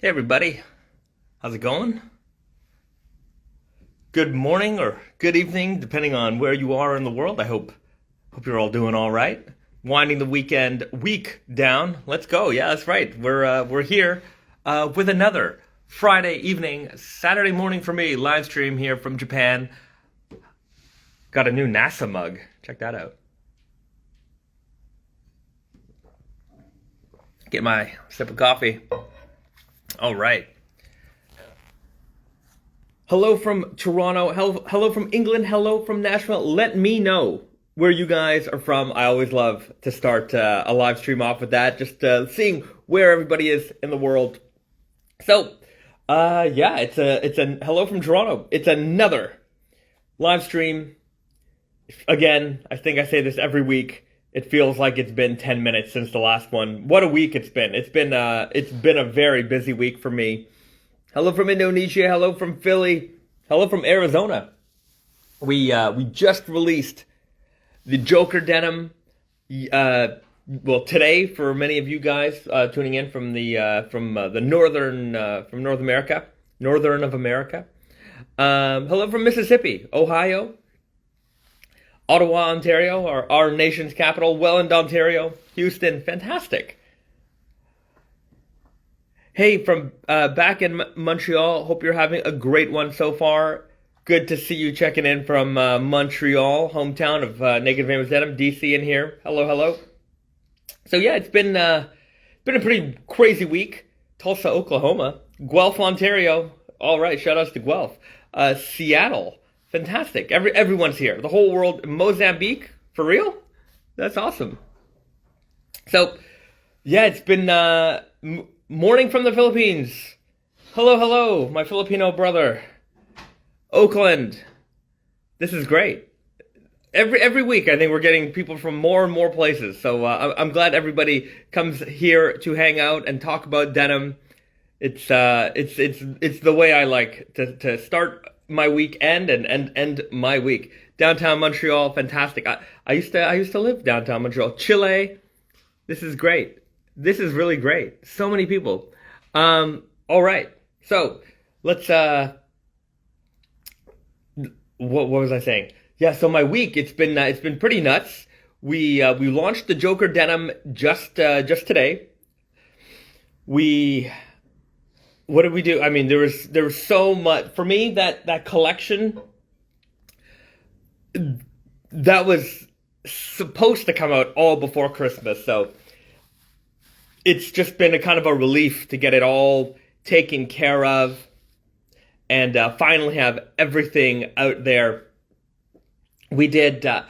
Hey everybody, how's it going? Good morning or good evening, depending on where you are in the world. I hope you're all doing all right. Winding the week down. Let's go. Yeah, that's right. We're here with another Friday evening, Saturday morning for me live stream here from Japan. Got a new NASA mug. Check that out. Get my sip of coffee. All right. Hello from Toronto. Hello from England. Hello from Nashville. Let me know where you guys are from. I always love to start a live stream off with that, just seeing where everybody is in the world. So, yeah, it's a hello from Toronto. It's another live stream. Again, I think I say this every week. It feels like it's been 10 minutes since the last one. What a week it's been. It's been a very busy week for me. Hello from Indonesia. Hello from Philly. Hello from Arizona. We just released the Joker Denim. Well, today for many of you guys tuning in from the North America. Hello from Mississippi, Ohio, Ottawa, Ontario, our nation's capital. Welland, Ontario, Houston. Fantastic. Hey, from back in Montreal, hope you're having a great one so far. Good to see you checking in from Montreal, hometown of Naked Famous Denim, DC in here. Hello. So yeah, it's been a pretty crazy week. Tulsa, Oklahoma. Guelph, Ontario. All right, shout outs to Guelph. Seattle. Fantastic. Everyone's here. The whole world. Mozambique, for real? That's awesome. So, yeah, it's been morning from the Philippines. Hello, my Filipino brother. Oakland. This is great. Every week, I think we're getting people from more and more places. So I'm glad everybody comes here to hang out and talk about denim. It's the way I like to start my weekend and end my week. Downtown Montreal, fantastic. I used to live downtown Montreal. Chile. This is great. This is really great. So many people. All right. So let's. What was I saying? Yeah. So my week, it's been pretty nuts. We launched the Joker Denim just today. What did we do? I mean, there was so much for me that collection that was supposed to come out all before Christmas. So it's just been a kind of a relief to get it all taken care of and finally have everything out there. We did the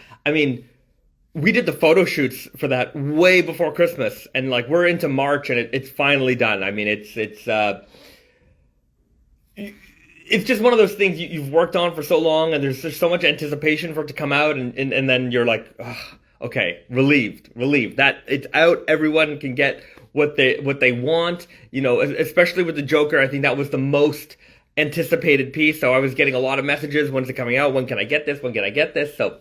photo shoots for that way before Christmas, and like we're into March and it's finally done. I mean, it's just one of those things you've worked on for so long, and there's so much anticipation for it to come out, and then you're like, oh, okay, relieved that it's out. Everyone can get what they want, you know, especially with the Joker. I think that was the most anticipated piece. So I was getting a lot of messages. When's it coming out? When can I get this? When can I get this? So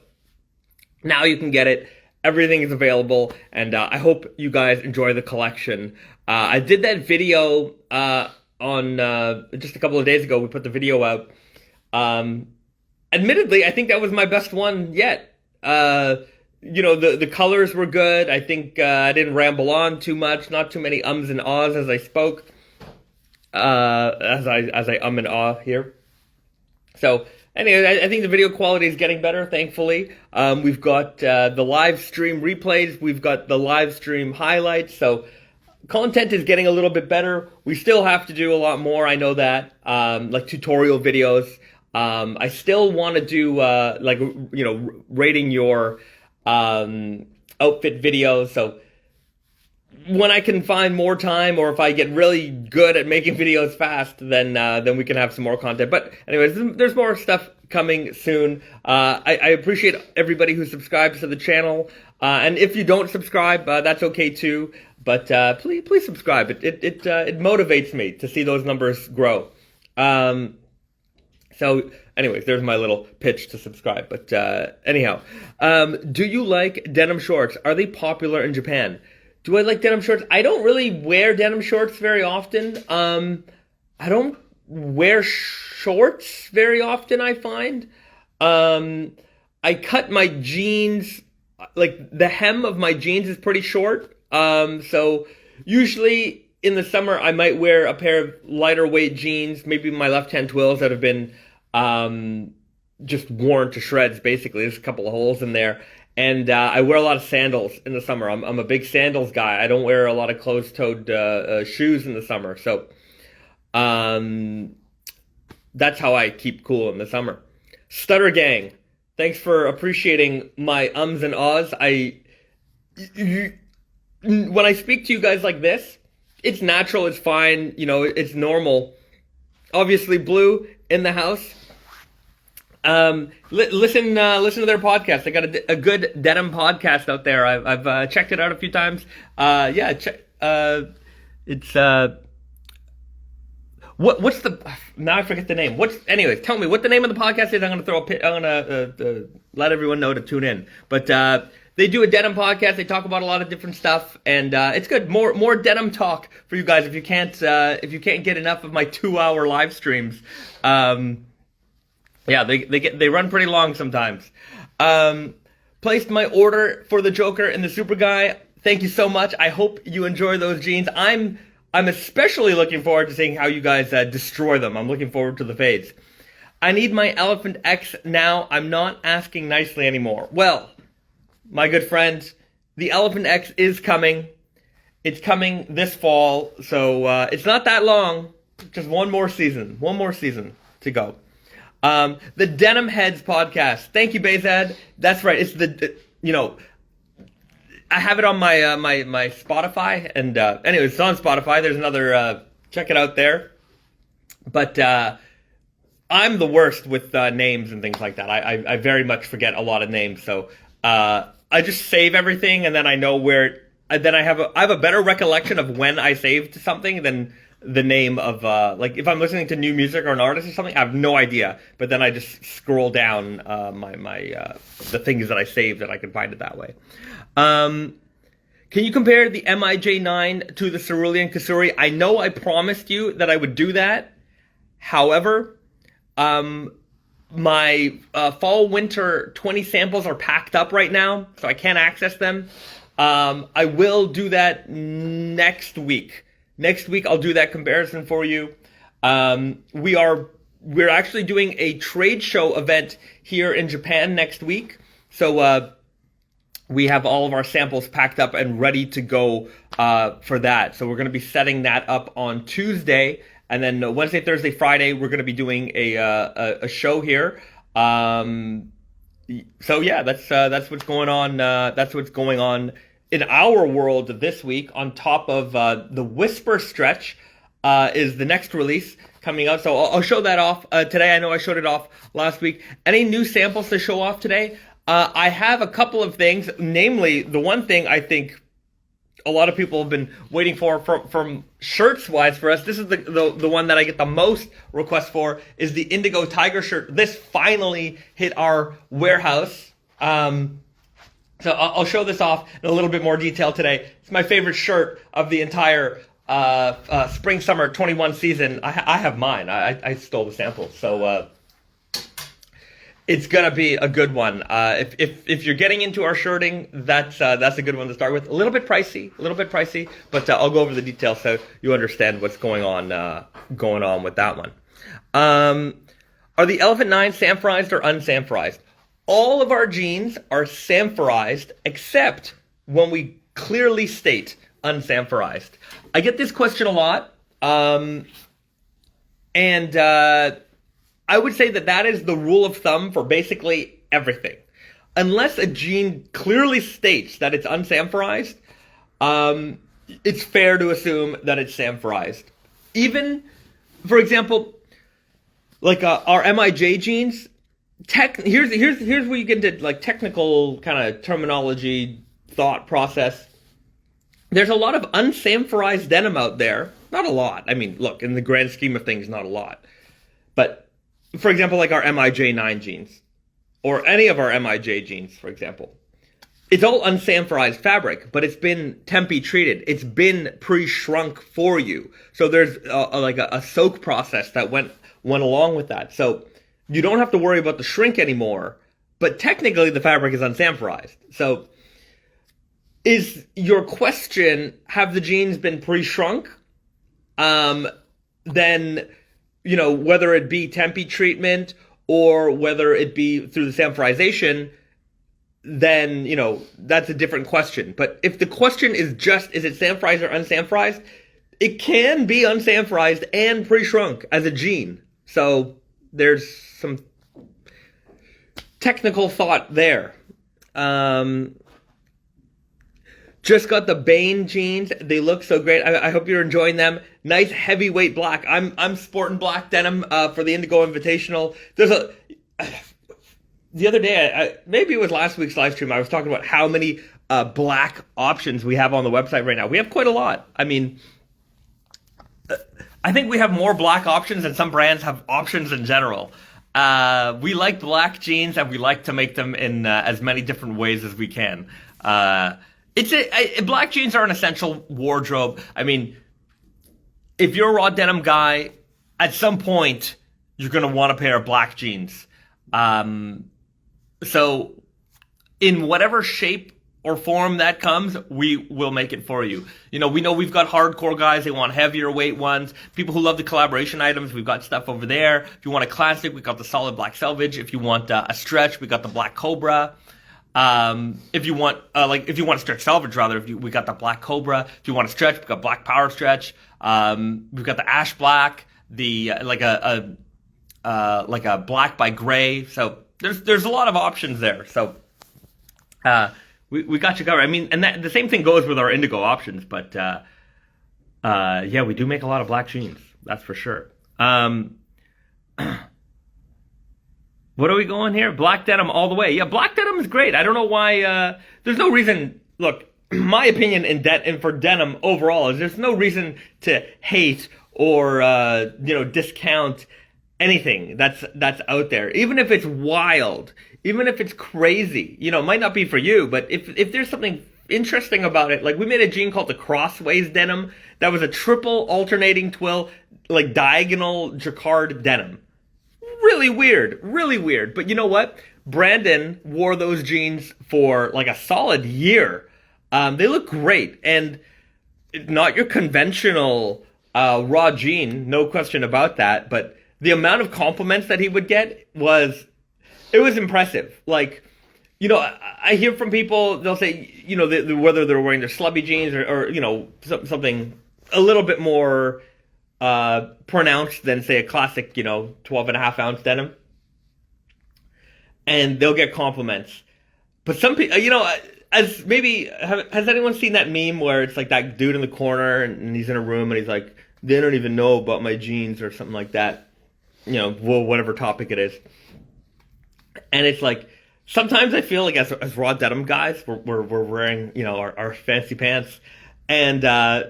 now you can get it. Everything is available, and I hope you guys enjoy the collection. I did that video on just a couple of days ago. We put the video out. Admittedly, I think that was my best one yet. You know, the colors were good. I think I didn't ramble on too much. Not too many ums and ahs as I spoke. As I and ah here. So anyway, I think the video quality is getting better, thankfully. We've got the live stream replays. We've got the live stream highlights. So content is getting a little bit better. We still have to do a lot more. I know that, like tutorial videos. I still want to do like, you know, rating your outfit videos. So when I can find more time, or if I get really good at making videos fast, then we can have some more content. But anyways, there's more stuff coming soon. I appreciate everybody who subscribes to the channel, and if you don't subscribe, that's okay too. But please subscribe. It motivates me to see those numbers grow. So anyways, there's my little pitch to subscribe. But anyhow, do you like denim shorts? Are they popular in Japan? Do I like denim shorts? I don't really wear denim shorts very often. I don't wear shorts very often, I find. I cut my jeans, like the hem of my jeans is pretty short. So usually in the summer, I might wear a pair of lighter weight jeans, maybe my left hand twills that have been just worn to shreds, basically. There's a couple of holes in there. And I wear a lot of sandals in the summer. I'm a big sandals guy. I don't wear a lot of closed-toed shoes in the summer. So that's how I keep cool in the summer. Stutter Gang, thanks for appreciating my ums and ahs. When I speak to you guys like this, it's natural, it's fine, it's normal. Obviously, Blue in the house. Listen to their podcast. They got a good denim podcast out there. I've checked it out a few times. What's the, now I forget the name. Anyways, tell me what the name of the podcast is. I'm gonna let everyone know to tune in. But they do a denim podcast. They talk about a lot of different stuff, and it's good. More denim talk for you guys if you can't get enough of my 2-hour live streams. Yeah, they run pretty long sometimes. Placed my order for the Joker and the Super Guy. Thank you so much. I hope you enjoy those jeans. I'm especially looking forward to seeing how you guys destroy them. I'm looking forward to the fades. I need my Elephant X now. I'm not asking nicely anymore. Well, my good friend, the Elephant X is coming. It's coming this fall, so it's not that long. Just one more season to go. The Denim Heads podcast. Thank you, Bezad. That's right. It's I have it on my my Spotify, and anyways, it's on Spotify. There's another. Check it out there. But I'm the worst with names and things like that. I very much forget a lot of names, so I just save everything, and then I know where. Then I have a better recollection of when I saved something than the name of like if I'm listening to new music or an artist or something, I have no idea. But then I just scroll down the things that I saved and I can find it that way. Can you compare the MIJ9 to the Cerulean Kasuri? I know I promised you that I would do that. However, my fall winter 20 samples are packed up right now, so I can't access them. I will do that next week. Next week, I'll do that comparison for you. We're actually doing a trade show event here in Japan next week. So we have all of our samples packed up and ready to go for that. So we're going to be setting that up on Tuesday, and then Wednesday, Thursday, Friday, we're going to be doing a show here. So yeah, that's what's going on. That's what's going on in our world this week. On top of the Whisper Stretch is the next release coming out. So I'll show that off today. I know I showed it off last week. Any new samples to show off today? I have a couple of things, namely the one thing I think a lot of people have been waiting for from shirts wise for us. This is the one that I get the most requests for, is the Indigo Tiger shirt. This finally hit our warehouse. So I'll show this off in a little bit more detail today. It's my favorite shirt of the entire spring summer 21 season. I have mine. I stole the sample, so it's gonna be a good one. If you're getting into our shirting, that's a good one to start with. A little bit pricey, but I'll go over the details so you understand what's going on with that one. Are the Elephant 9 samphrized or unsamphrized? All of our jeans are samphorized, except when we clearly state unsamphorized. I get this question a lot, and I would say that is the rule of thumb for basically everything. Unless a jean clearly states that it's unsamphorized, it's fair to assume that it's samphorized. Even, for example, like our MIJ jeans. Here's where you get into like technical kind of terminology, thought process. There's a lot of unsamphorized denim out there. Not a lot. I mean, look, in the grand scheme of things, not a lot. But for example, like our MIJ9 jeans, or any of our MIJ jeans, for example, it's all unsanforized fabric, but it's been tempi treated. It's been pre-shrunk for you. So there's like a soak process that went along with that. So you don't have to worry about the shrink anymore, but technically the fabric is unsanforized. So is your question, have the jeans been pre-shrunk? Then, you know, whether it be tempi treatment or whether it be through the sanforization, then, you know, that's a different question. But if the question is just, is it sanforized or unsanforized? It can be unsanforized and pre-shrunk as a jean. So there's some technical thought there. Just got the Bane jeans. They look so great. I hope you're enjoying them. Nice heavyweight black. I'm sporting black denim for the Indigo Invitational. The other day, maybe it was last week's live stream, I was talking about how many black options we have on the website right now. We have quite a lot. I mean, I think we have more black options than some brands have options in general. We like black jeans, and we like to make them in as many different ways as we can. Black jeans are an essential wardrobe. I mean, if you're a raw denim guy, at some point, you're going to want a pair of black jeans. So in whatever shape or form that comes, we will make it for you. You know we've got hardcore guys, they want heavier weight ones. People who love the collaboration items, we've got stuff over there. If you want a classic, we got the solid black selvage. If you want a stretch, we got the black cobra. If you want a stretch selvage rather, we got the black cobra. If you want a stretch, we got black power stretch. We've got the ash black, like a black by gray. So there's a lot of options there. So we got you covered. I mean, and the same thing goes with our indigo options. But yeah, we do make a lot of black jeans. That's for sure. What are we going here? Black denim all the way. Yeah, black denim is great. I don't know why. There's no reason. Look, my opinion and for denim overall is there's no reason to hate or discount anything that's out there, even if it's wild, even if it's crazy. You know, it might not be for you, but if there's something interesting about it, like we made a jean called the Crossways denim that was a triple alternating twill, like diagonal jacquard denim. Really weird. But you know what? Brandon wore those jeans for like a solid year. They look great, and not your conventional raw jean, no question about that. But the amount of compliments that he would get was impressive. Like, you know, I hear from people, they'll say, you know, whether they're wearing their slubby jeans or you know, something a little bit more pronounced than, say, a classic, you know, 12.5-ounce denim. And they'll get compliments. But some people, you know, has anyone seen that meme where it's like that dude in the corner and he's in a room and he's like, they don't even know about my jeans or something like that. You know, well, whatever topic it is. And it's like, sometimes I feel like as raw denim guys, we're wearing, you know, our fancy pants. And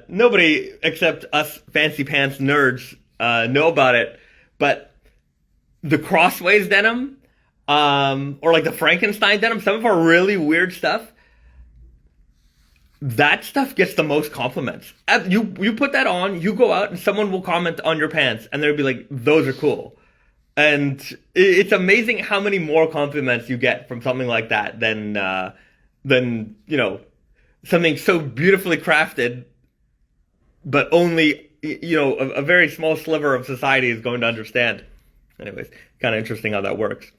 nobody except us fancy pants nerds know about it. But the Crossways denim, or like the Frankenstein denim, some of our really weird stuff, that stuff gets the most compliments. You put that on, you go out, and someone will comment on your pants, and they'll be like, "Those are cool." And it's amazing how many more compliments you get from something like that than you know, something so beautifully crafted, but only, you know, a very small sliver of society is going to understand. Anyways, kind of interesting how that works.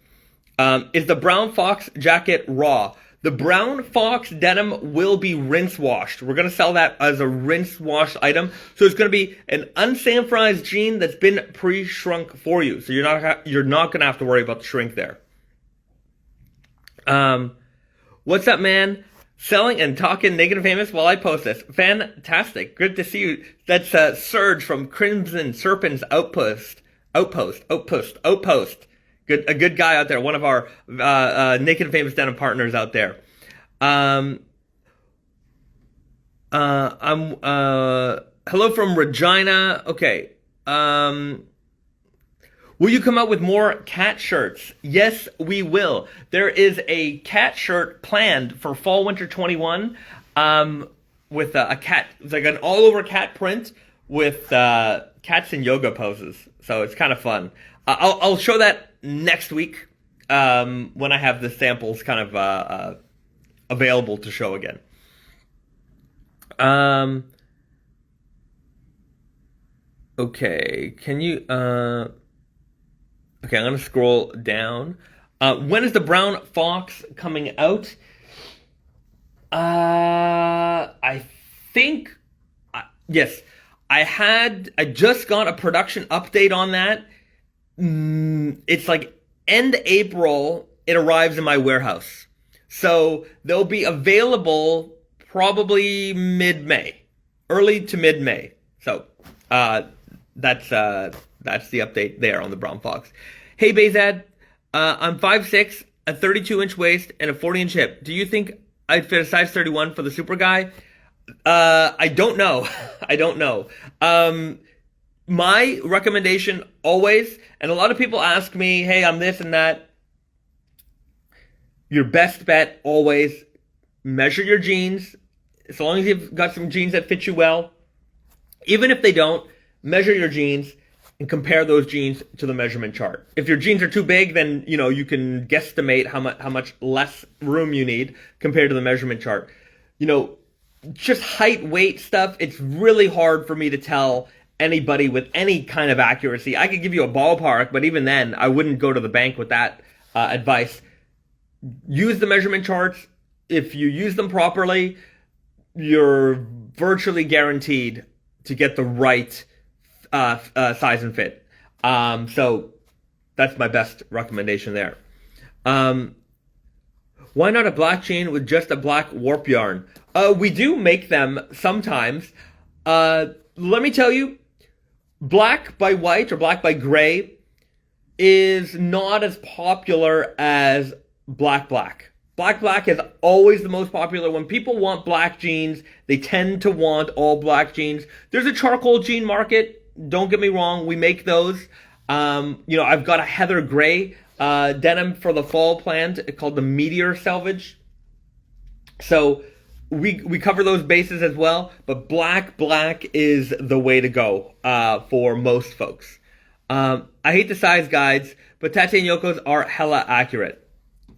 Is the Brom Fox jacket raw? The Brom Fox denim will be rinse washed. We're going to sell that as a rinse wash item. So it's going to be an unsanforized jean that's been pre-shrunk for you. So you're not going to have to worry about the shrink there. What's up, man? Selling and talking Naked and Famous while I post this. Fantastic. Good to see you. That's Serge from Crimson Serpent's Outpost. A good guy out there. One of our Naked and Famous denim partners out there. Hello from Regina. Okay. Will you come out with more cat shirts? Yes, we will. There is a cat shirt planned for fall winter 21 with a cat. It's like an all over cat print with cats in yoga poses. So it's kind of fun. I'll show that next week when I have the samples kind of available to show again. Okay, can you okay, I'm gonna scroll down. When is the Brom Fox coming out? I think yes. I just got a production update on that. It's like end April. It arrives in my warehouse, so they'll be available probably mid-May, early to mid-May. So that's the update there on the Brom Fox. Hey Bezad, I'm 5'6", a 32-inch waist, and a 40-inch hip. Do you think I'd fit a size 31 for the super guy? I don't know. I don't know. My recommendation always, and a lot of people ask me, hey, I'm this and that. Your best bet always, measure your jeans. As long as you've got some jeans that fit you well. Even if they don't, measure your jeans and compare those jeans to the measurement chart. If your jeans are too big, then you can guesstimate how much less room you need compared to the measurement chart. Just height, weight stuff, it's really hard for me to tell anybody with any kind of accuracy. I could give you a ballpark, but even then, I wouldn't go to the bank with that advice. Use the measurement charts. If you use them properly, you're virtually guaranteed to get the right size and fit. So that's my best recommendation there. Why not a black chain with just a black warp yarn? We do make them sometimes. Let me tell you, black by white or black by gray is not as popular as black. Black is always the most popular. When people want black jeans, they tend to want all black jeans. There's a charcoal jean market. Don't get me wrong. We make those. I've got a heather gray denim for the fall planned called the Meteor Selvage. So we cover those bases as well. But black is the way to go for most folks. I hate the size guides, but Tate and Yoko's are hella accurate.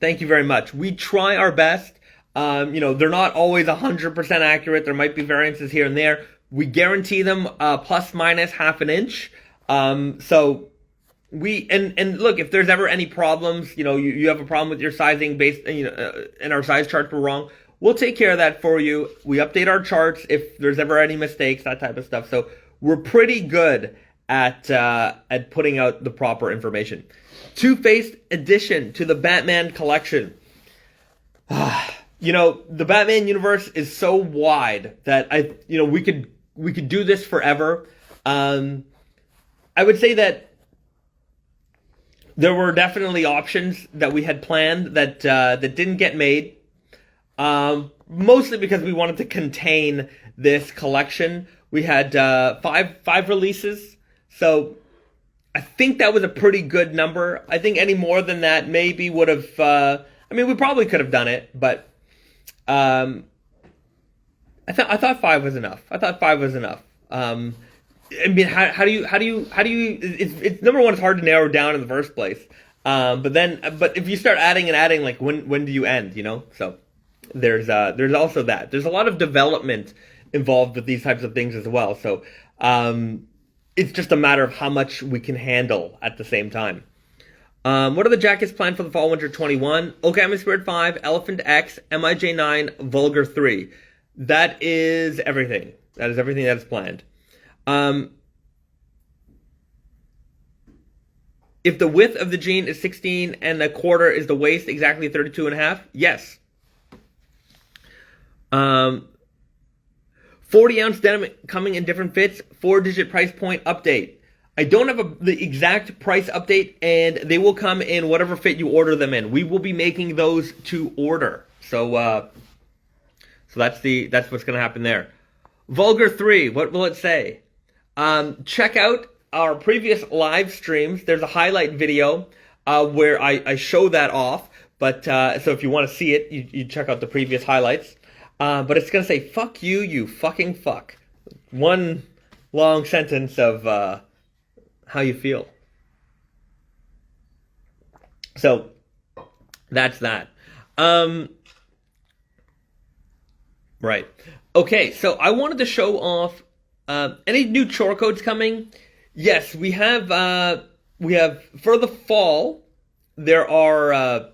Thank you very much. We try our best. They're not always 100% accurate. There might be variances here and there. We guarantee them plus minus half an inch. So we and look, if there's ever any problems, you have a problem with your sizing based, and our size charts were wrong, we'll take care of that for you. We update our charts if there's ever any mistakes, that type of stuff. So we're pretty good at putting out the proper information. Two-Faced addition to the Batman collection. The Batman universe is so wide that we could do this forever. I would say that there were definitely options that we had planned that didn't get made. Mostly because we wanted to contain this collection. We had five releases, so I think that was a pretty good number. I think any more than that maybe would have. We probably could have done it, but I thought 5 was enough. How do you? It's number one. It's hard to narrow down in the first place. But if you start adding, like when do you end? So there's also that. There's a lot of development involved with these types of things as well. So it's just a matter of how much we can handle at the same time. What are the jackets planned for the fall winter 21? Okami Spirit 5, Elephant X, MIJ 9, Vulgar 3. That is everything. That is everything that is planned. If the width of the jean is 16 and a quarter, is the waist exactly 32 and a half? Yes. 40-ounce denim coming in different fits, 4-digit price point update. I don't have the exact price update, and they will come in whatever fit you order them in. We will be making those to order. So that's what's going to happen there. Vulgar 3, what will it say? Check out our previous live streams, there's a highlight video where I show that off. But so if you want to see it, you check out the previous highlights. But it's going to say, fuck you, you fucking fuck. One long sentence of how you feel. So that's that. Right. Okay, so I wanted to show off any new chore codes coming. Yes, we have for the fall. There are.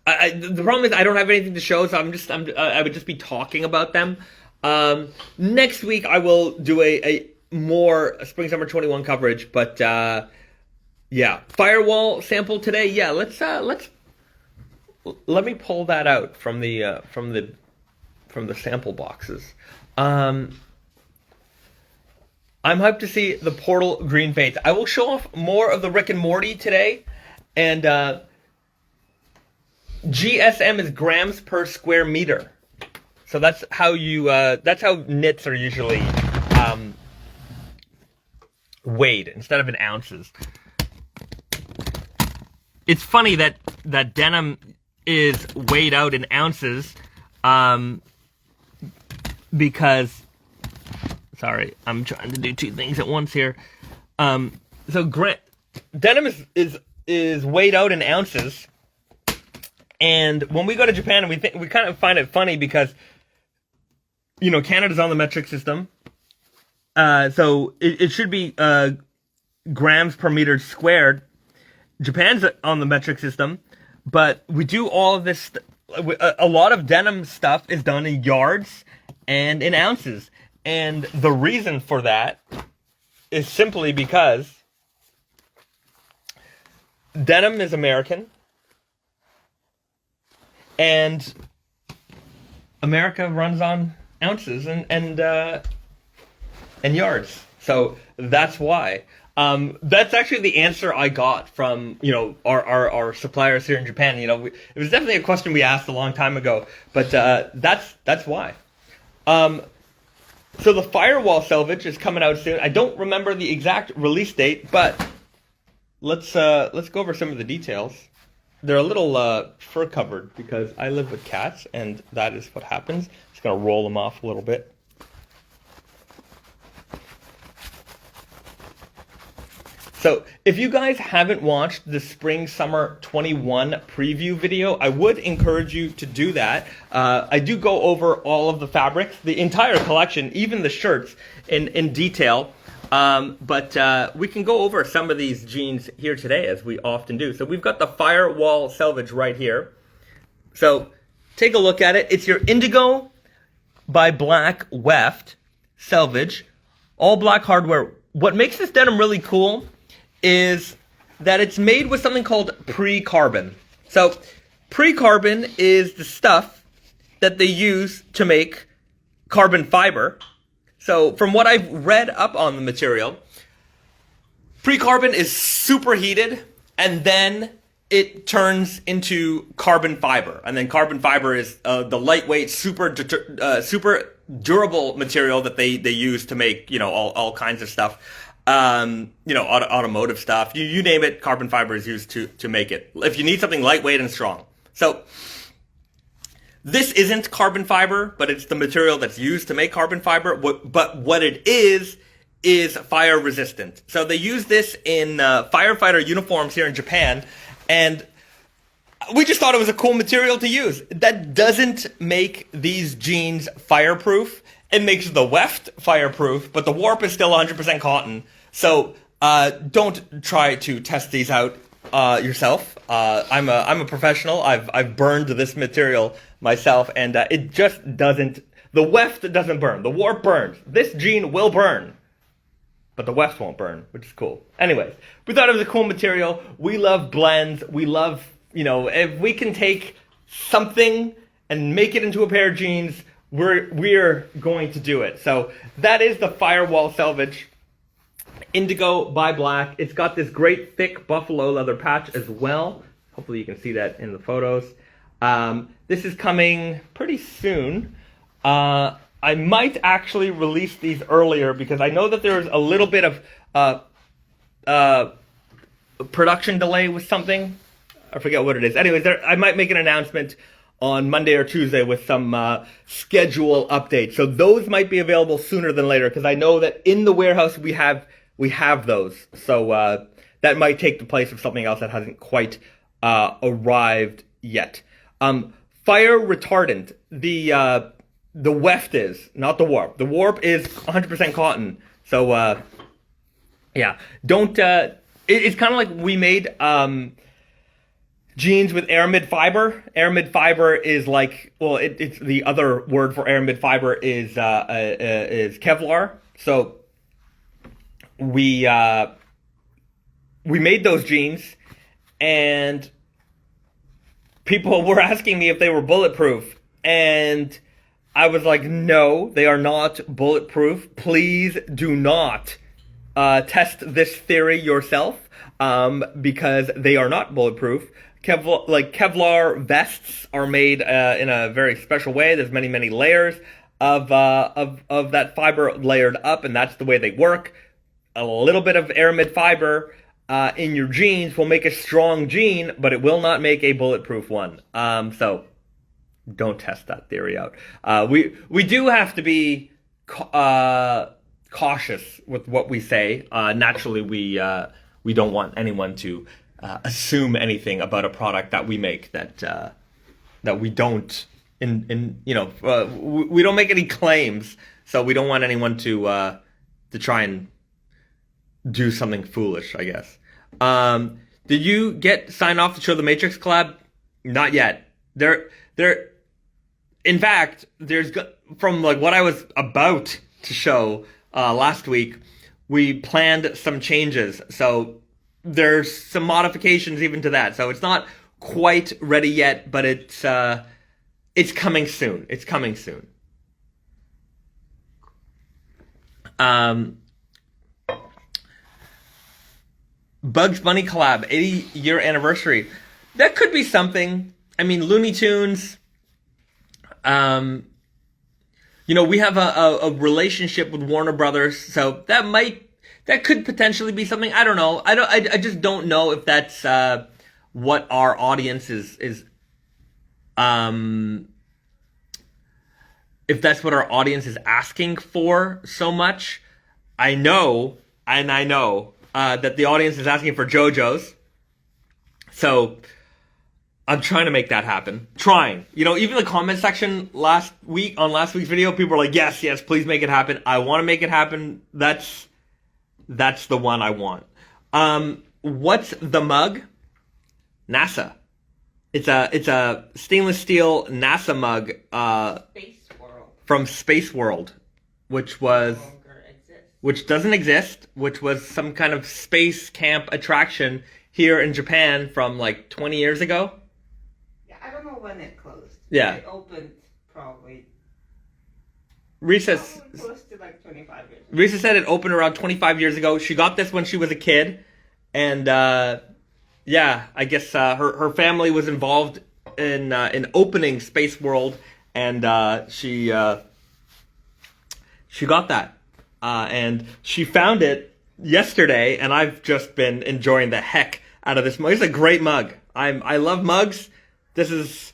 The problem is I don't have anything to show, so I would just be talking about them. Next week I will do a more Spring Summer 21 coverage, but yeah, firewall sample today. Yeah, let me pull that out from the sample boxes. I'm hyped to see the Portal green fades. I will show off more of the Rick and Morty today, and GSM is grams per square meter. So that's how knits are usually weighed instead of in ounces. It's funny that denim is weighed out in ounces because, sorry, I'm trying to do two things at once here. So denim is weighed out in ounces. And when we go to Japan, we kind of find it funny because, Canada's on the metric system. So it should be grams per meter squared. Japan's on the metric system, but we do all of this. A lot of denim stuff is done in yards and in ounces. And the reason for that is simply because denim is American. And America runs on ounces and yards, so that's why. That's actually the answer I got from our suppliers here in Japan. It was definitely a question we asked a long time ago, but that's why. So the firewall selvage is coming out soon. I don't remember the exact release date, but let's go over some of the details. They're a little fur covered because I live with cats, and that is what happens. Just gonna roll them off a little bit. So if you guys haven't watched the Spring Summer 21 preview video, I would encourage you to do that. I do go over all of the fabrics, the entire collection, even the shirts in detail. But we can go over some of these jeans here today, as we often do. So we've got the firewall selvage right here. So take a look at it. It's your Indigo by Black Weft selvage, all black hardware. What makes this denim really cool is that it's made with something called pre-carbon. So pre-carbon is the stuff that they use to make carbon fiber. So from what I've read up on the material, pre-carbon is superheated and then it turns into carbon fiber. And then carbon fiber is the lightweight, super durable material that they use to make, all kinds of stuff. Automotive stuff. You name it, carbon fiber is used to make it. If you need something lightweight and strong. So this isn't carbon fiber, but it's the material that's used to make carbon fiber. But what it is fire resistant. So they use this in firefighter uniforms here in Japan, and we just thought it was a cool material to use. That doesn't make these jeans fireproof. It makes the weft fireproof, but the warp is still 100% cotton. So don't try to test these out yourself. I'm a professional. I've burned this material myself, and it just doesn't. The weft doesn't burn. The warp burns. This jean will burn, but the weft won't burn, which is cool. Anyways, we thought it was a cool material. We love blends. We love, if we can take something and make it into a pair of jeans, we're going to do it. So that is the firewall selvage, Indigo by Black. It's got this great thick buffalo leather patch as well. Hopefully you can see that in the photos. This is coming pretty soon. I might actually release these earlier because I know that there's a little bit of production delay with something. I forget what it is. Anyways, I might make an announcement on Monday or Tuesday with some schedule updates. So those might be available sooner than later because I know that in the warehouse we have those. So that might take the place of something else that hasn't quite arrived yet. Fire retardant. The weft is, not the warp. The warp is 100% cotton. So yeah, don't. It's kind of like we made jeans with aramid fiber. Aramid fiber is like, well, it's the other word for aramid fiber is Kevlar. So we made those jeans, and people were asking me if they were bulletproof, and I was like, no, they are not bulletproof. Please do not test this theory yourself, because they are not bulletproof. Kevlar vests are made in a very special way. There's many layers of that fiber layered up, and that's the way they work. A little bit of aramid fiber in your jeans will make a strong jean, but it will not make a bulletproof one. So don't test that theory out. We do have to be cautious with what we say. Naturally, we don't want anyone to assume anything about a product that we make that we don't. We don't make any claims, so we don't want anyone to try and do something foolish, I guess. Did you get signed off to show the Matrix collab? Not yet. In fact, from like what I was about to show last week, we planned some changes. So there's some modifications even to that. So it's not quite ready yet, but it's coming soon. It's coming soon. Bugs Bunny collab, 80-year anniversary. That could be something. I mean, Looney Tunes. We have a relationship with Warner Brothers, so that could potentially be something. I don't know. I just don't know if that's what our audience is if that's what our audience is asking for so much. I know that the audience is asking for JoJo's. So I'm trying to make that happen. Trying. Even the comment section last week's video, people were like, yes, please make it happen. I want to make it happen. That's the one I want. What's the mug? NASA. It's a stainless steel NASA mug from Space World, which doesn't exist, which was some kind of space camp attraction here in Japan from like 20 years ago. Yeah, I don't know when it closed. Yeah. It opened probably close to like 25 years ago. Risa said it opened around 25 years ago. She got this when she was a kid. And I guess her family was involved in opening Space World, and she got that. And she found it yesterday, and I've just been enjoying the heck out of this mug. It's a great mug. I love mugs. This is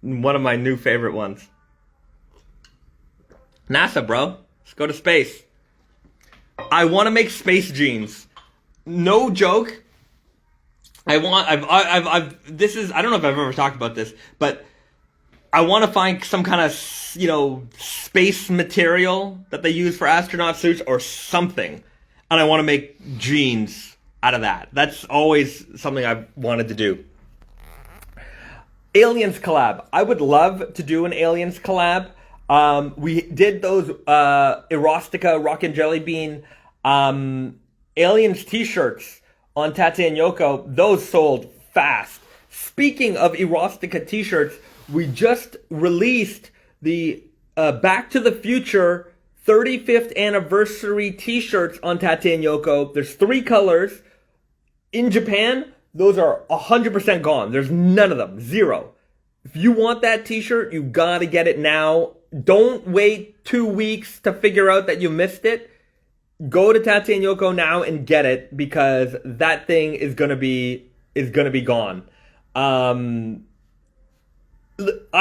one of my new favorite ones. NASA, bro. Let's go to space. I want to make space jeans. No joke. I don't know if I've ever talked about this, but I want to find some kind of, space material that they use for astronaut suits or something. And I want to make jeans out of that. That's always something I've wanted to do. Aliens collab. I would love to do an Aliens collab. We did those Erostica Rockin' Jelly Bean Aliens t-shirts on Tate and Yoko. Those sold fast. Speaking of Erostica t-shirts, we just released the Back to the Future 35th anniversary t-shirts on Tate and Yoko. There's 3 colors. In Japan, those are 100% gone. There's none of them. 0. If you want that t-shirt, you gotta get it now. don't wait 2 weeks to figure out that you missed it. Go to Tati and Yoko now and get it, because that thing is gonna be gone. I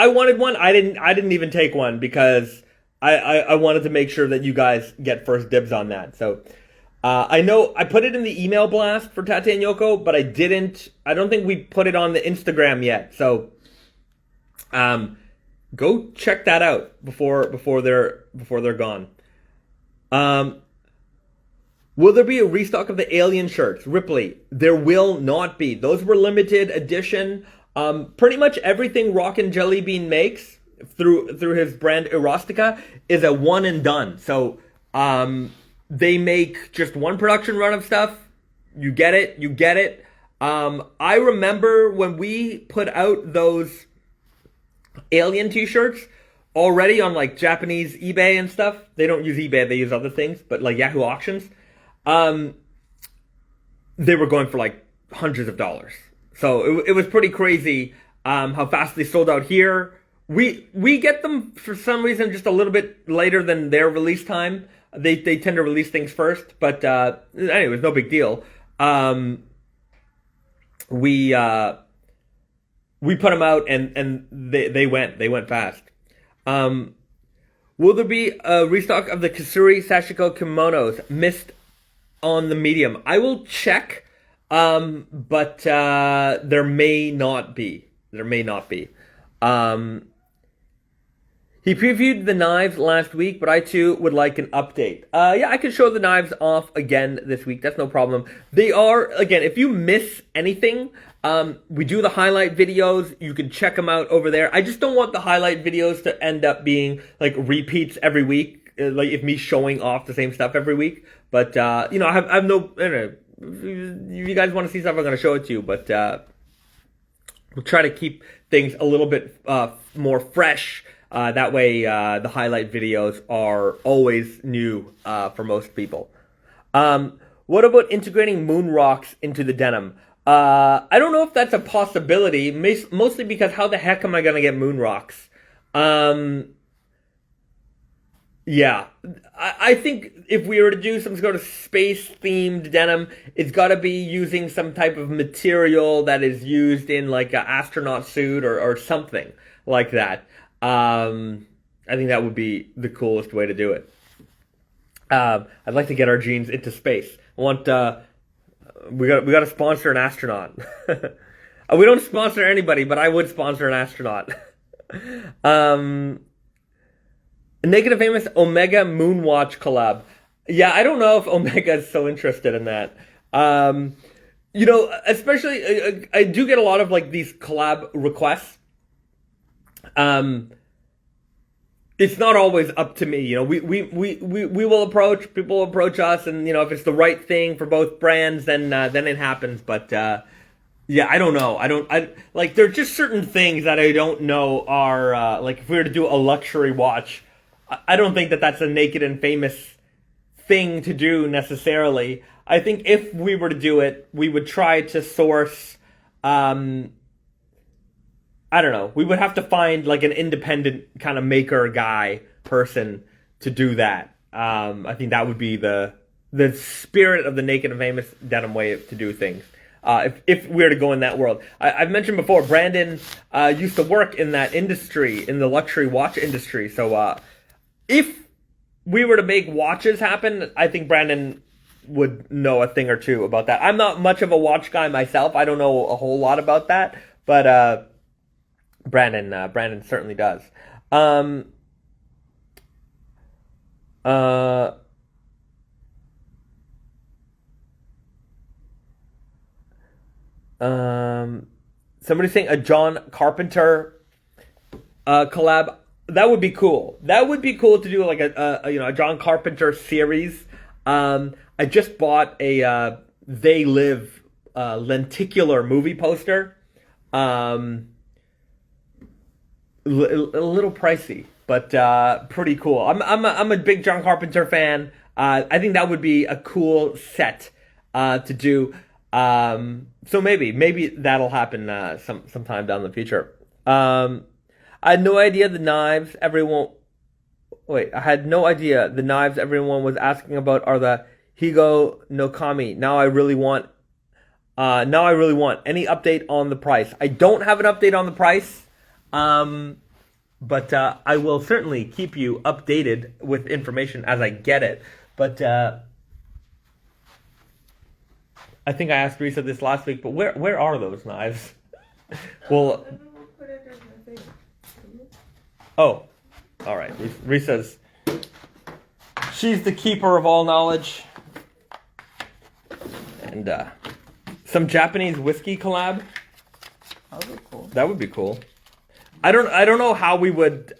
wanted one. I didn't even take one because I wanted to make sure that you guys get first dibs on that. So I know I put it in the email blast for Tati and Yoko, but I don't think we put it on the Instagram yet. So go check that out before they're gone. Will there be a restock of the Alien shirts? Ripley, there will not be. Those were limited edition. Pretty much everything Rockin' Jelly Bean makes through his brand Erostica is a one and done. So they make just one production run of stuff. You get it. I remember when we put out those Alien t-shirts already on like Japanese eBay and stuff. They don't use eBay, they use other things, but like Yahoo auctions. They were going for like hundreds of dollars. So it was pretty crazy how fast they sold out here. We get them for some reason just a little bit later than their release time. They tend to release things first, but anyways, no big deal. We put them out and they went fast. Will there be a restock of the Kasuri Sashiko kimonos? Missed on the medium. I will check, but there may not be. He previewed the knives last week, but I too would like an update. Yeah, I can show the knives off again this week. That's no problem. They are, again, if you miss anything, we do the highlight videos. You can check them out over there. I just don't want the highlight videos to end up being like repeats every week. Like if me showing off the same stuff every week. But, I have no, I don't know, if you guys want to see stuff, I'm going to show it to you. But we'll try to keep things a little bit more fresh. That way the highlight videos are always new for most people. What about integrating moon rocks into the denim? I don't know if that's a possibility, mostly because how the heck am I going to get moon rocks? Yeah, I think if we were to do some sort of space-themed denim, it's got to be using some type of material that is used in like an astronaut suit or something like that. I think that would be the coolest way to do it. I'd like to get our jeans into space. I want we got to sponsor an astronaut. We don't sponsor anybody, but I would sponsor an astronaut. Negative Famous Omega Moonwatch collab. Yeah, I don't know if Omega is so interested in that. Especially I do get a lot of like these collab requests. It's not always up to me. We will approach, people will approach us, and if it's the right thing for both brands, then it happens. But yeah, I don't know. There's just certain things that I don't know are like if we were to do a luxury watch, I don't think that that's a Naked and Famous thing to do necessarily. I think if we were to do it, we would try to source. I don't know. We would have to find like an independent kind of maker guy person to do that. I think that would be the spirit of the Naked and Famous denim way to do things. If we were to go in that world, I've mentioned before, Brandon used to work in that industry, in the luxury watch industry. So if we were to make watches happen, I think Brandon would know a thing or two about that. I'm not much of a watch guy myself. I don't know a whole lot about that, but Brandon certainly does. Somebody's saying a John Carpenter collab. That would be cool. That would be cool to do like a John Carpenter series. I just bought a They Live lenticular movie poster. A little pricey, but pretty cool. I'm a big John Carpenter fan. I think that would be a cool set to do. So maybe that'll happen sometime down the future. I had no idea the knives everyone Wait, I had no idea the knives everyone was asking about are the Higo no Kami. Now I really want any update on the price. I don't have an update on the price, but I will certainly keep you updated with information as I get it. But I think I asked Risa this last week, but where are those knives? Well, oh, all right. Risa's, she's the keeper of all knowledge. And some Japanese whiskey collab. That would be cool. That would be cool. I don't know how we would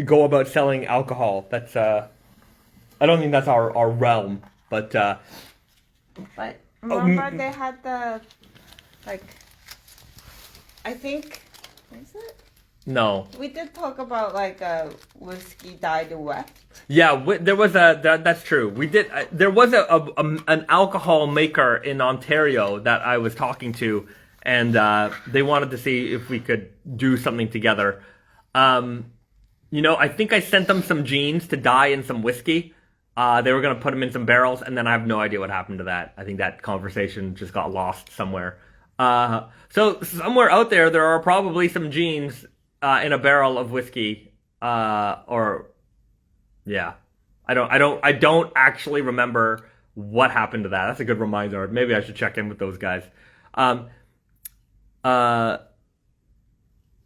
go about selling alcohol. That's I don't think that's our realm. But remember they had the I think is it? No. We did talk about like a whiskey dyed wet. Yeah, there was that's true. We did. There was an alcohol maker in Ontario that I was talking to, and they wanted to see if we could do something together. I think I sent them some jeans to dye in some whiskey. They were going to put them in some barrels, and then I have no idea what happened to that. I think that conversation just got lost somewhere. So somewhere out there are probably some jeans in a barrel of whiskey, yeah. I don't actually remember what happened to that. That's a good reminder. Maybe I should check in with those guys. What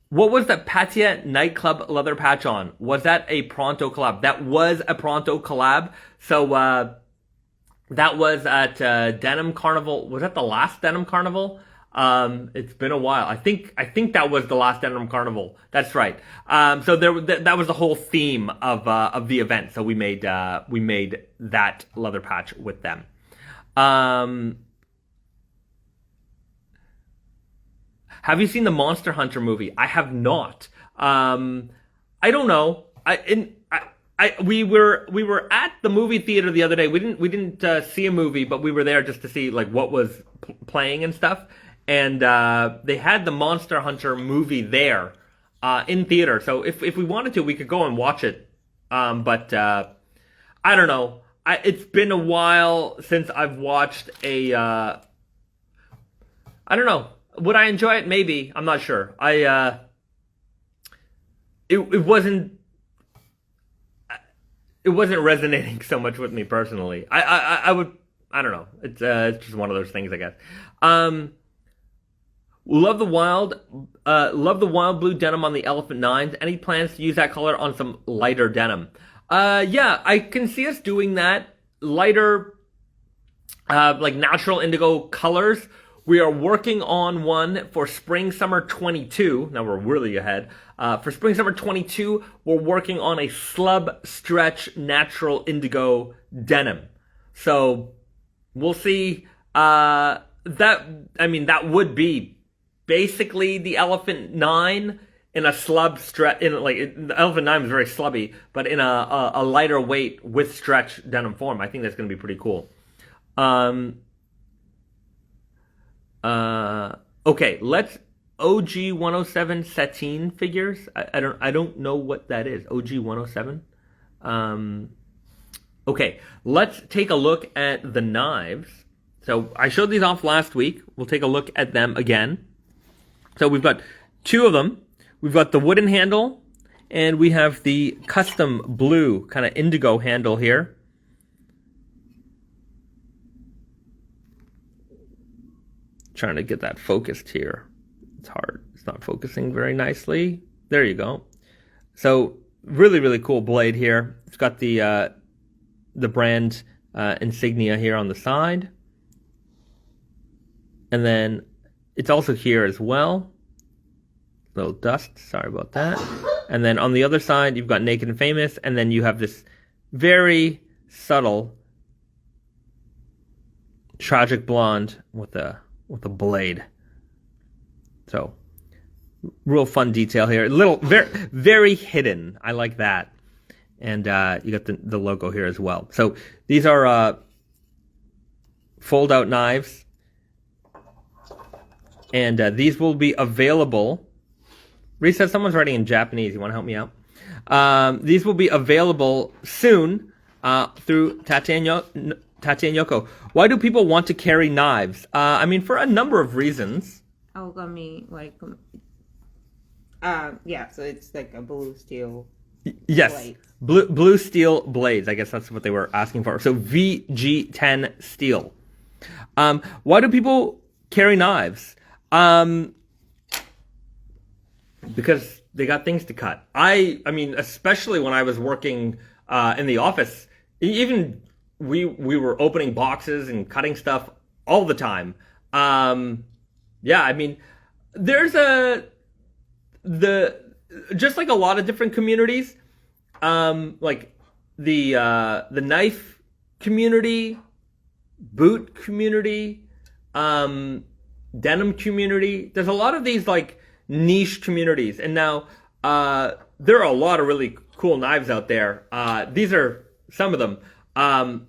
was the Patia nightclub leather patch on? Was that a Pronto collab? That was a Pronto collab. So that was at Denim Carnival. Was that the last Denim Carnival? It's been a while. I think that was the last Denim Carnival. That's right. So that was the whole theme of the event. So we made that leather patch with them. Have you seen the Monster Hunter movie? I have not. I don't know. We were at the movie theater the other day. We didn't see a movie, but we were there just to see like what was playing and stuff. And they had the Monster Hunter movie there in theater. So if we wanted to, we could go and watch it. But I don't know. It's been a while since I've watched a. I don't know. Would I enjoy it? Maybe. I'm not sure. It wasn't resonating so much with me personally. I would. I don't know. It's just one of those things, I guess. Love the wild blue denim on the Elephant 9s. Any plans to use that color on some lighter denim? Yeah, I can see us doing that. Lighter, like natural indigo colors. We are working on one for spring summer 22. Now we're really ahead. For spring summer 22, we're working on a slub stretch natural indigo denim. So we'll see. That would be basically the Elephant 9 in a slub stretch. The Elephant 9 was very slubby, but in a lighter weight with stretch denim form. I think that's going to be pretty cool. Okay, let's OG 107 sateen figures. I don't know what that is. OG 107. Okay, let's take a look at the knives. So I showed these off last week. We'll take a look at them again. So we've got two of them. We've got the wooden handle, and we have the custom blue kind of indigo handle here. Trying to get that focused here. It's hard. It's not focusing very nicely. There you go. So really, really cool blade here. It's got the brand insignia here on the side. And then it's also here as well. Little dust. Sorry about that. And then on the other side, you've got Naked and Famous. And then you have this very subtle tragic blonde with a blade. So, real fun detail here. Very, very hidden. I like that. And you got the logo here as well. So, these are fold-out knives. And these will be available Reese says someone's writing in Japanese. You want to help me out? These will be available soon through Tate and Yoko. Why do people want to carry knives? I mean, for a number of reasons. Ogami, like, yeah, so it's like a blue steel. Yes, blade. Blue steel blades. I guess that's what they were asking for. So VG10 steel. Why do people carry knives? Because they got things to cut. I mean, especially when I was working in the office, even we were opening boxes and cutting stuff all the time. Yeah, I mean, there's just like a lot of different communities, like the knife community, boot community, denim community. There's a lot of these like niche communities, and now there are a lot of really cool knives out there. These are some of them. I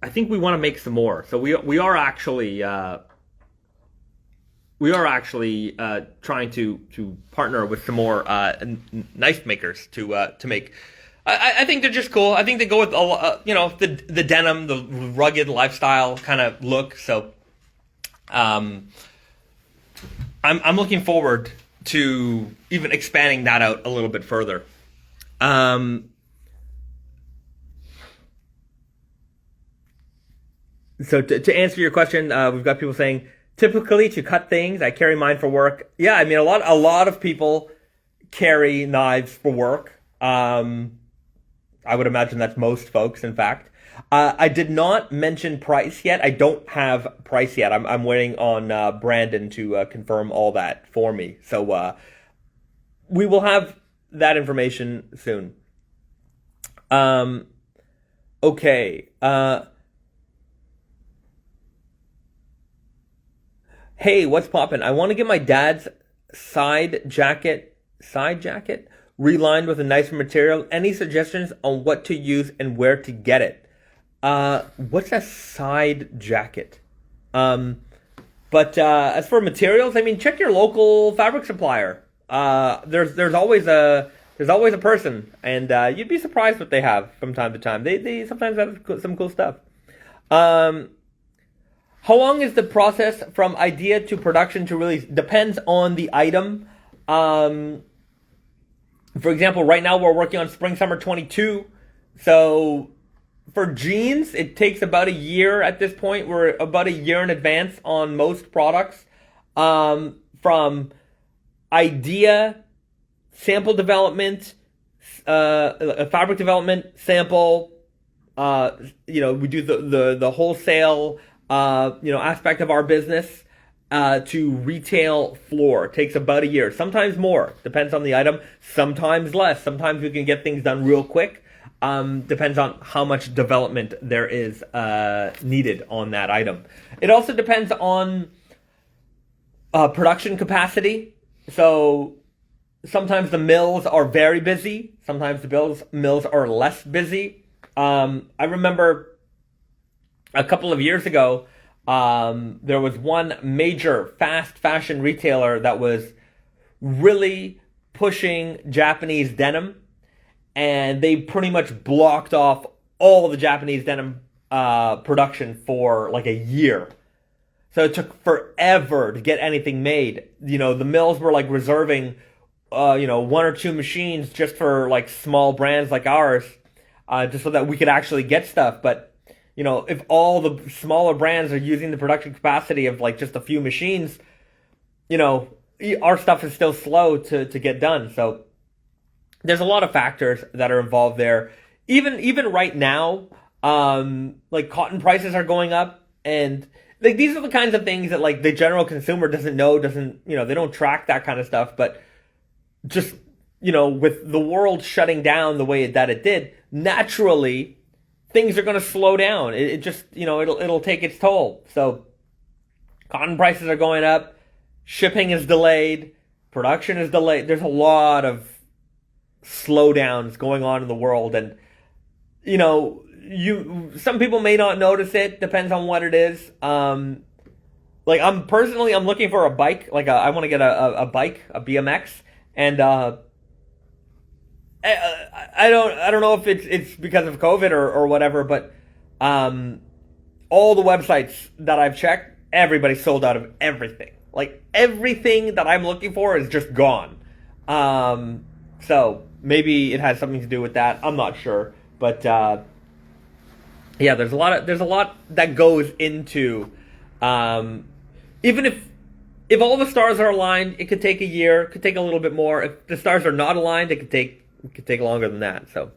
think we want to make some more, so we are actually trying to partner with some more knife makers to make. I think they're just cool. I think they go with the denim, the rugged lifestyle kind of look. So I'm looking forward to even expanding that out a little bit further. So to answer your question, we've got people saying, typically to cut things, I carry mine for work. Yeah, I mean, a lot of people carry knives for work. I would imagine that's most folks, in fact. I did not mention price yet. I don't have price yet. I'm waiting on Brandon to confirm all that for me. So we will have that information soon. Okay. Hey, what's poppin'? I want to get my dad's side jacket relined with a nicer material. Any suggestions on what to use and where to get it? What's a side jacket? But as for materials, I mean, check your local fabric supplier. There's always a person, and you'd be surprised what they have from time to time. They sometimes have some cool stuff. How long is the process from idea to production to release? Depends on the item. For example, right now we're working on Spring Summer 22. So for jeans, it takes about a year at this point. We're about a year in advance on most products. From idea, sample development, fabric development, sample, we do the wholesale aspect of our business to retail floor. It takes about a year, sometimes more, depends on the item, sometimes less. Sometimes we can get things done real quick. Depends on how much development there is needed on that item. It also depends on production capacity. So sometimes the mills are very busy, sometimes the mills are less busy. I remember a couple of years ago, there was one major fast fashion retailer that was really pushing Japanese denim, and they pretty much blocked off all the Japanese denim production for like a year. So it took forever to get anything made. The mills were like reserving, one or two machines just for like small brands like ours, just so that we could actually get stuff. But if all the smaller brands are using the production capacity of like just a few machines, our stuff is still slow to get done. So there's a lot of factors that are involved there. Even right now, like cotton prices are going up, and like these are the kinds of things that like the general consumer doesn't know, they don't track that kind of stuff. But just, with the world shutting down the way that it did, naturally things are going to slow down. It just, it'll take its toll. So cotton prices are going up, shipping is delayed, production is delayed. There's a lot of slowdowns going on in the world, and some people may not notice it. Depends on what it is. Like I'm looking for a bike. Like I want to get a bike, a BMX, And I don't know if it's because of COVID or whatever, but all the websites that I've checked, everybody's sold out of everything. Like everything that I'm looking for is just gone. So maybe it has something to do with that. I'm not sure, but yeah, there's a lot that goes into even if all the stars are aligned, it could take a year, it could take a little bit more. If the stars are not aligned, it could take longer than that. So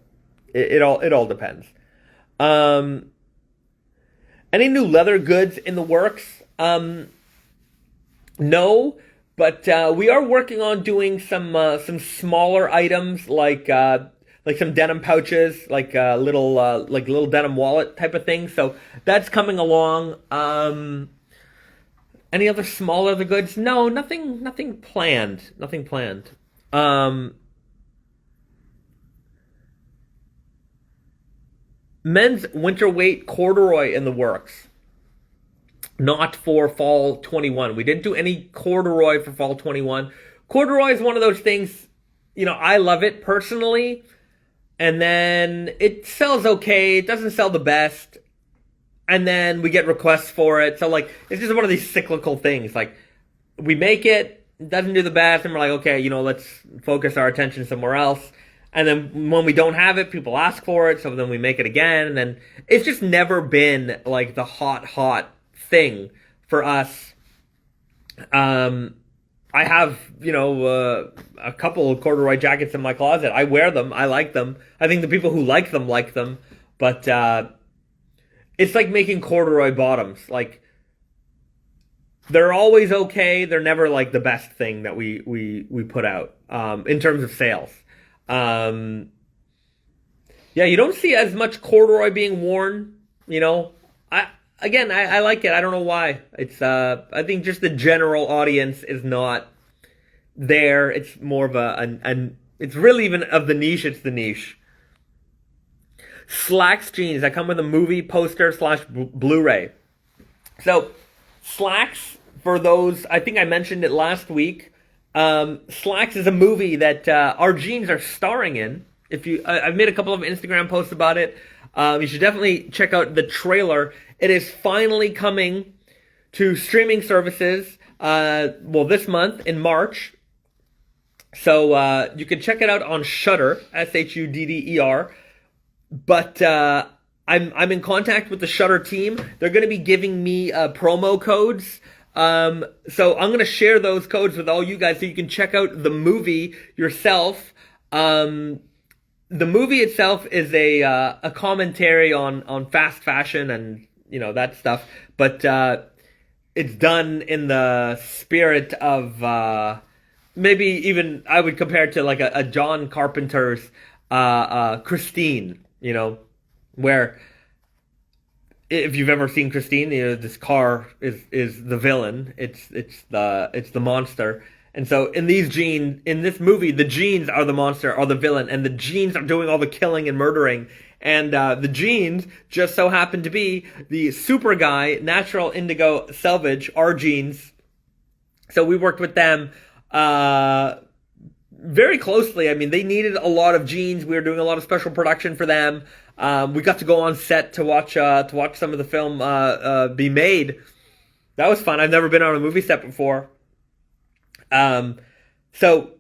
it all depends. Any new leather goods in the works? No, but we are working on doing some smaller items like some denim pouches, like little denim wallet type of thing. So that's coming along. Any other small leather goods? No, nothing planned. Nothing planned. Men's winter weight corduroy in the works. Not for fall 21. We didn't do any corduroy for fall 21. Corduroy is one of those things, I love it personally. And then it sells okay. It doesn't sell the best. And then we get requests for it. So, like, it's just one of these cyclical things. Like, we make it doesn't do the best, and we're like, okay, let's focus our attention somewhere else. And then when we don't have it, people ask for it. So then we make it again. And then it's just never been, like, the hot thing for us. I have, a couple of corduroy jackets in my closet. I wear them. I like them. I think the people who like them. But it's like making corduroy bottoms. Like, they're always okay. They're never like the best thing that we put out in terms of sales. Yeah, you don't see as much corduroy being worn. I like it. I don't know why. It's I think just the general audience is not there. It's more of it's really even of the niche. It's the niche. Slacks jeans that come with a movie poster / Blu-ray. So Slacks, for those, I think I mentioned it last week. Slacks is a movie that our jeans are starring in. I've made a couple of Instagram posts about it. You should definitely check out the trailer. It is finally coming to streaming services, this month in March. So you can check it out on Shudder, Shudder. But I'm in contact with the Shudder team. They're going to be giving me promo codes. So I'm going to share those codes with all you guys so you can check out the movie yourself. The movie itself is a commentary on fast fashion and that stuff, but it's done in the spirit of maybe even I would compare it to like a John Carpenter's Christine, where if you've ever seen Christine, this car is the villain. It's the monster. And so in this movie, the jeans are the monster, are the villain, and the jeans are doing all the killing and murdering. And the jeans just so happen to be the Super Guy Natural Indigo Selvage, our jeans. So we worked with them very closely. I mean, they needed a lot of jeans. We were doing a lot of special production for them. We got to go on set to watch some of the film be made. That was fun. I've never been on a movie set before. So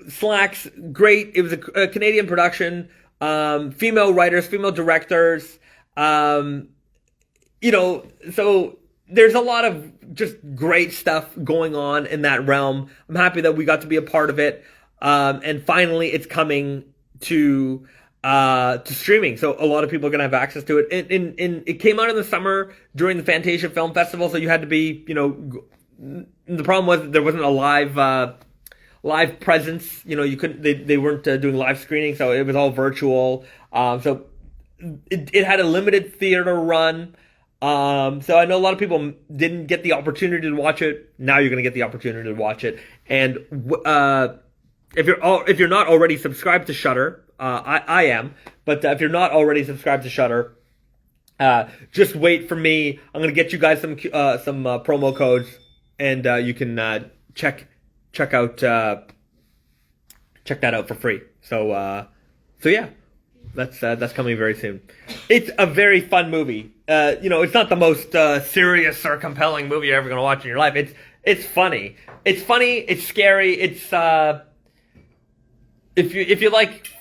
Slacks, great. It was a Canadian production, female writers, female directors, so there's a lot of just great stuff going on in that realm. I'm happy that we got to be a part of it. And finally it's coming to streaming. So a lot of people are going to have access to it. It came out in the summer during the Fantasia Film Festival. So you had to be, the problem was there wasn't a live presence. You couldn't. They weren't doing live screening, so it was all virtual. So it had a limited theater run. So I know a lot of people didn't get the opportunity to watch it. Now you're going to get the opportunity to watch it. And if you're not already subscribed to Shudder, I am. But if you're not already subscribed to Shudder, just wait for me. I'm going to get you guys some promo codes. And you can check out check that out for free. So yeah, that's coming very soon. It's a very fun movie. It's not the most serious or compelling movie you're ever going to watch in your life. It's funny. It's funny. It's scary. It's if you like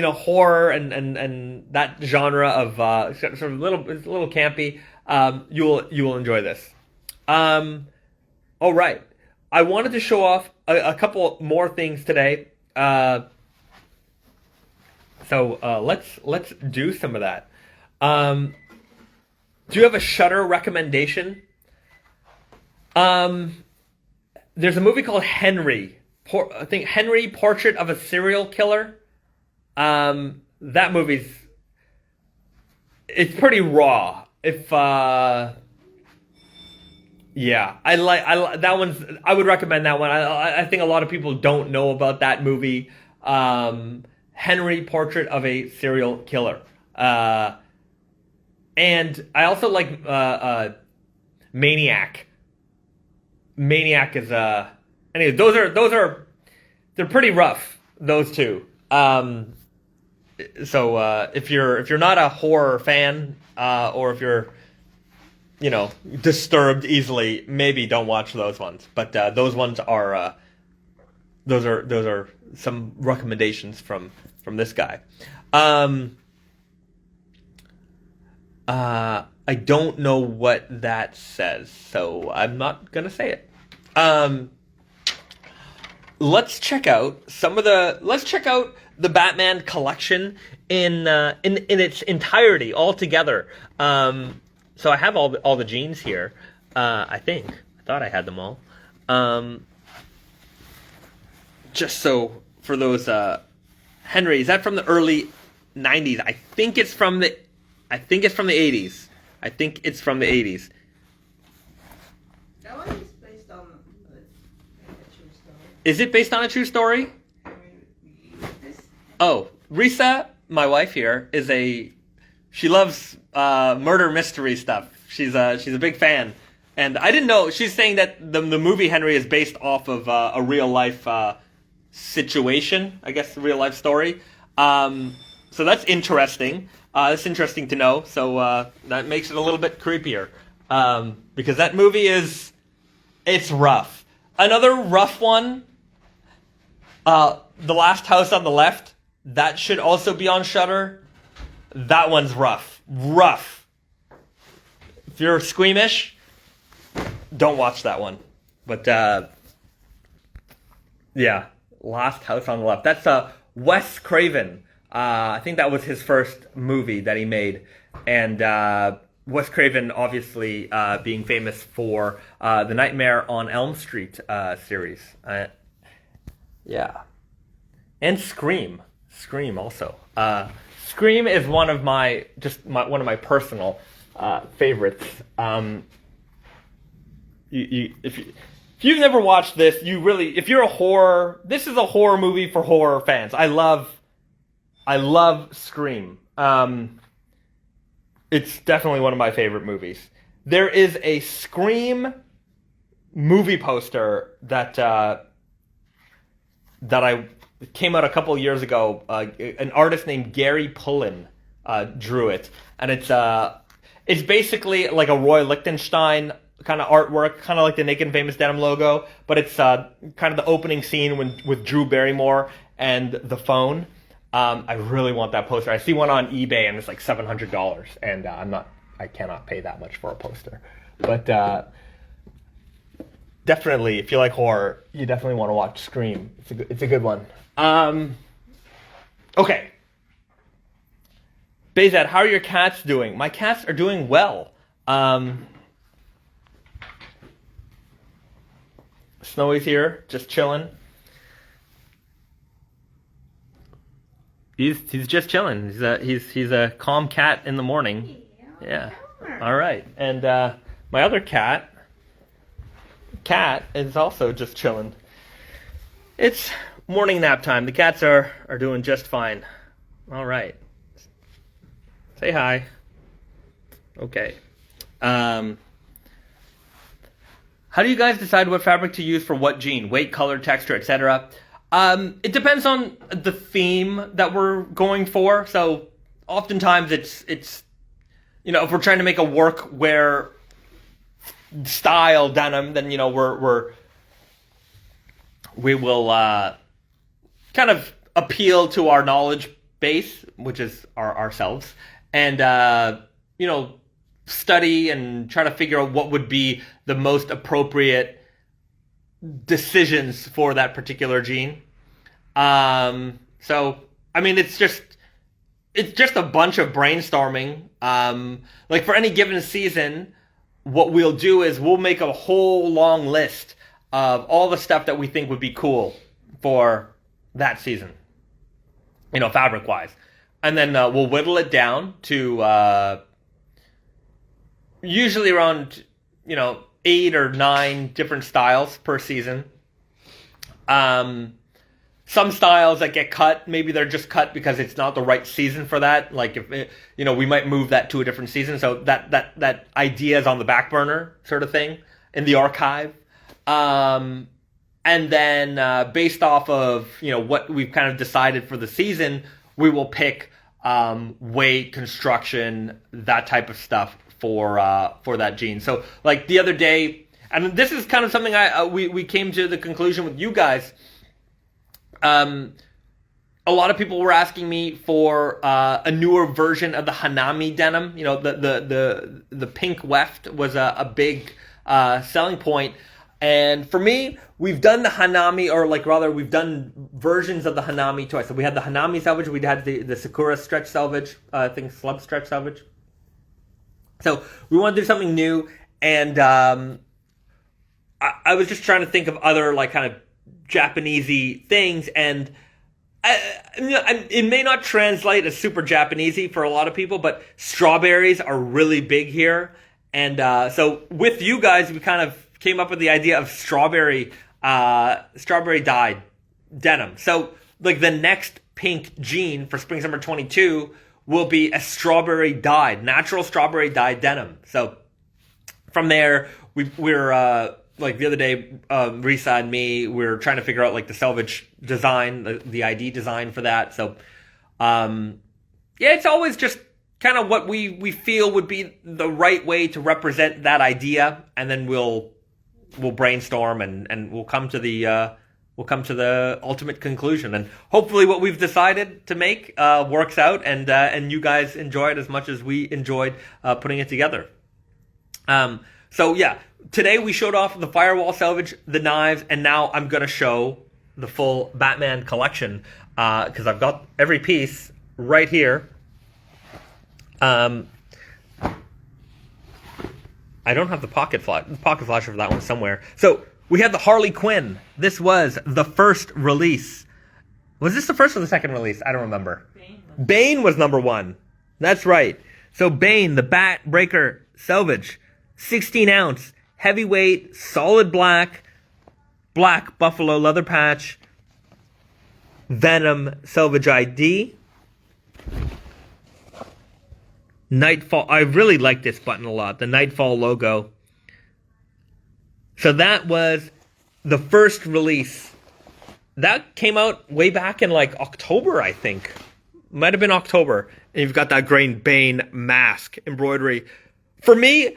horror and that genre of sort of it's a little campy, you will enjoy this. All right. I wanted to show off a couple more things today. So let's do some of that. Do you have a Shudder recommendation? There's a movie called Henry. I think Henry, Portrait of a Serial Killer. That it's pretty raw. Yeah, I like that one's. I would recommend that one. I think a lot of people don't know about that movie. Henry, Portrait of a Serial Killer. And I also like Maniac. Maniac is anyway, they're pretty rough, those two. So if you're not a horror fan, or if you're disturbed easily, maybe don't watch those ones. But those ones are those are some recommendations from this guy. I don't know what that says, so I'm not gonna say it. Let's check out the Batman collection in its entirety, all together. So I have all the jeans here. I thought I had them all. Just so for those Henry, is that from the early 90s? I think it's from the 80s. I think it's from the 80s. That one is based on a true story. Is it based on a true story? Oh, Risa, my wife here, she loves murder mystery stuff. She's a big fan, and I didn't know. She's saying that the movie Henry is based off of a real life situation. I guess a real life story. So that's interesting. That's interesting to know. So that makes it a little bit creepier, because that movie it's rough. Another rough one. The Last House on the Left. That should also be on Shudder. That one's rough. Rough. If you're squeamish, don't watch that one. But yeah, Last House on the Left. That's Wes Craven. I think that was his first movie that he made. And Wes Craven, obviously, being famous for the Nightmare on Elm Street series. Yeah. And Scream. Scream also. Scream is one of my personal favorites. If you've never watched this, if you're this is a horror movie for horror fans. I love Scream. It's definitely one of my favorite movies. There is a Scream movie poster that came out a couple years ago. An artist named Gary Pullen drew it, and it's basically like a Roy Lichtenstein kind of artwork, kind of like the Naked and Famous Denim logo, but it's kind of the opening scene with Drew Barrymore and the phone. I really want that poster. I see one on eBay and it's like $700, and I cannot pay that much for a poster. But definitely, if you like horror, you definitely want to watch Scream. It's a good one. Okay. Bezad, how are your cats doing? My cats are doing well. Snowy's here, just chilling. He's just chilling. He's a calm cat in the morning. Yeah. All right. And my other cat is also just chilling. It's morning nap time. The cats are doing just fine. All right. Say hi. Okay. How do you guys decide what fabric to use for what jean? Weight, color, texture, etc.? It depends on the theme that we're going for. So oftentimes it's if we're trying to make a work wear style denim, then we will kind of appeal to our knowledge base, which is ourselves, and study and try to figure out what would be the most appropriate decisions for that particular jean. So I mean, it's just a bunch of brainstorming. Like for any given season, what we'll do is we'll make a whole long list of all the stuff that we think would be cool for that season, fabric wise, and then we'll whittle it down to usually around 8 or 9 different styles per season. Some styles that get cut, maybe they're just cut because it's not the right season for that. Like if we might move that to a different season, so that idea is on the back burner, sort of thing, in the archive. And then based off of what we've kind of decided for the season, we will pick weight, construction, that type of stuff for that jean. So like the other day, and this is kind of something we came to the conclusion with you guys. A lot of people were asking me for a newer version of the Hanami denim. The pink weft was a big selling point. And for me, we've done the Hanami, or we've done versions of the Hanami twice. So we had the Hanami selvage, we had the Sakura stretch selvage, slub stretch selvage. So we want to do something new, and I was just trying to think of other kind of Japanesey things, and it may not translate as super Japanesey for a lot of people, but strawberries are really big here, and so with you guys, we kind of came up with the idea of strawberry dyed denim. So the next pink jean for spring summer 22 will be a natural strawberry dyed denim. So from there, we're the other day, Risa and me, we're trying to figure out the selvage design, the ID design for that. So it's always just kind of what we feel would be the right way to represent that idea, and then we'll brainstorm and we'll come to the ultimate conclusion, and hopefully what we've decided to make works out, and you guys enjoy it as much as we enjoyed putting it together. So yeah, today we showed off the firewall selvage, the knives, and now I'm gonna show the full Batman collection because I've got every piece right here. I don't have the pocket flasher for that one somewhere. So we had the Harley Quinn. This was the first release. Was this the first or the second release? I don't remember. Bane was number 1. That's right. So Bane, the Bat Breaker Selvage, 16 ounce, heavyweight, solid black buffalo leather patch, Venom Selvage ID. Nightfall. I really like this button a lot. The Nightfall logo. So that was the first release. That came out way back in October, I think. Might have been October. And you've got that Bane mask embroidery. For me,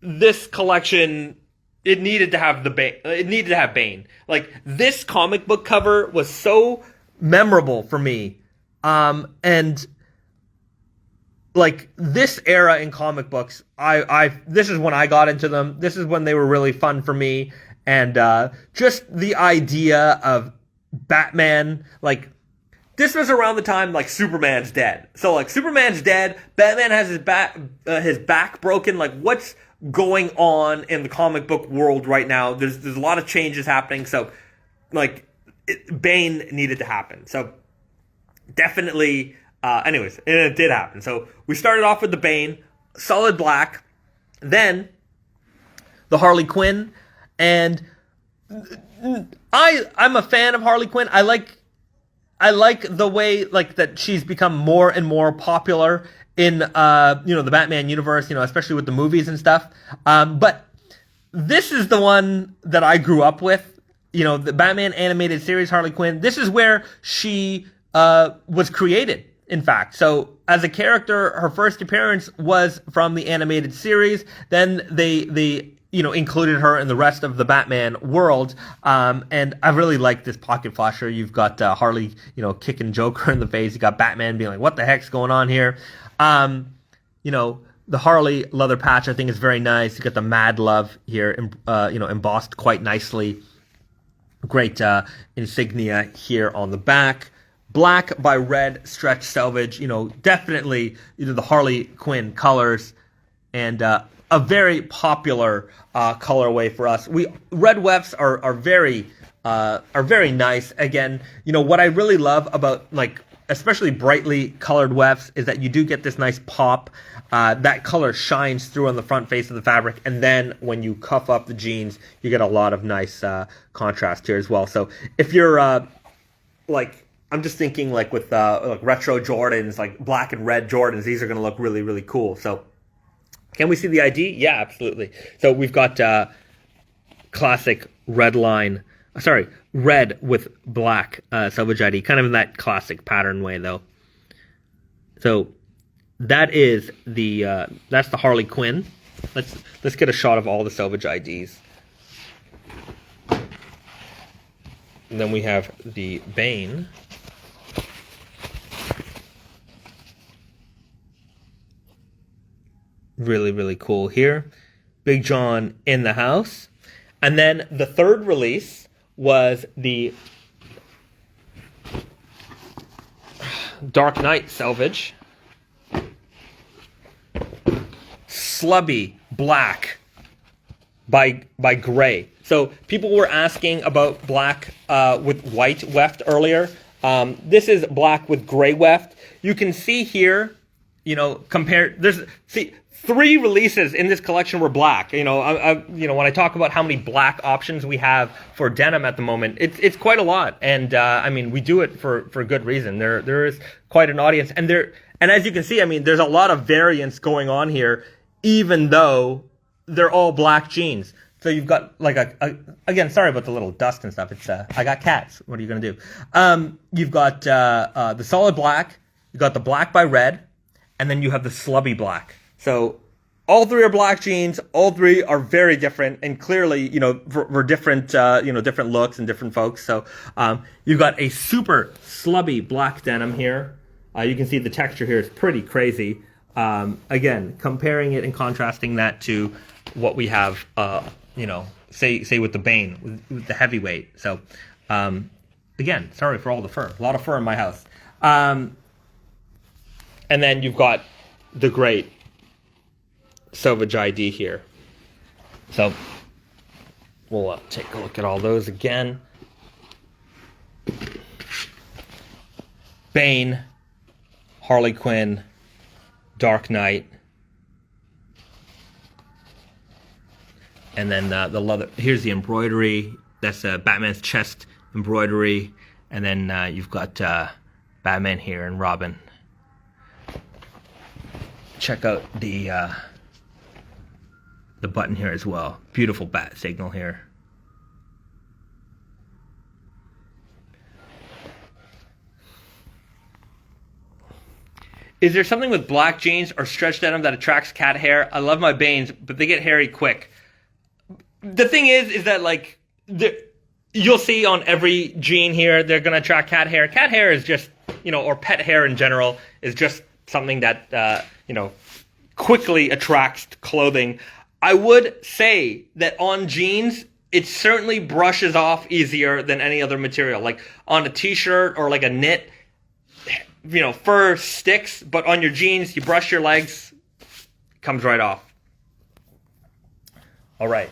this collection, it needed to have Bane. It needed to have Bane. This comic book cover was so memorable for me. And this era in comic books, this is when I got into them. This is when they were really fun for me. And just the idea of Batman, this was around the time Superman's dead. So Superman's dead, Batman has his back broken. What's going on in the comic book world right now? There's a lot of changes happening. So Bane needed to happen. So definitely. Anyways, and it did happen. So we started off with the Bane, solid black, then the Harley Quinn, and I'm a fan of Harley Quinn. I like the way that she's become more and more popular in the Batman universe, especially with the movies and stuff. But this is the one that I grew up with. the Batman animated series Harley Quinn. This is where she was created, in fact. So as a character, her first appearance was from the animated series. Then they included her in the rest of the Batman world. And I really like this pocket flasher. You've got Harley, kicking Joker in the face. You got Batman being like, what the heck's going on here? The Harley leather patch, I think, is very nice. You got the Mad Love here, embossed quite nicely. Great insignia here on the back. Black by red stretch selvage. Definitely the Harley Quinn colors, and a very popular colorway for us. Red wefts are very nice. Again, what I really love about especially brightly colored wefts is that you do get this nice pop. That color shines through on the front face of the fabric, and then when you cuff up the jeans, you get a lot of nice contrast here as well. So if you're I'm just thinking with retro Jordans, like black and red Jordans, these are going to look really, really cool. So can we see the ID? Yeah, absolutely. So we've got classic red with black selvage ID, kind of in that classic pattern way though. So that is that's the Harley Quinn. Let's get a shot of all the selvage IDs. And then we have the Bane. Really, really cool here. Big John in the house. And then the third release was the Dark Knight selvage. Slubby black by gray. So people were asking about black with white weft earlier. This is black with gray weft. You can see here, three releases in this collection were black. When I talk about how many black options we have for denim at the moment, it's quite a lot. And we do it for good reason. There is quite an audience, and as you can see, there's a lot of variance going on here, even though they're all black jeans. So you've got again, sorry about the little dust and stuff. It's I got cats. What are you gonna do? You've got the solid black. You got the black by red, and then you have the slubby black. So all three are black jeans. All three are very different, and clearly, for different, different looks and different folks. So you've got a super slubby black denim here. You can see the texture here is pretty crazy. Again, comparing it and contrasting that to what we have, say with the Bane, with the heavyweight. So, again, sorry for all the fur. A lot of fur in my house. And then you've got the great selvage ID here. So, we'll take a look at all those again. Bane, Harley Quinn, Dark Knight, and then the leather. Here's the embroidery. That's Batman's chest embroidery, and then you've got Batman here and Robin. Check out the button here as well. Beautiful bat signal here. Is there something with black jeans or stretch denim that attracts cat hair? I love my Banes, but they get hairy quick. The thing is that you'll see on every jean here, they're going to attract cat hair. Cat hair is just, or pet hair in general, is just something that, quickly attracts clothing. I would say that on jeans, it certainly brushes off easier than any other material. Like on a t-shirt or like a knit, fur sticks, but on your jeans, you brush your legs, it comes right off. All right.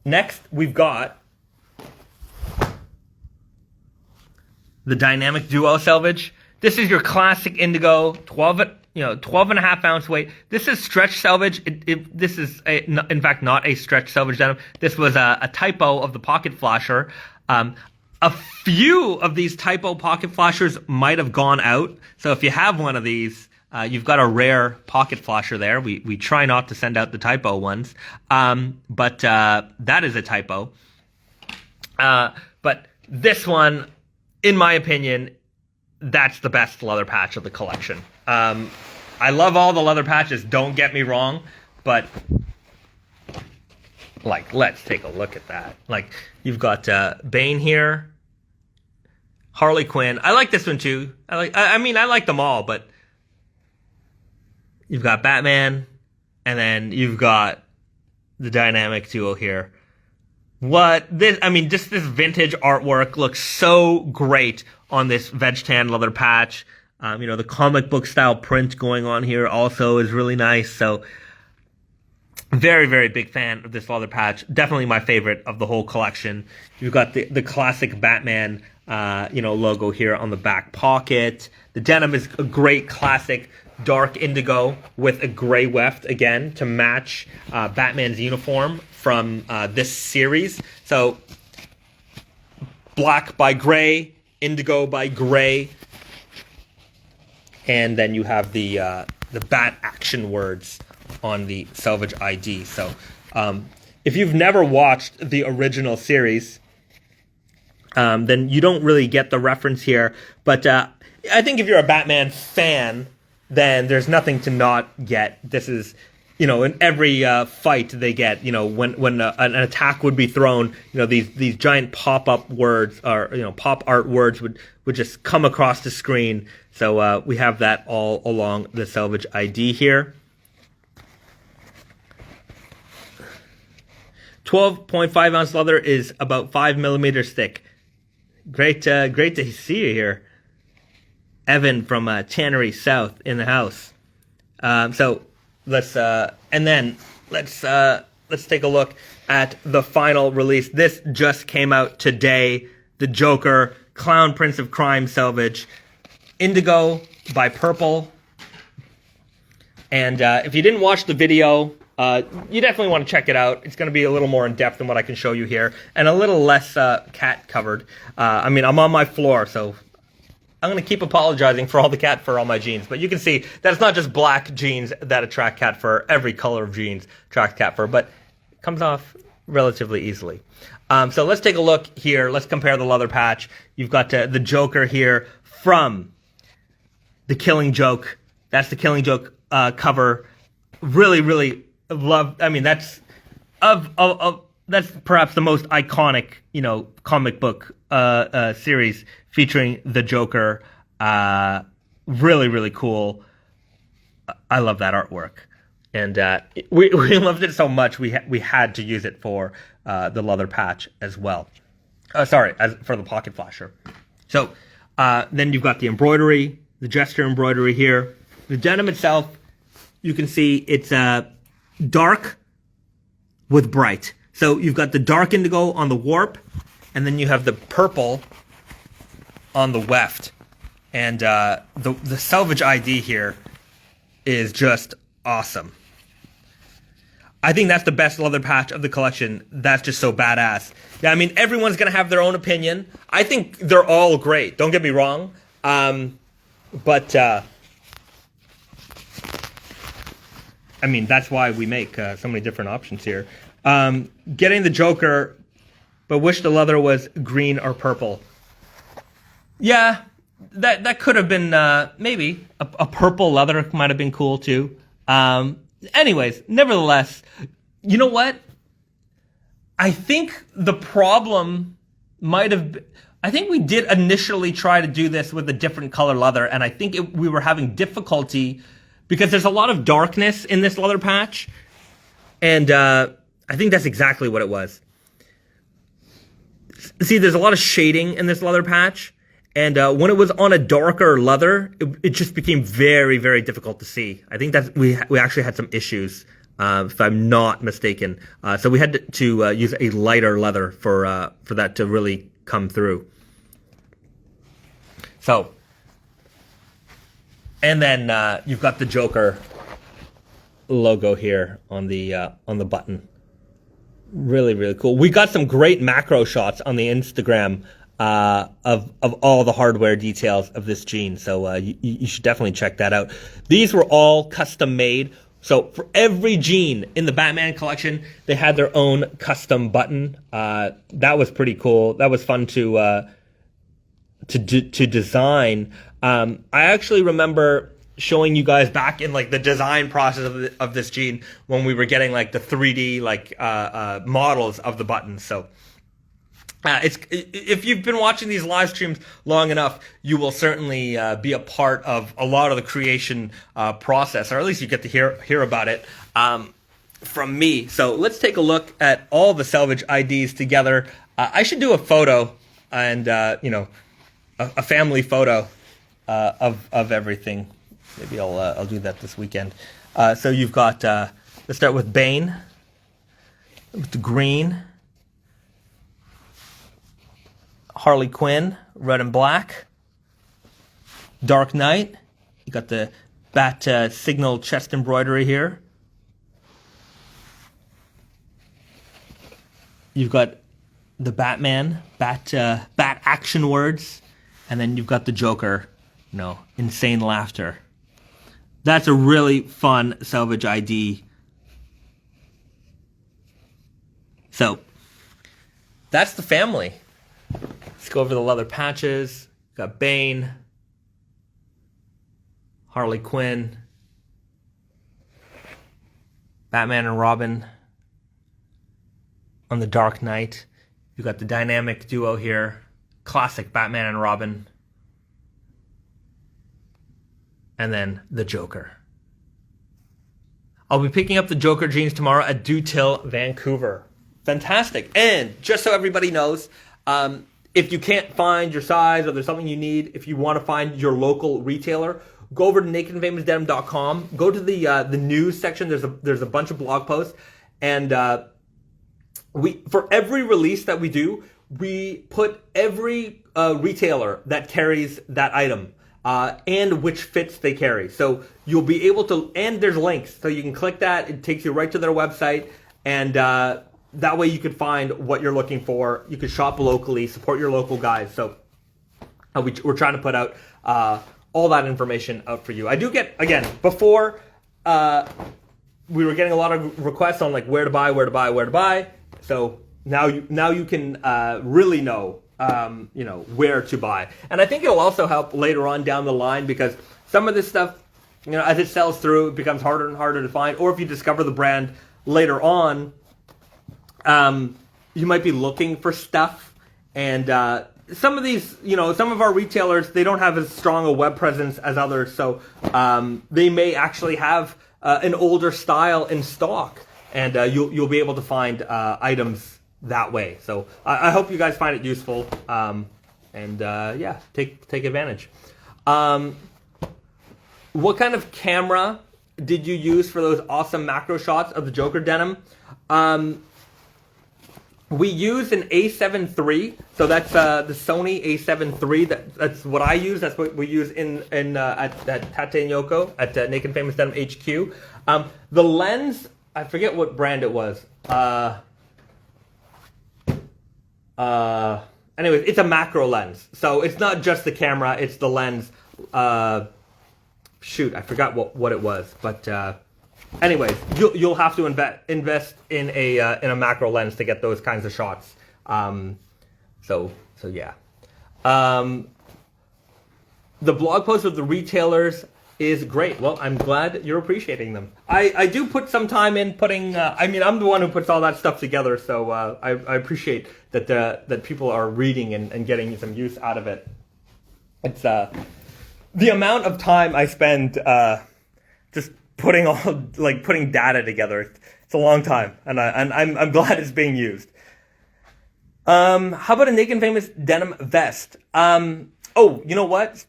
Next, we've got the Dynamic Duo selvage. This is your classic indigo, 12 and a half ounce weight. This is stretch selvage. This is, in fact, not a stretch selvage denim. This was a typo of the pocket flasher. A few of these typo pocket flashers might have gone out. So if you have one of these, you've got a rare pocket flasher there. We try not to send out the typo ones. But that is a typo. But this one, in my opinion, that's the best leather patch of the collection. I love all the leather patches, don't get me wrong, but like, let's take a look at that. Like, you've got Bane here, Harley Quinn. I like this one too. I mean, I like them all, but you've got Batman, and then you've got the dynamic duo here. Just this vintage artwork looks so great on this veg tan leather patch. The comic book style print going on here also is really nice. So very, very big fan of this leather patch. Definitely my favorite of the whole collection. You've got the classic Batman, logo here on the back pocket. The denim is a great classic dark indigo with a gray weft again to match Batman's uniform from this series. So black by gray, indigo by gray, and then you have the bat action words on the Selvage ID. So if you've never watched the original series, then you don't really get the reference here. But I think if you're a Batman fan, then there's nothing to not get. This is, in every fight they get, when an attack would be thrown, these giant pop-up words or, pop art words would just come across the screen. So we have that all along the Selvage ID here. 12.5 ounce leather is about 5 millimeters thick. Great to see you here. Evan from Tannery South in the house. So let's take a look at the final release. This just came out today. The Joker, Clown Prince of Crime Selvage, Indigo by Purple. And if you didn't watch the video, you definitely want to check it out. It's going to be a little more in depth than what I can show you here, and a little less cat covered. I'm on my floor, so I'm going to keep apologizing for all the cat fur on my jeans. But you can see that it's not just black jeans that attract cat fur. Every color of jeans attracts cat fur, but it comes off relatively easily. So let's take a look here. Let's compare the leather patch. You've got the Joker here from The Killing Joke. That's the Killing Joke cover. Really, really love. That's that's perhaps the most iconic, comic book series featuring the Joker. Really, really cool. I love that artwork, and we loved it so much we had to use it for the leather patch as well. For the pocket flasher. So then you've got the embroidery, the gesture embroidery here. The denim itself, you can see it's dark with bright. So you've got the dark indigo on the warp, and then you have the purple on the weft. And the Selvage ID here is just awesome. I think that's the best leather patch of the collection. That's just so badass. Yeah, everyone's going to have their own opinion. I think they're all great. Don't get me wrong. But that's why we make so many different options here. Getting the Joker, but wish the leather was green or purple. Yeah, that could have been maybe a purple leather might have been cool too. Anyways, nevertheless, you know what? I think the problem might have been, I think we did initially try to do this with a different color leather, and I think we were having difficulty because there's a lot of darkness in this leather patch, and I think that's exactly what it was. See, there's a lot of shading in this leather patch, and when it was on a darker leather, it just became very, very difficult to see. I think that we actually had some issues, if I'm not mistaken. So we had to use a lighter leather for that to really come through. So, and then you've got the Joker logo here on the button. Really, really cool. We got some great macro shots on the Instagram of all the hardware details of this jean, so you should definitely check that out. These were all custom made So for every jean in the Batman collection, they had their own custom button. That was pretty cool. That was fun to design. I actually remember showing you guys back in like the design process of this jean when we were getting like the 3D like models of the buttons. So if you've been watching these live streams long enough, you will certainly be a part of a lot of the creation process, or at least you get to hear about it from me. So let's take a look at all the Selvage IDs together. I should do a photo and a family photo of everything. Maybe I'll do that this weekend. So you've got let's start with Bane, with the green. Harley Quinn, red and black. Dark Knight, you got the bat signal chest embroidery here. You've got the Batman, bat action words, and then you've got the Joker, insane laughter. That's a really fun Selvage ID. So, that's the family. Let's go over the leather patches. Got Bane, Harley Quinn, Batman and Robin on the Dark Knight. You got the dynamic duo here, classic Batman and Robin, and then the Joker. I'll be picking up the Joker jeans tomorrow at Dutil, Vancouver. Fantastic. And just so everybody knows, if you can't find your size or there's something you need, if you want to find your local retailer, go over to nakedandfamousdenim.com. Go to the news section. There's a bunch of blog posts, and for every release that we do, we put every retailer that carries that item and which fits they carry. So you'll be able to, and there's links, so you can click that. It takes you right to their website, and that way you could find what you're looking for. You could shop locally, support your local guys. So we're trying to put out all that information out for you. I do get, again, before we were getting a lot of requests on like where to buy. So now you can really know where to buy. And I think it'll also help later on down the line, because some of this stuff, as it sells through, it becomes harder and harder to find. Or if you discover the brand later on, you might be looking for stuff, and some of these, some of our retailers, they don't have as strong a web presence as others, so they may actually have an older style in stock, and you'll be able to find items that way. So I hope you guys find it useful, and take advantage. What kind of camera did you use for those awesome macro shots of the Joker denim? We use an A7 III, so that's the Sony A7 III. That's what I use. That's what we use at Tate Nyoko at Naked and Famous Denim HQ. The lens, I forget what brand it was. Anyways, it's a macro lens, so it's not just the camera; it's the lens. Shoot, I forgot what it was, but. Anyways, you'll have to invest in a macro lens to get those kinds of shots. So yeah. The blog post of the retailers is great. Well, I'm glad you're appreciating them. I do put some time in putting. I'm the one who puts all that stuff together, so I appreciate that people are reading and getting some use out of it. It's the amount of time I spend just putting data together. It's a long time, and I'm glad it's being used. How about a Naked and Famous denim vest? You know what?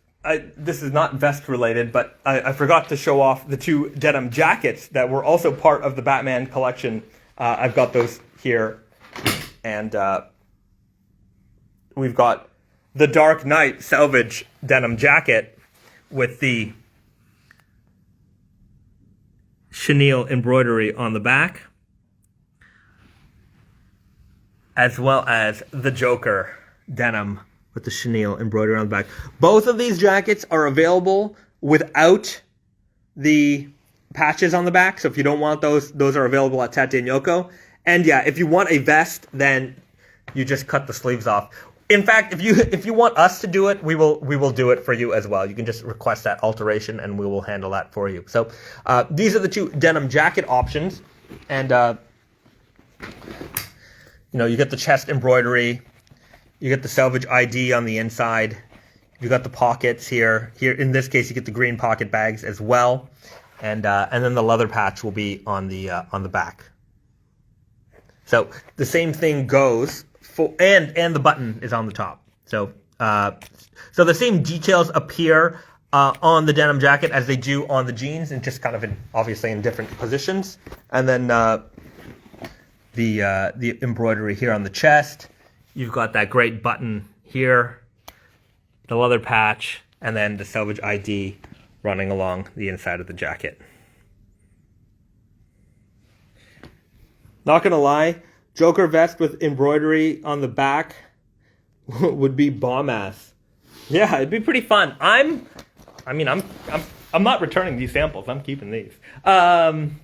This is not vest related, but I forgot to show off the two denim jackets that were also part of the Batman collection. I've got those here, and we've got the Dark Knight Selvage denim jacket with the chenille embroidery on the back, as well as the Joker denim with the chenille embroidery on the back. Both of these jackets are available without the patches on the back. So if you don't want those are available at Tate and Yoko. And yeah, if you want a vest, then you just cut the sleeves off. In fact, if you want us to do it, we will do it for you as well. You can just request that alteration, and we will handle that for you. So these are the two denim jacket options, and you get the chest embroidery, you get the selvage ID on the inside, you got the pockets here. Here in this case, you get the green pocket bags as well, and then the leather patch will be on the back. So the same thing goes. And the button is on the top. So the same details appear on the denim jacket as they do on the jeans, and just kind of obviously in different positions. And then the embroidery here on the chest. You've got that great button here, the leather patch, and then the selvage ID running along the inside of the jacket. Not gonna lie, Joker vest with embroidery on the back would be bomb ass. Yeah, it'd be pretty fun. I'm not returning these samples. I'm keeping these. And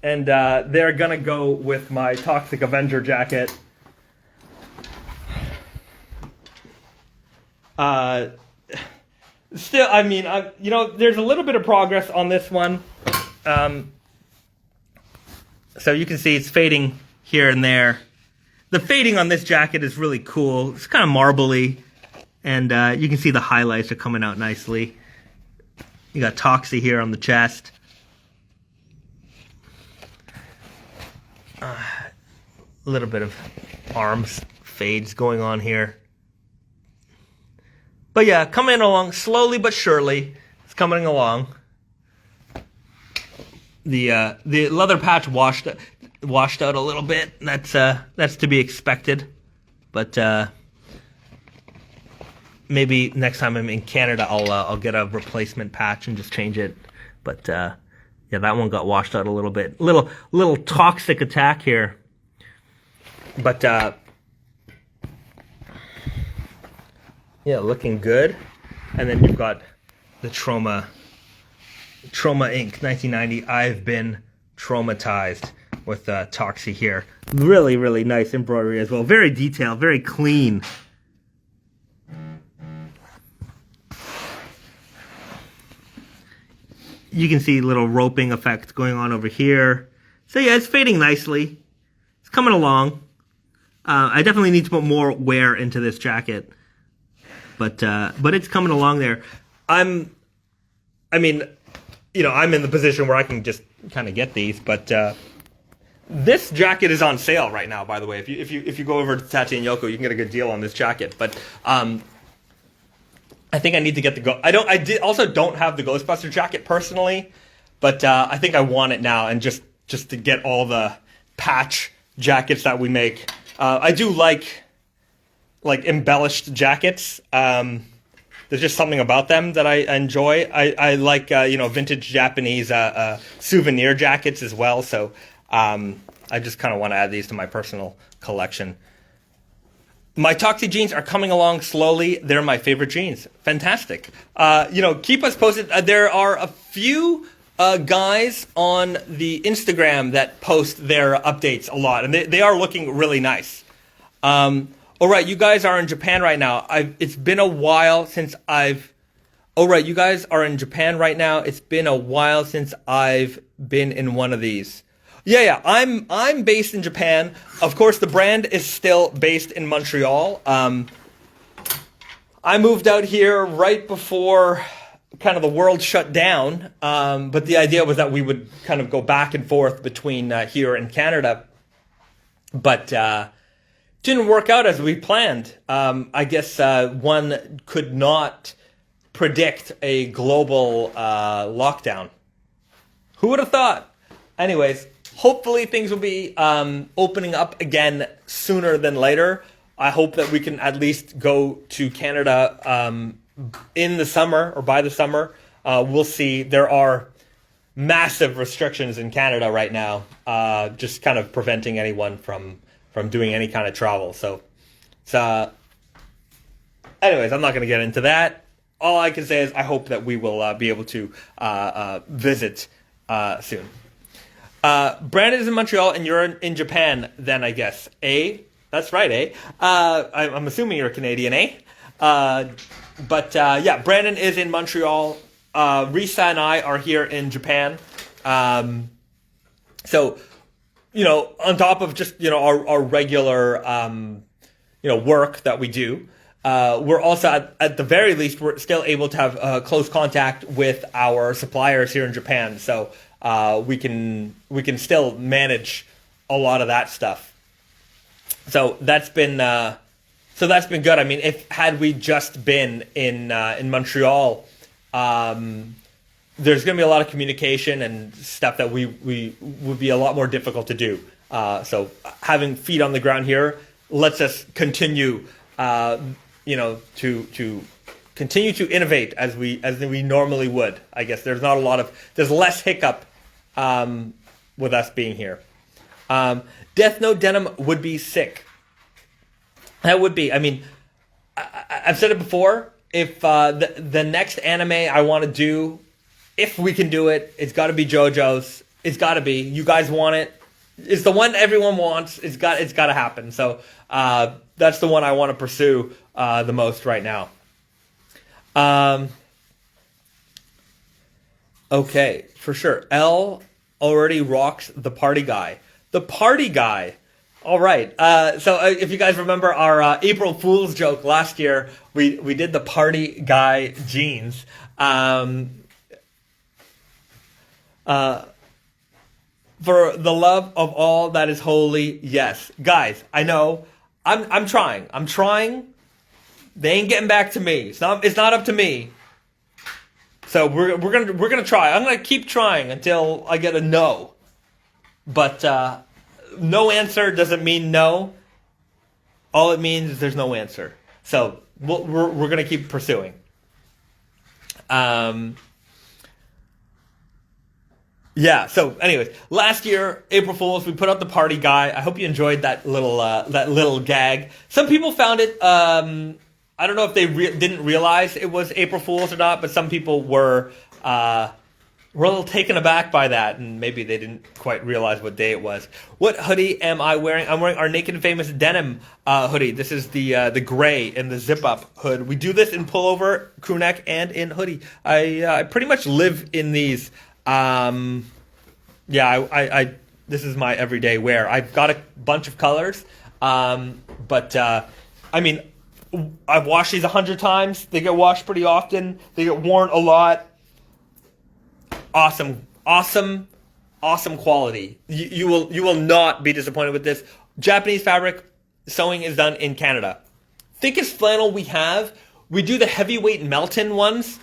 they're gonna go with my Toxic Avenger jacket. Still, there's a little bit of progress on this one. So you can see it's fading here and there. The fading on this jacket is really cool. It's kind of marbly, and you can see the highlights are coming out nicely. You got Toxie here on the chest. A little bit of arms fades going on here. But yeah, coming along slowly but surely. It's coming along. The leather patch washed out a little bit. That's to be expected, but maybe next time I'm in Canada, I'll get a replacement patch and just change it. But yeah, that one got washed out a little bit. Little toxic attack here, but yeah, looking good. And then you've got the Trauma Inc. 1990. I've been traumatized. With Toxie here. Really, really nice embroidery as well. Very detailed, very clean. You can see little roping effect going on over here. So yeah, it's fading nicely. It's coming along. I definitely need to put more wear into this jacket. But it's coming along there. I'm in the position where I can just kind of get these, but this jacket is on sale right now, by the way. If you go over to Tate and Yoko, you can get a good deal on this jacket. But I think I need to get the I also don't have the Ghostbuster jacket personally, but I think I want it now, and just to get all the patch jackets that we make. I do like embellished jackets. There's just something about them that I enjoy. I like vintage Japanese souvenir jackets as well. So. I just kind of want to add these to my personal collection. My Toxie jeans are coming along slowly. They're my favorite jeans. Fantastic. Keep us posted. There are a few guys on the Instagram that post their updates a lot, and they are looking really nice. All right, you guys are in Japan right now. It's been a while since I've... Oh, right, you guys are in Japan right now. It's been a while since I've been in one of these. Yeah, I'm based in Japan. Of course, the brand is still based in Montreal. I moved out here right before kind of the world shut down, but the idea was that we would kind of go back and forth between here and Canada, but didn't work out as we planned. I guess one could not predict a global lockdown. Who would have thought? Anyways, hopefully things will be opening up again sooner than later. I hope that we can at least go to Canada in the summer or by the summer. We'll see. There are massive restrictions in Canada right now, just kind of preventing anyone from doing any kind of travel. So, anyways, I'm not going to get into that. All I can say is I hope that we will be able to visit soon. Brandon is in Montreal and you're in Japan then, I guess. That's right, I'm assuming you're Canadian, But Brandon is in Montreal. Risa and I are here in Japan. So, on top of just, our regular, work that we do, we're also, at the very least, we're still able to have close contact with our suppliers here in Japan. So we can still manage a lot of that stuff. So that's been good. I mean, had we just been in Montreal, there's going to be a lot of communication and stuff that we would be a lot more difficult to do. So having feet on the ground here lets us continue, to continue to innovate as we normally would. I guess there's less hiccup with us being here. Death Note denim would be sick. That would be. I mean, I've said it before. If the next anime I want to do, if we can do it, it's got to be JoJo's. It's got to be. You guys want it. It's the one everyone wants. It's got to happen. So that's the one I want to pursue the most right now. Okay, for sure. L already rocks the party guy. The party guy. All right. So if you guys remember our April Fool's joke last year, we did the party guy jeans. For the love of all that is holy, yes. Guys, I know. I'm trying. They ain't getting back to me. It's not up to me. So we're gonna try. I'm gonna keep trying until I get a no. But no answer doesn't mean no. All it means is there's no answer. So we're gonna keep pursuing. Yeah. So, anyways, last year, April Fools, we put out the party guy. I hope you enjoyed that little gag. Some people found it. I don't know if they didn't realize it was April Fools or not, but some people were a little taken aback by that, and maybe they didn't quite realize what day it was. What hoodie am I wearing? I'm wearing our Naked and Famous denim hoodie. This is the gray and the zip up hood. We do this in pullover, crew neck, and in hoodie. I pretty much live in these. I this is my everyday wear. I've got a bunch of colors, but I mean, I've washed these 100 times. They get washed pretty often. They get worn a lot. Awesome quality. You will not be disappointed with this. Japanese fabric, sewing is done in Canada. Thickest flannel we have. We do the heavyweight Melton ones,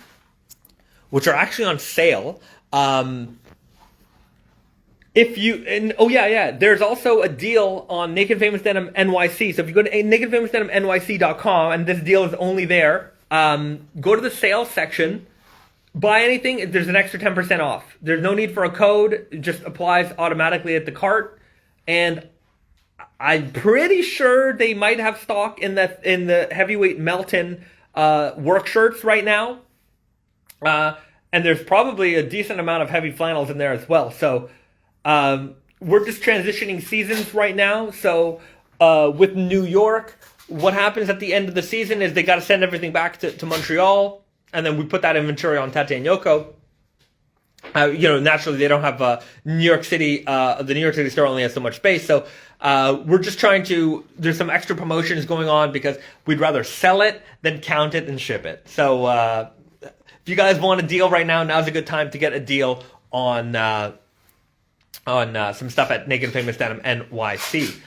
which are actually on sale. There's also a deal on Naked Famous Denim NYC. So if you go to nakedfamousdenimnyc.com, and this deal is only there, go to the sales section, buy anything, there's an extra 10% off. There's no need for a code. It just applies automatically at the cart. And I'm pretty sure they might have stock in the heavyweight Melton work shirts right now. And there's probably a decent amount of heavy flannels in there as well. So we're just transitioning seasons right now. So with New York, what happens at the end of the season is they got to send everything back to Montreal. And then we put that inventory on Tate and Yoko. Naturally, they don't have New York City. The New York City store only has so much space. So we're just trying to, there's some extra promotions going on because we'd rather sell it than count it and ship it. So if you guys want a deal right now, now's a good time to get a deal on some stuff at Naked Famous Denim NYC.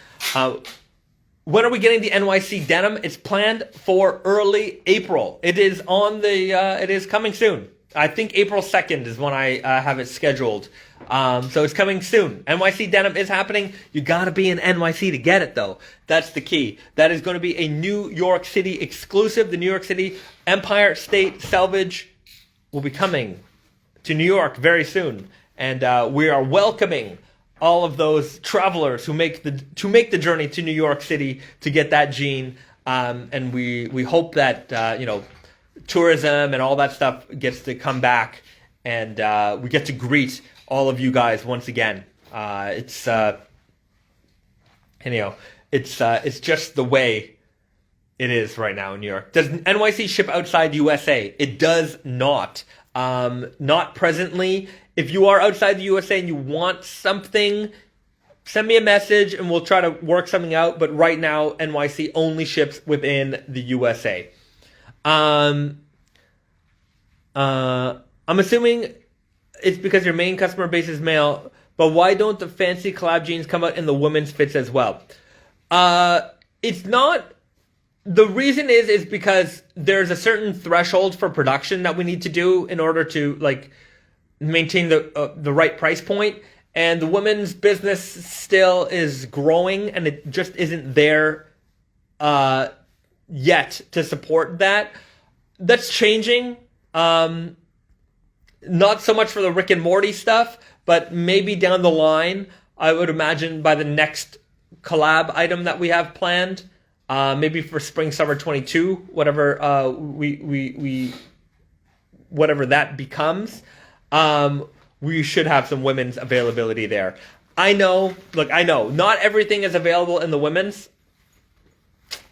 When are we getting the NYC denim? It's planned for early April. It is it is coming soon. I think April 2nd is when I have it scheduled. So it's coming soon. NYC denim is happening. You gotta be in NYC to get it though. That's the key. That is going to be a New York City exclusive. The New York City Empire State Selvage will be coming to New York very soon. And we are welcoming all of those travelers who make the journey to New York City to get that jean. And we hope that tourism and all that stuff gets to come back, and we get to greet all of you guys once again. It's just the way it is right now in New York. Does NYC ship outside USA? It does not. Not presently. If you are outside the USA and you want something, send me a message and we'll try to work something out. But right now, NYC only ships within the USA. I'm assuming it's because your main customer base is male, but why don't the fancy collab jeans come out in the women's fits as well? It's not. The reason is because there's a certain threshold for production that we need to do in order to like maintain the right price point, and the women's business still is growing, and it just isn't there yet to support that. That's changing. Not so much for the Rick and Morty stuff, but maybe down the line, I would imagine by the next collab item that we have planned. Maybe for spring summer 22, whatever whatever that becomes, we should have some women's availability there. I know, not everything is available in the women's.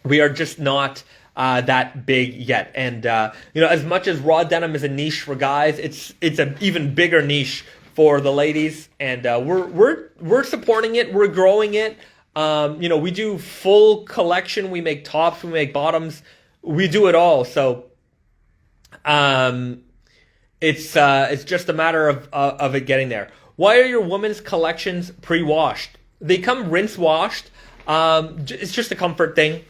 We are just not that big yet, and as much as raw denim is a niche for guys, it's an even bigger niche for the ladies, and we're supporting it, we're growing it. We do full collection. We make tops, we make bottoms, we do it all. So, it's just a matter of it getting there. Why are your women's collections pre-washed? They come rinse washed. It's just a comfort thing.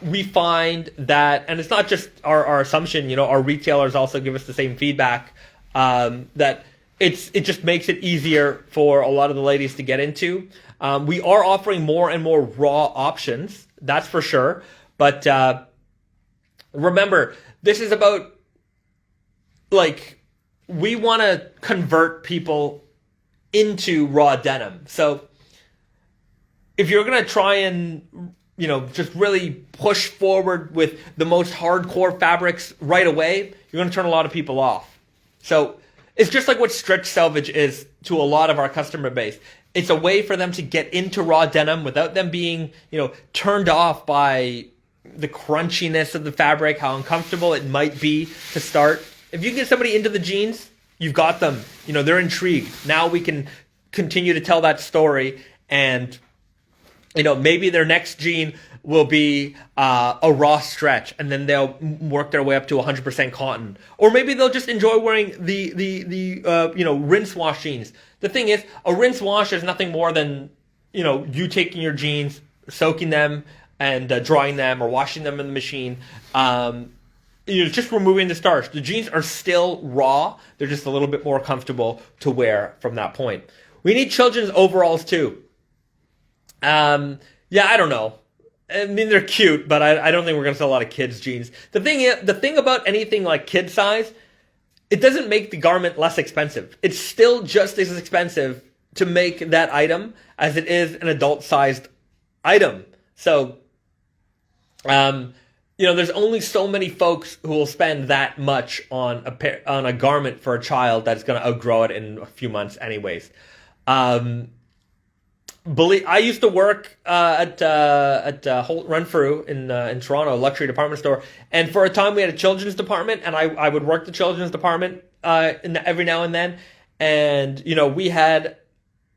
We find that, and it's not just our assumption, our retailers also give us the same feedback, that it just makes it easier for a lot of the ladies to get into. We are offering more and more raw options, that's for sure. But remember, this is about, we want to convert people into raw denim. So if you're going to try and, just really push forward with the most hardcore fabrics right away, you're going to turn a lot of people off. So it's just like what stretch selvage is to a lot of our customer base. It's a way for them to get into raw denim without them being, turned off by the crunchiness of the fabric, how uncomfortable it might be to start. If you get somebody into the jeans, you've got them. They're intrigued. Now we can continue to tell that story, and maybe their next jean will be a raw stretch, and then they'll work their way up to 100% cotton. Or maybe they'll just enjoy wearing the rinse wash jeans. The thing is, a rinse wash is nothing more than, you taking your jeans, soaking them, and drying them, or washing them in the machine. Just removing the starch. The jeans are still raw. They're just a little bit more comfortable to wear from that point. We need children's overalls too. I don't know. I mean, they're cute, but I don't think we're going to sell a lot of kids' jeans. The thing about anything like kid size, it doesn't make the garment less expensive. It's still just as expensive to make that item as it is an adult-sized item. So, there's only so many folks who will spend that much on a garment for a child that's going to outgrow it in a few months anyways. I used to work at Holt Renfrew in Toronto, a luxury department store, and for a time we had a children's department, and I would work the children's department every now and then, and we had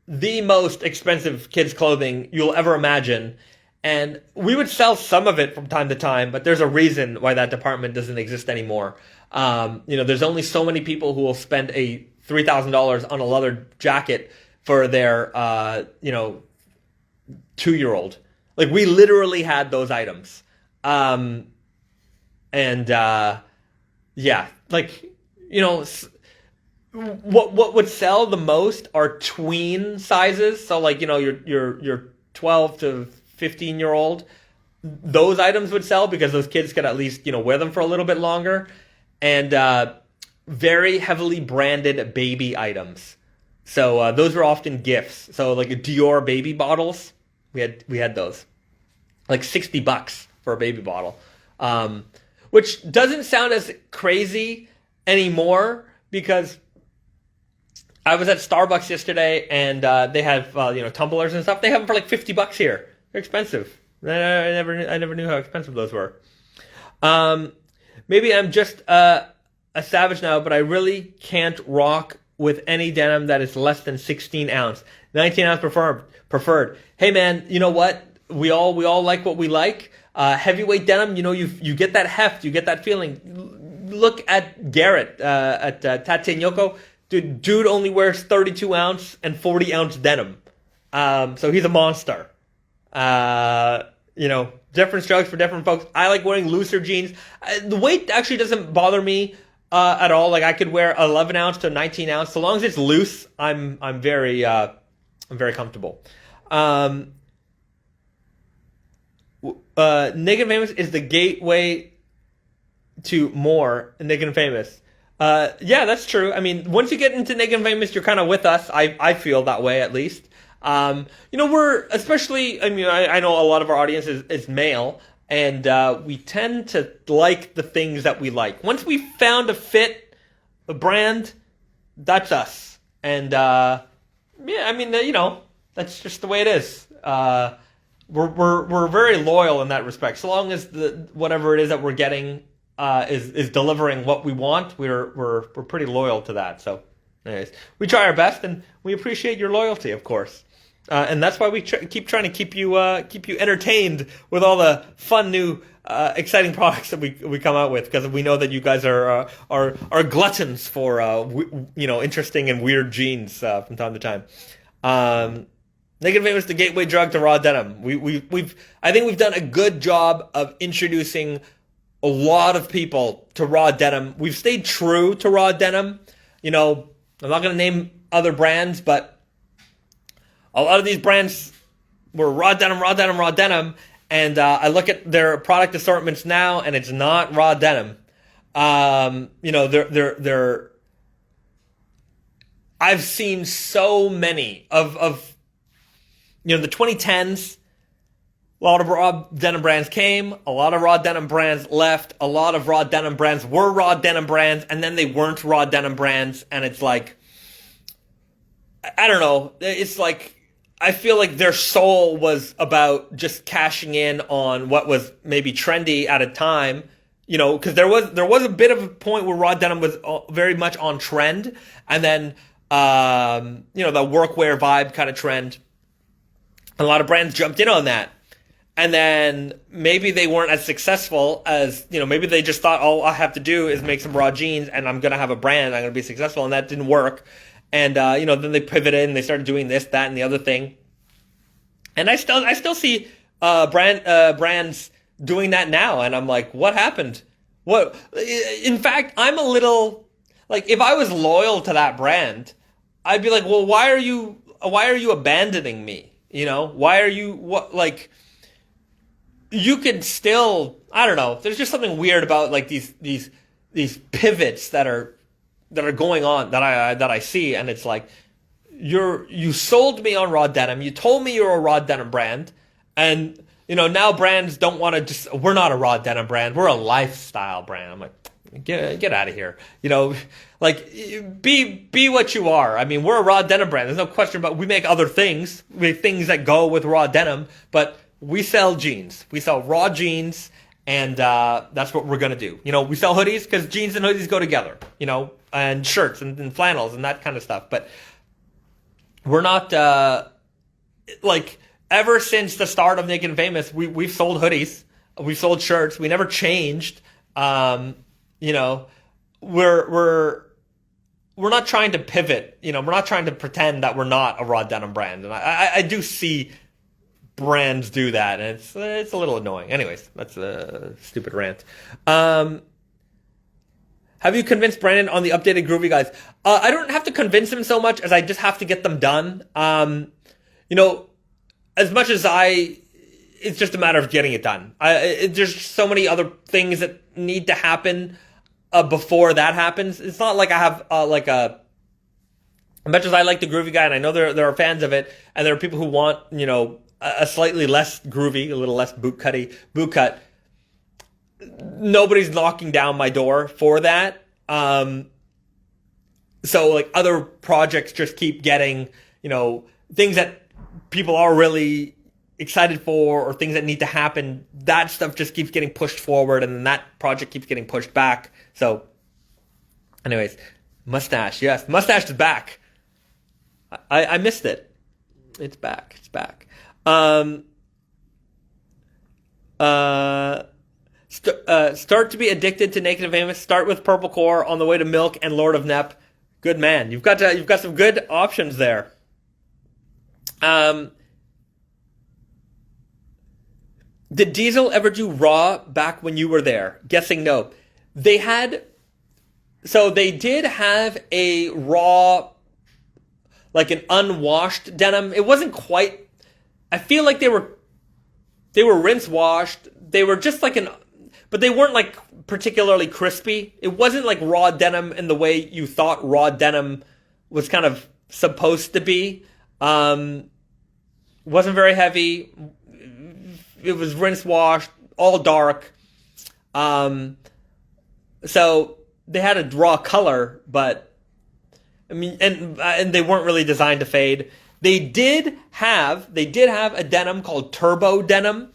the most expensive kids' clothing you'll ever imagine, and we would sell some of it from time to time, but there's a reason why that department doesn't exist anymore. There's only so many people who will spend a $3,000 on a leather jacket for their 2-year-old. We literally had those items. What would sell the most are tween sizes. So your 12 to 15-year-old. Those items would sell because those kids could at least wear them for a little bit longer. And very heavily branded baby items. So those were often gifts. So Dior baby bottles, we had those, $60 for a baby bottle, which doesn't sound as crazy anymore because I was at Starbucks yesterday, and they have tumblers and stuff. They have them for like $50 here. They're expensive. I never knew how expensive those were. Maybe I'm just a savage now, but I really can't rock with any denim that is less than 16 ounce. 19 ounce preferred. Hey man, you know what? We all like what we like. Heavyweight denim, you get that heft, you get that feeling. Look at Garrett at Tate Nyoko. Dude only wears 32 ounce and 40 ounce denim. So he's a monster. Different strokes for different folks. I like wearing looser jeans. The weight actually doesn't bother me at all. Like I could wear 11 ounce to 19 ounce. So long as it's loose, I'm very comfortable. Naked and Famous is the gateway to more Naked and Famous. Yeah, that's true. I mean, once you get into Naked and Famous, you're kind of with us. I feel that way at least. We're especially, I know a lot of our audience is male, and we tend to like the things that we like. Once we found a brand, that's us. And, that's just the way it is. We're very loyal in that respect. So long as whatever it is that we're getting, is delivering what we want, we're pretty loyal to that. So anyways, we try our best, and we appreciate your loyalty, of course. And that's why we keep trying to keep you entertained with all the fun new exciting products that we come out with, because we know that you guys are gluttons for interesting and weird jeans from time to time. Naked and Famous, the gateway drug to raw denim. I think we've done a good job of introducing a lot of people to raw denim. We've stayed true to raw denim. I'm not going to name other brands, but a lot of these brands were raw denim, and I look at their product assortments now, and it's not raw denim. They're I've seen so many of the 2010s. A lot of raw denim brands came, a lot of raw denim brands left, a lot of raw denim brands were raw denim brands, and then they weren't raw denim brands, and it's like, I don't know, it's like, I feel like their soul was about just cashing in on what was maybe trendy at a time, because there was a bit of a point where raw denim was very much on trend, and then, the workwear vibe kind of trend. A lot of brands jumped in on that. And then maybe they weren't as successful as, maybe they just thought, all I have to do is make some raw jeans and I'm going to have a brand, I'm going to be successful. And that didn't work. And, then they pivoted and they started doing this, that, and the other thing. And I still see, brands doing that now. And I'm like, what happened? In fact, I'm a little, like, if I was loyal to that brand, I'd be like, well, why are you abandoning me? Why are you, you could still, I don't know, there's just something weird about like these pivots that are going on that I see, and it's like, you sold me on raw denim, you told me you're a raw denim brand, and now brands don't want to just, we're not a raw denim brand, we're a lifestyle brand. I'm like, get out of here. Be what you are. I mean, we're a raw denim brand. There's no question about, we make other things. We make things that go with raw denim, but we sell jeans. We sell raw jeans, and that's what we're going to do. We sell hoodies because jeans and hoodies go together, and shirts and flannels and that kind of stuff. But we're not, ever since the start of Naked and Famous, we've sold hoodies. We've sold shirts. We never changed. We're not trying to pivot. We're not trying to pretend that we're not a raw denim brand. And I do see brands do that, and it's a little annoying. Anyways, that's a stupid rant. Have you convinced Brandon on the updated Groovy guys? I don't have to convince him so much as I just have to get them done. As much as it's just a matter of getting it done. There's so many other things that need to happen before that happens. It's not like I have as much as I like the Groovy guy, and I know there are fans of it, and there are people who want a slightly less groovy, a little less boot cut. Nobody's knocking down my door for that. So like other projects just keep getting, things that people are really excited for or things that need to happen. That stuff just keeps getting pushed forward, and then that project keeps getting pushed back. So anyways, mustache. Yes, mustache is back. I missed it. It's back. It's back. Start to be addicted to Naked and Famous. Start with Purple Core, On the Way to Milk, and Lord of Nep. Good man. You've got some good options there. Did Diesel ever do Raw back when you were there? Guessing no. They did have a Raw, like an unwashed denim. It wasn't quite, I feel like they were rinse washed. They were just like but they weren't like particularly crispy. It wasn't like raw denim in the way you thought raw denim was kind of supposed to be. Wasn't very heavy. It was rinse washed, all dark. So they had a raw color, but I mean, and they weren't really designed to fade. They did have a denim called Turbo Denim,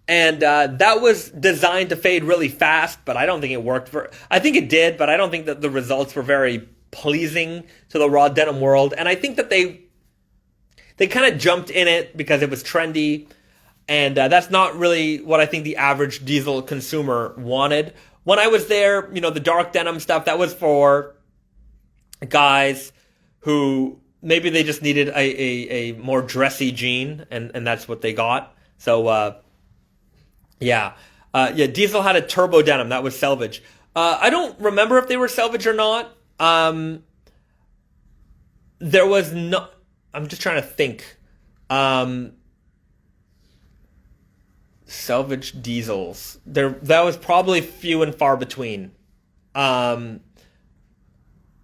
and that was designed to fade really fast, but I don't think it worked I think it did, but I don't think that the results were very pleasing to the raw denim world. And I think that they kind of jumped in it because it was trendy, and that's not really what I think the average Diesel consumer wanted. When I was there, the dark denim stuff, that was for guys who maybe they just needed a more dressy jean, and that's what they got. So, Diesel had a turbo denim that was selvage. I don't remember if they were selvage or not. There was no. I'm just trying to think. Selvage Diesels. That was probably few and far between. There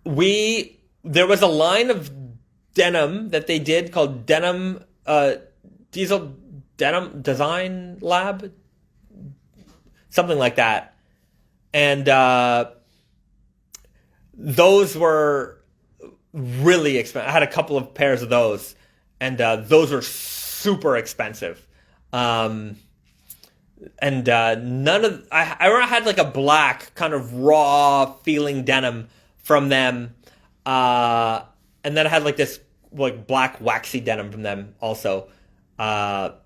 was a line of denim that they did called Denim Diesel Denim Design Lab, something like that, and those were really expensive. I had a couple of pairs of those, and those were super expensive. And none of I had like a black kind of raw feeling denim from them, and then I had like this like black waxy denim from them also. But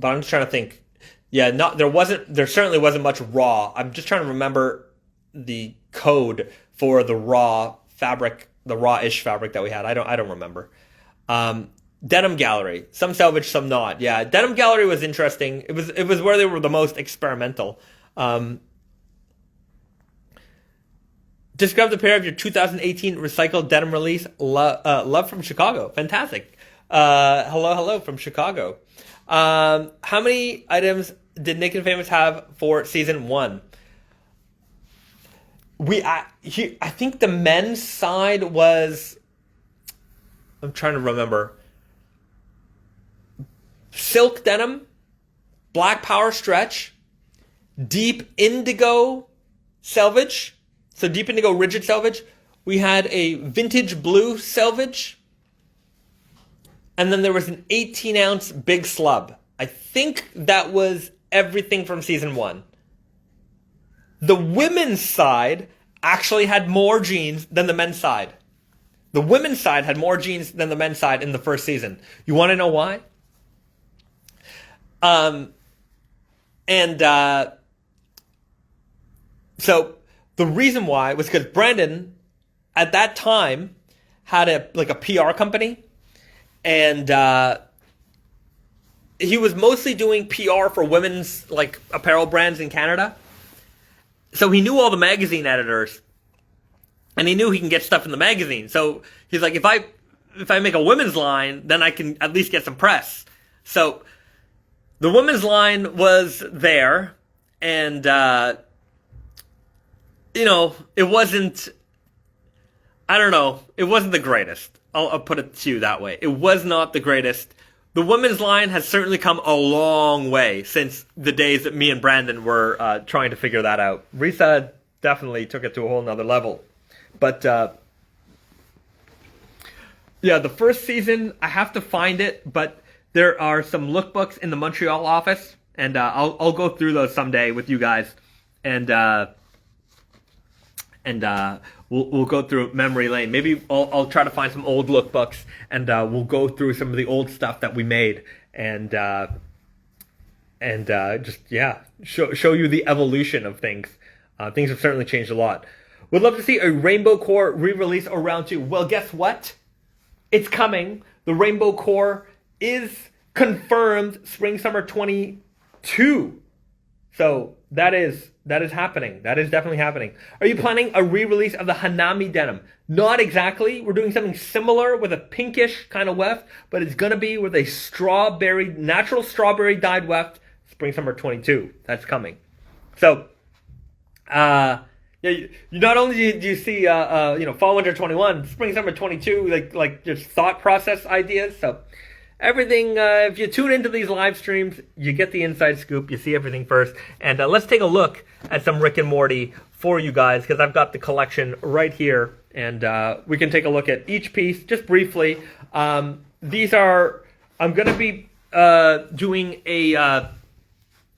I'm just trying to think. Yeah, there certainly wasn't much raw. I'm just trying to remember the code for the raw fabric, the raw-ish fabric that we had. I don't remember. Denim Gallery, some salvage, some not. Yeah, Denim Gallery was interesting. It was where they were the most experimental. Describe the pair of your 2018 recycled denim release. Love from Chicago. Fantastic. Hello from Chicago. How many items did Naked and Famous have for season 1? I think the men's side was, I'm trying to remember, silk denim, black power stretch, deep indigo selvage, so deep indigo rigid selvage. We had a vintage blue selvage, and then there was an 18-ounce big slub. I think that was everything from season 1. The women's side actually had more jeans than the men's side. The women's side had more jeans than the men's side in the first season. You want to know why? So the reason why was because Brandon, at that time, had a PR company, and he was mostly doing PR for women's apparel brands in Canada. So he knew all the magazine editors, and he knew he can get stuff in the magazine. So he's like, if I make a women's line, then I can at least get some press. So the women's line was there, and it wasn't. I don't know. It wasn't the greatest. I'll put it to you that way. It was not the greatest. The women's line has certainly come a long way since the days that me and Brandon were trying to figure that out. Risa definitely took it to a whole nother level. But Yeah, the first season, I have to find it, but there are some lookbooks in the Montreal office, and I'll go through those someday with you guys, and we'll go through memory lane. Maybe I'll try to find some old lookbooks, and we'll go through some of the old stuff that we made, and just show you the evolution of things. Things have certainly changed a lot. Would love to see a Rainbow Core re-release or round 2. Well, guess what? It's coming. The Rainbow Core is confirmed spring summer 22. So that is happening. That is definitely happening. Are you planning a re-release of the Hanami denim? Not exactly. We're doing something similar with a pinkish kind of weft, but it's going to be with a natural strawberry dyed weft, spring summer 22. That's coming. So, you not only do you see fall winter 21, spring summer 22, like just thought process ideas. So everything, if you tune into these live streams, you get the inside scoop. You see everything first. And let's take a look at some Rick and Morty for you guys, because I've got the collection right here, and we can take a look at each piece just briefly. I'm going to be doing a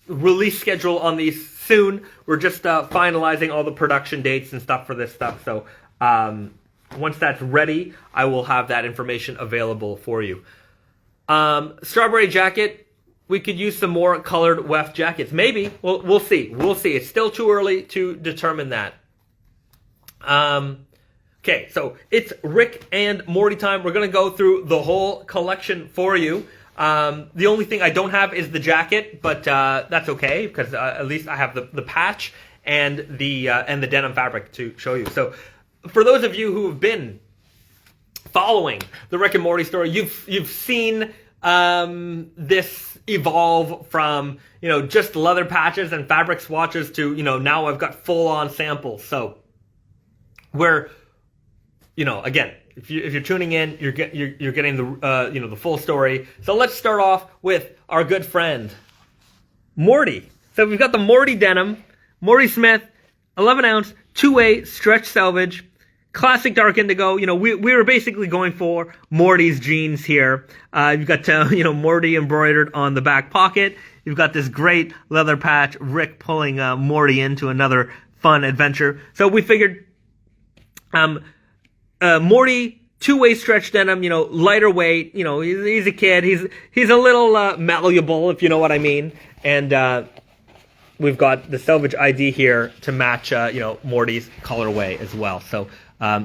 release schedule on these soon. We're just finalizing all the production dates and stuff for this stuff. So once that's ready, I will have that information available for you. Strawberry jacket, we could use some more colored weft jackets. Maybe. We'll see. We'll see. It's still too early to determine that. Okay, so it's Rick and Morty time. We're going to go through the whole collection for you. The only thing I don't have is the jacket, but that's okay, because at least I have the patch and the denim fabric to show you. So for those of you who have been following the Rick and Morty story, you've seen this evolve from just leather patches and fabric swatches to now I've got full on samples. So we're again, if you're tuning in, you're getting the the full story. So let's start off with our good friend Morty. So we've got the Morty denim, Morty Smith, 11 ounce, 2-way stretch selvage, classic dark indigo. We were basically going for Morty's jeans here. You've got Morty embroidered on the back pocket. You've got this great leather patch, Rick pulling Morty into another fun adventure. So we figured Morty, 2-way stretch denim, lighter weight, he's a kid, he's a little malleable, if you know what I mean. And we've got the selvage ID here to match Morty's colorway as well. So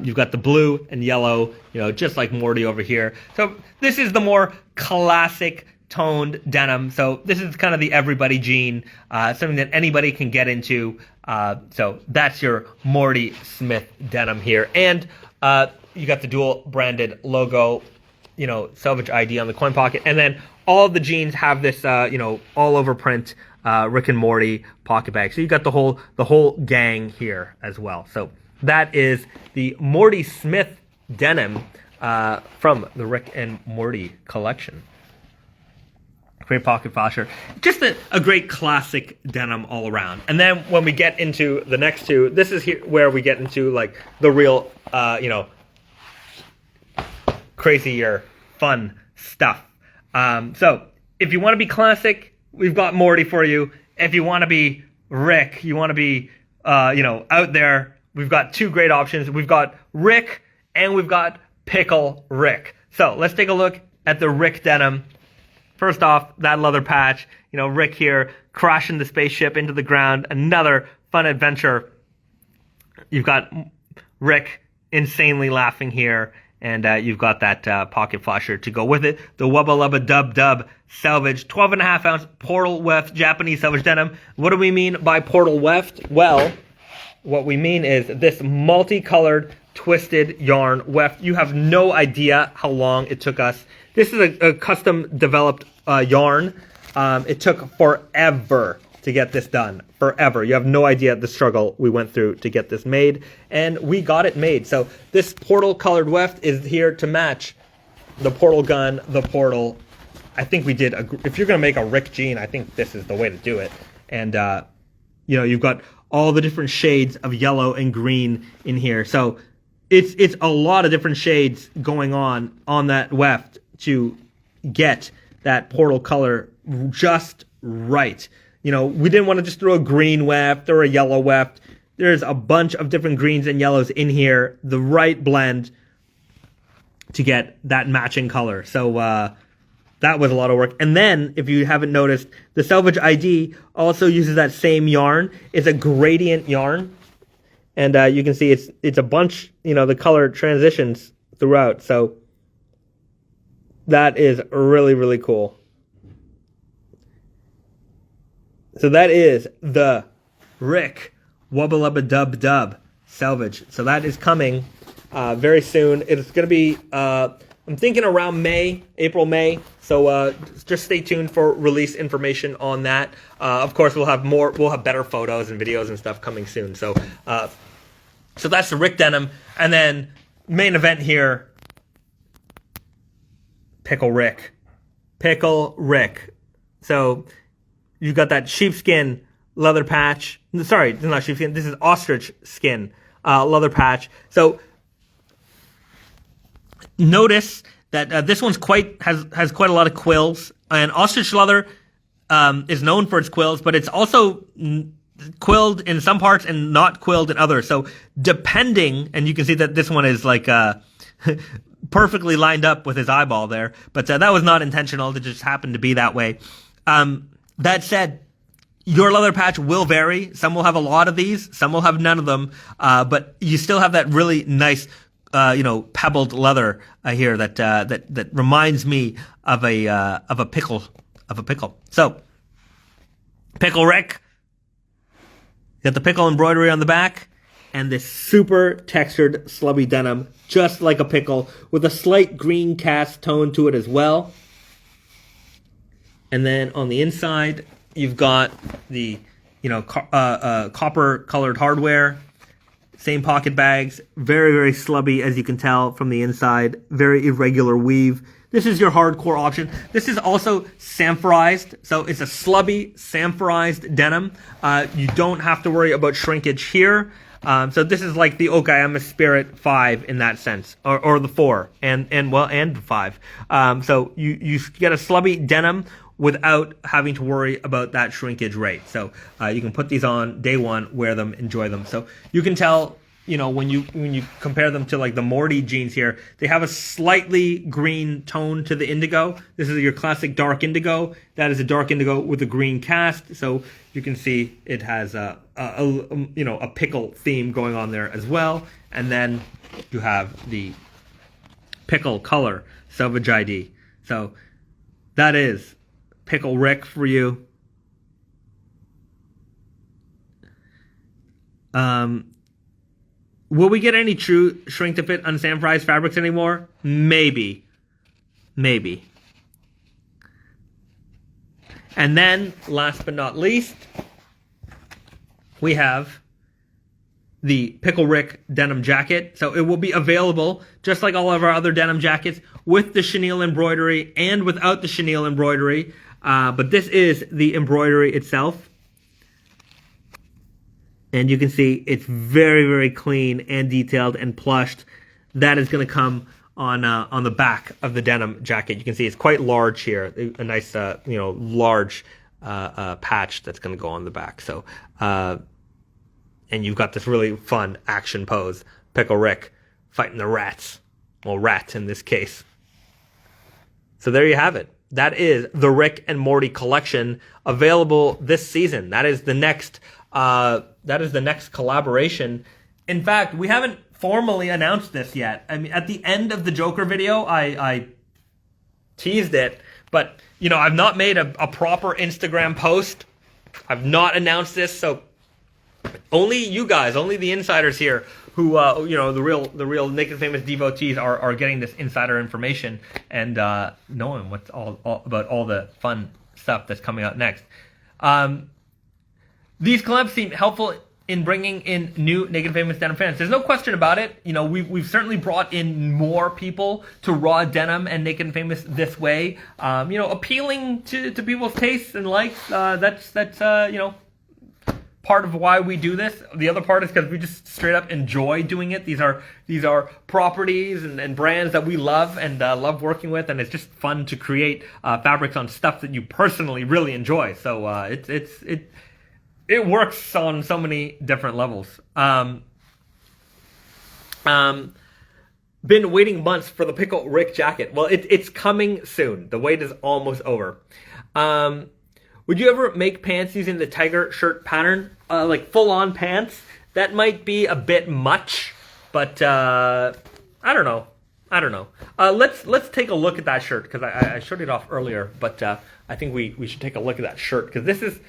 you've got the blue and yellow, just like Morty over here. So this is the more classic toned denim. So this is kind of the everybody jean, something that anybody can get into. So that's your Morty Smith denim here. And you got the dual branded logo, selvage ID on the coin pocket. And then all of the jeans have this, all over print, Rick and Morty pocket bag. So you got the whole gang here as well. So that is the Morty Smith denim from the Rick and Morty collection. Great pocket flasher. Just a great classic denim all around. And then when we get into the next two, this is here where we get into like the real, crazier, fun stuff. So if you want to be classic, we've got Morty for you. If you want to be Rick, you want to be, out there, we've got two great options. We've got Rick and we've got Pickle Rick. So let's take a look at the Rick denim. First off, that leather patch, Rick here crashing the spaceship into the ground. Another fun adventure. You've got Rick insanely laughing here. And you've got that pocket flasher to go with it. The Wubba Lubba Dub Dub Selvage, 12.5 ounce portal weft Japanese selvage denim. What do we mean by portal weft? Well, what we mean is this multicolored twisted yarn weft. You have no idea how long it took us. This is a custom developed yarn. It took forever to get this done. Forever. You have no idea the struggle we went through to get this made. And we got it made. So this portal colored weft is here to match the portal gun, the portal. I think we did, if you're going to make a Rick jean, I think this is the way to do it. And, you've got all the different shades of yellow and green in here. So it's a lot of different shades going on that weft to get that portal color just right. You know, we didn't want to just throw a green weft or a yellow weft. There's a bunch of different greens and yellows in here, the right blend to get that matching color. So that was a lot of work. And then, if you haven't noticed, the Selvage ID also uses that same yarn. It's a gradient yarn. And you can see it's a bunch, you know, the color transitions throughout. So that is really, really cool. So that is the Rick Wubba Lubba Dub Dub Selvage. So that is coming very soon. It's going to be, I'm thinking around April, May. So just stay tuned for release information on that. Of course, we'll have better photos and videos and stuff coming soon. So so that's the Rick denim. And then main event here, Pickle Rick. Pickle Rick. So you've got that sheepskin leather patch. Sorry, this is not sheepskin. This is ostrich skin leather patch. So notice that this one's has quite a lot of quills. And ostrich leather is known for its quills, but it's also quilled in some parts and not quilled in others. So depending, and you can see that this one is like perfectly lined up with his eyeball there, but that was not intentional. It just happened to be that way. That said, your leather patch will vary. Some will have a lot of these, some will have none of them, but you still have that really nice, pebbled leather here that reminds me of a pickle. So, Pickle Rick. Got the pickle embroidery on the back, and this super textured slubby denim, just like a pickle, with a slight green cast tone to it as well. And then on the inside, you've got the, copper-colored hardware, same pocket bags, very, very slubby, as you can tell from the inside, very irregular weave. This is your hardcore option. This is also samphorized, so it's a slubby, samphorized denim. You don't have to worry about shrinkage here. So this is like the Okayama Spirit 5 in that sense, or the 4, and the 5. So you get a slubby denim without having to worry about that shrinkage rate. So you can put these on day one, wear them, enjoy them. So you can tell, when you compare them to like the Morty jeans here, they have a slightly green tone to the indigo. This is your classic dark indigo. That is a dark indigo with a green cast. So you can see it has a pickle theme going on there as well. And then you have the pickle color Selvage ID. So that is Pickle Rick for you. Will we get any true shrink to fit unsamphorized fabrics anymore? Maybe. And then, last but not least, we have the Pickle Rick denim jacket. So it will be available, just like all of our other denim jackets, with the chenille embroidery and without the chenille embroidery. But this is the embroidery itself. And you can see it's very, very clean and detailed and plushed. That is going to come on the back of the denim jacket. You can see it's quite large here. A nice, large patch that's going to go on the back. So, and you've got this really fun action pose. Pickle Rick fighting the rats. Well, rat in this case. So there you have it. That is the Rick and Morty collection available this season. That is the next collaboration. In fact, we haven't formally announced this yet. I mean, at the end of the Joker video, I teased it, but I've not made a proper Instagram post. I've not announced this, so only you guys, only the insiders here, who the real Naked Famous devotees are getting this insider information and knowing what's all about all the fun stuff that's coming out next. These collabs seem helpful in bringing in new Naked Famous denim fans. There's no question about it. We've certainly brought in more people to raw denim and Naked Famous this way. Appealing to people's tastes and likes. That's part of why we do this. The other part is because we just straight up enjoy doing it. These are properties and brands that we love and love working with, and it's just fun to create fabrics on stuff that you personally really enjoy. So it works on so many different levels. Been waiting months for the Pickle Rick jacket. Well, it's coming soon. The wait is almost over. Would you ever make pants using the tiger shirt pattern? Like full-on pants? That might be a bit much, but I don't know. Let's take a look at that shirt, because I showed it off earlier, but I think we should take a look at that shirt, because this is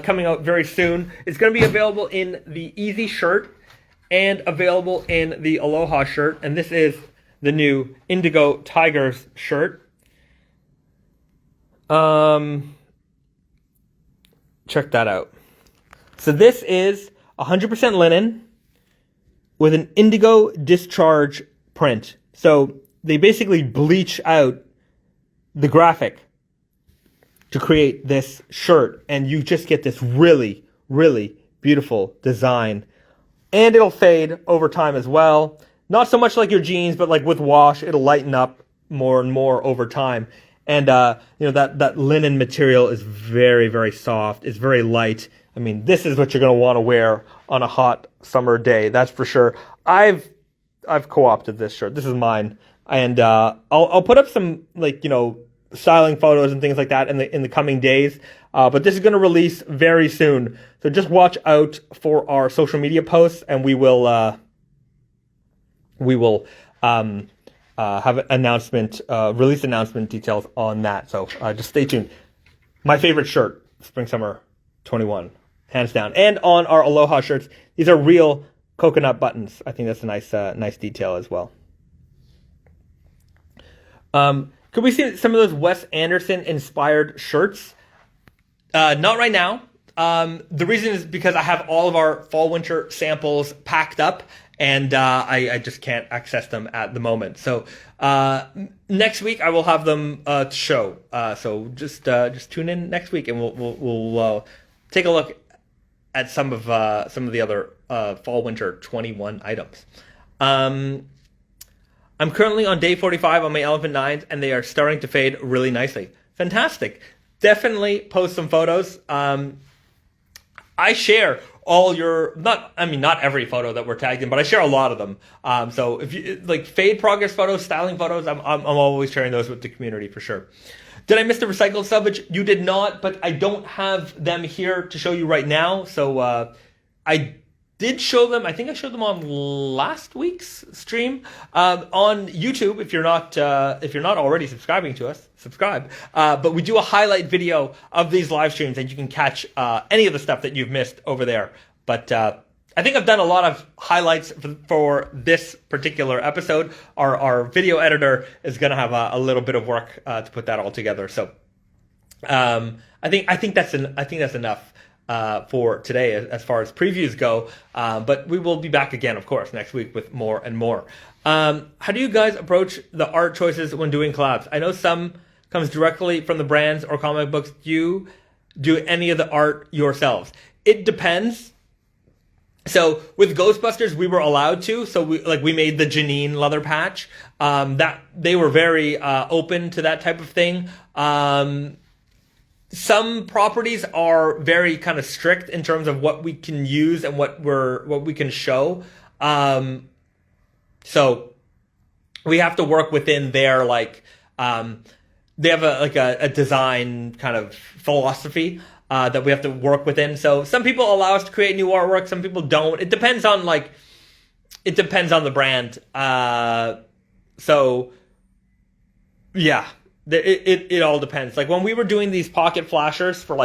coming out very soon. It's going to be available in the Easy shirt and available in the Aloha shirt, and this is the new Indigo Tigers shirt. Check that out. So this is 100% linen with an indigo discharge print. So they basically bleach out the graphic to create this shirt, and you just get this really, really beautiful design. And it'll fade over time as well. Not so much like your jeans, but like with wash, it'll lighten up more and more over time. And that linen material is very, very soft. It's very light. I mean, this is what you're going to want to wear on a hot summer day. That's for sure. I've co-opted this shirt. This is mine, and I'll put up some styling photos and things like that in the coming days. But this is going to release very soon, so just watch out for our social media posts, and we will have an announcement, release announcement details on that. So just stay tuned. My favorite shirt, Spring Summer 21, hands down. And on our Aloha shirts, these are real coconut buttons. I think that's a nice detail as well. Could we see some of those Wes Anderson inspired shirts? Not right now. The reason is because I have all of our fall winter samples packed up, and I just can't access them at the moment. So next week I will have them to show. So just tune in next week, and we'll take a look at some of the other fall winter 21 items. I'm currently on day 45 on my Elephant 9s, and they are starting to fade really nicely. Fantastic. Definitely post some photos. I share all your, not every photo that we're tagged in, but I share a lot of them. So if you like fade progress photos, styling photos, I'm always sharing those with the community for sure. Did I miss the recycled selvage? You did not, but I don't have them here to show you right now. So I did show them. I think I showed them on last week's stream on YouTube. If you're not already subscribing to us, subscribe. But we do a highlight video of these live streams, and you can catch any of the stuff that you've missed over there. But I think I've done a lot of highlights for this particular episode. Our video editor is going to have a little bit of work to put that all together. So I think that's enough for today as far as previews go, but we will be back again, of course, next week with more and more. How do you guys approach the art choices when doing collabs? I know some comes directly from the brands or comic books. Do you do any of the art yourselves? It depends. So with Ghostbusters, we were allowed to. So we made the Janine leather patch. That they were very open to that type of thing. Some properties are very kind of strict in terms of what we can use and what we can show. So we have to work within their they have a design kind of philosophy that we have to work within. So some people allow us to create new artwork, some people don't. It depends on the brand. So yeah. It all depends. Like when we were doing these pocket flashers for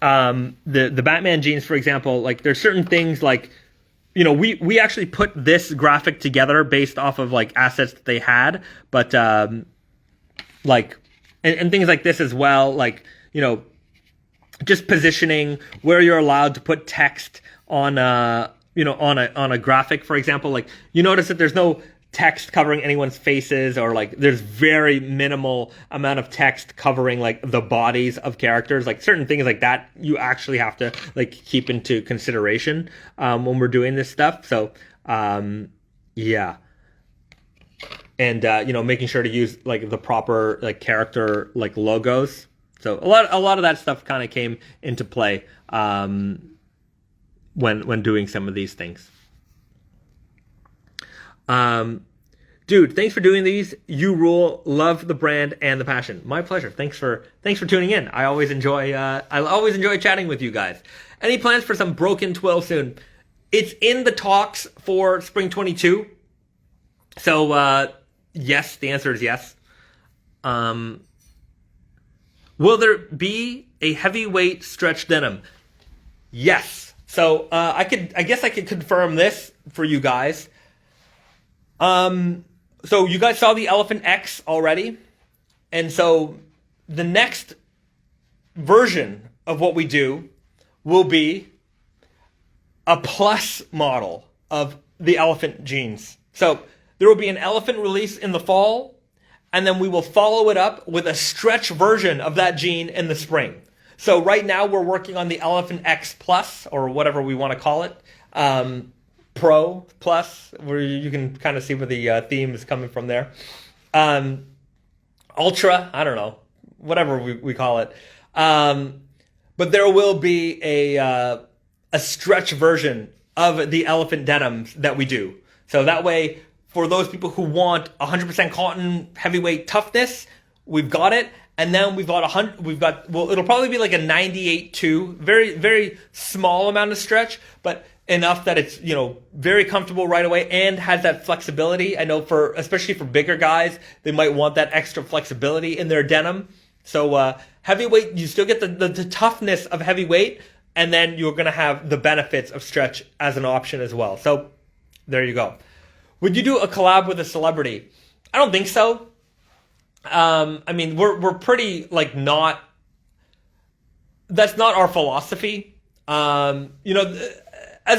the Batman jeans, for example, like there's certain things we actually put this graphic together based off of assets that they had, but and things like this as well, just positioning where you're allowed to put text on on a graphic, for example. You notice that there's no text covering anyone's faces, or like there's very minimal amount of text covering like the bodies of characters. Like certain things like that you actually have to like keep into consideration when we're doing this stuff. So yeah. And making sure to use like the proper like character like logos. So a lot of that stuff kind of came into play when doing some of these things. Dude, thanks for doing these. You rule. Love the brand and the passion. My pleasure. Thanks for tuning in. I always enjoy chatting with you guys. Any plans for some broken twill soon? It's in the talks for spring 22. So yes, the answer is yes. Will there be a heavyweight stretch denim? Yes. So I guess I could confirm this for you guys. So you guys saw the Elephant X already. And so the next version of what we do will be a plus model of the Elephant jeans. So there will be an Elephant release in the fall, and then we will follow it up with a stretch version of that jean in the spring. So right now we're working on the Elephant X Plus, or whatever we want to call it. Pro Plus, where you can kind of see where the theme is coming from there. Ultra, I don't know, whatever we call it. But there will be a stretch version of the Elephant denims that we do. So that way, for those people who want 100% cotton heavyweight toughness, we've got it. And then we've got it'll probably be like a 98.2, very, very small amount of stretch, but enough that it's, very comfortable right away and has that flexibility. I know especially for bigger guys, they might want that extra flexibility in their denim. So, heavyweight, you still get the toughness of heavyweight, and then you're going to have the benefits of stretch as an option as well. So there you go. Would you do a collab with a celebrity? I don't think so. I mean, we're pretty like not. That's not our philosophy. As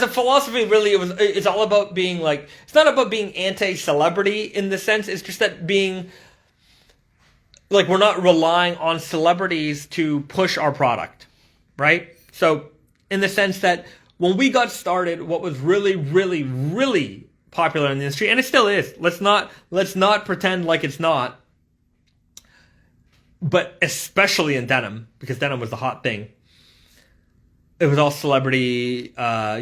a philosophy, really, it's all about being like. It's not about being anti-celebrity in the sense. It's just that being like we're not relying on celebrities to push our product, right? So, in the sense that when we got started, what was really, really, really popular in the industry, and it still is. Let's not pretend like it's not. But especially in denim, because denim was the hot thing. It was all celebrity, what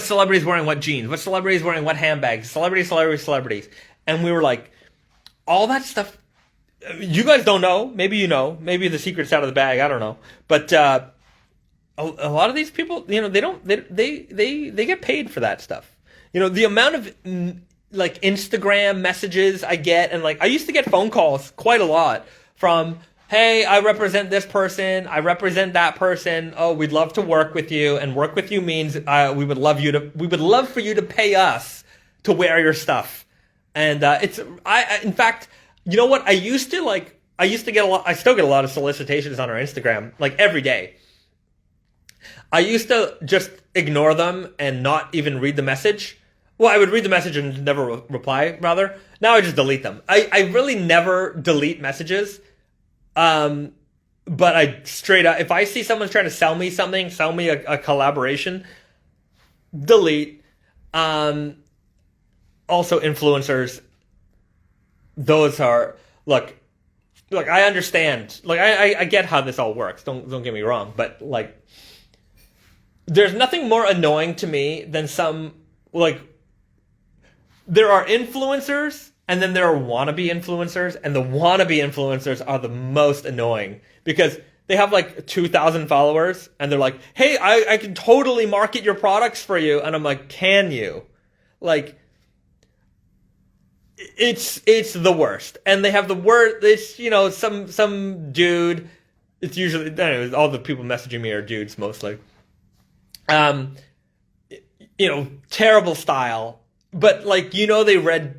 celebrities wearing what jeans, what celebrities wearing what handbags, celebrities. And we were like, all that stuff, you guys don't know, maybe you know, maybe the secret's out of the bag, I don't know. But a lot of these people, they get paid for that stuff. The amount of like Instagram messages I get, and like I used to get phone calls quite a lot from, hey, I represent this person, I represent that person. Oh, we'd love to work with you, and work with you means we would love for you to pay us to wear your stuff. And in fact, you know what? I still get a lot of solicitations on our Instagram, like every day. I used to just ignore them and not even read the message. Well, I would read the message and never reply, rather. Now I just delete them. I really never delete messages. But I straight up, if I see someone's trying to sell me something, sell me a collaboration, delete. Also influencers, those are, look, I understand. Like, I get how this all works. Don't get me wrong. But, like, there's nothing more annoying to me than there are influencers, and then there are wannabe influencers, and the wannabe influencers are the most annoying because they have like 2,000 followers, and they're like, hey, I can totally market your products for you. And I'm like, can you? Like, it's the worst. And they have the word, it's, some dude, it's usually, anyways, all the people messaging me are dudes mostly. Terrible style. But they read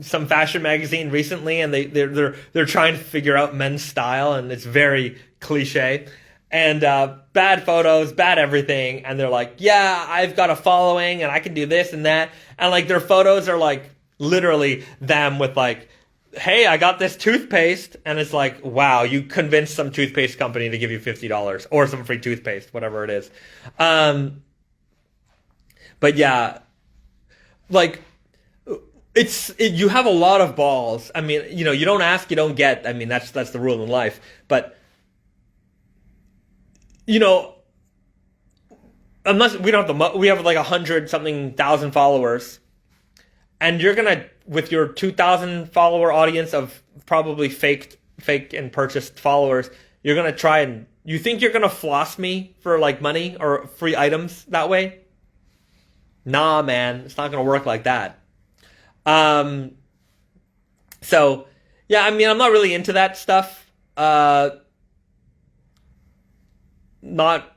some fashion magazine recently, and they're trying to figure out men's style, and it's very cliche. and bad photos, bad everything, and they're like, yeah, I've got a following and I can do this and that, and like their photos are like literally them with like, hey, I got this toothpaste, and it's like, wow, you convinced some toothpaste company to give you $50 or some free toothpaste, whatever it is. But yeah, like you have a lot of balls. I mean, you know, you don't ask, you don't get. I mean, that's the rule in life. But you know, unless we don't have we have like 100-something-thousand followers, and you're gonna, with your 2,000 follower audience of probably fake and purchased followers, you're gonna try and you think you're gonna floss me for like money or free items that way? Nah, man, it's not gonna work like that. So yeah, I mean, I'm not really into that stuff. Not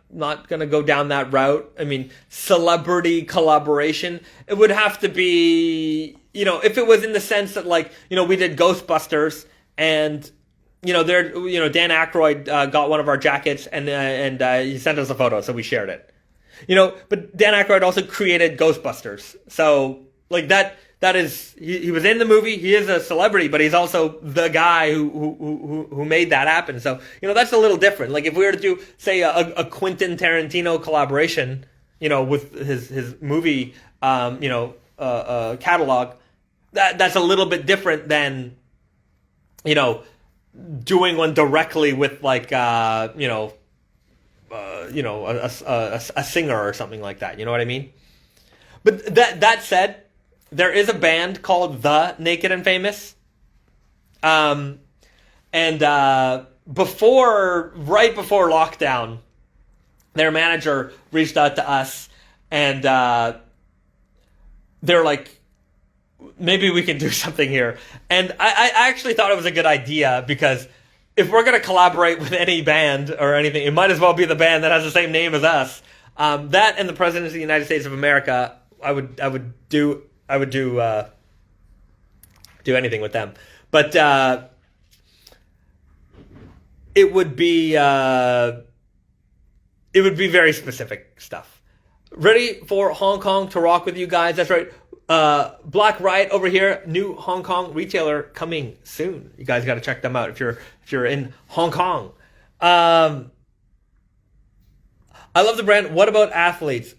gonna go down that route. I mean, celebrity collaboration, it would have to be, you know, if it was in the sense that, like, you know, we did Ghostbusters, and you know, Dan Aykroyd got one of our jackets, and he sent us a photo, so we shared it. You know, but Dan Aykroyd also created Ghostbusters, so like that is, he was in the movie. He is a celebrity, but he's also the guy who made that happen. So, you know, that's a little different. Like if we were to do, say, a Quentin Tarantino collaboration, you know, with his movie, catalog, that's a little bit different than, you know, doing one directly with like, a singer or something like that. You know what I mean? But that said, there is a band called The Naked and Famous. Right before lockdown, their manager reached out to us, and they're like, maybe we can do something here. And I actually thought it was a good idea, because if we're going to collaborate with any band or anything, it might as well be the band that has the same name as us. That and the President of the United States of America, I would do anything with them, but it would be very specific stuff. Ready for Hong Kong to rock with you guys? That's right. Black Riot over here, new Hong Kong retailer coming soon. You guys got to check them out if you're in Hong Kong. I love the brand. What about athletes?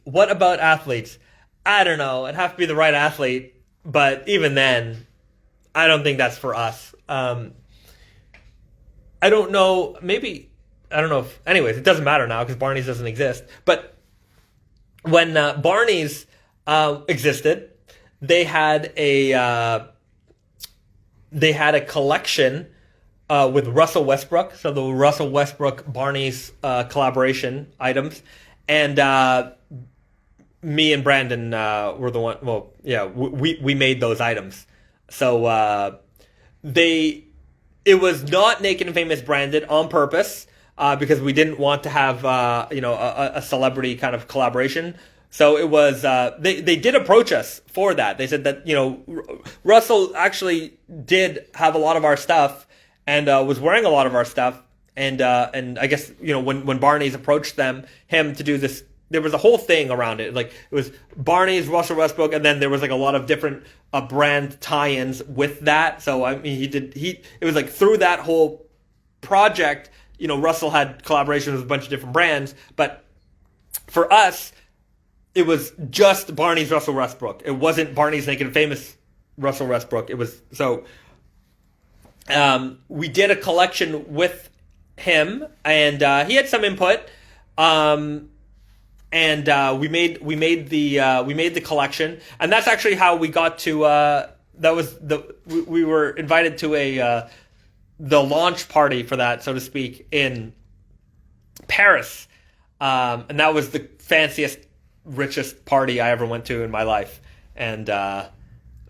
I don't know. It'd have to be the right athlete, but even then, I don't think that's for us. I don't know. Maybe, I don't know if, anyways, it doesn't matter now because Barney's doesn't exist. But when Barney's existed, they had a collection with Russell Westbrook. So the Russell Westbrook Barney's collaboration items, and me and Brandon were the one. Well, yeah, we made those items. So it was not Naked and Famous branded on purpose, because we didn't want to have a celebrity kind of collaboration. So it was they did approach us for that. They said that, you know, Russell actually did have a lot of our stuff and was wearing a lot of our stuff, and I guess, you know, when Barney's approached him to do this, there was a whole thing around it. Like, it was Barney's, Russell Westbrook, and then there was like a lot of different brand tie-ins with that. So I mean, it was like through that whole project, you know, Russell had collaborations with a bunch of different brands, but for us, it was just Barney's Russell Westbrook. It wasn't Barney's Naked and Famous Russell Westbrook. It was, so we did a collection with him, and he had some input. And we made the collection, and that's actually how we got to we were invited to the launch party for that, so to speak, in Paris, and that was the fanciest, richest party I ever went to in my life, and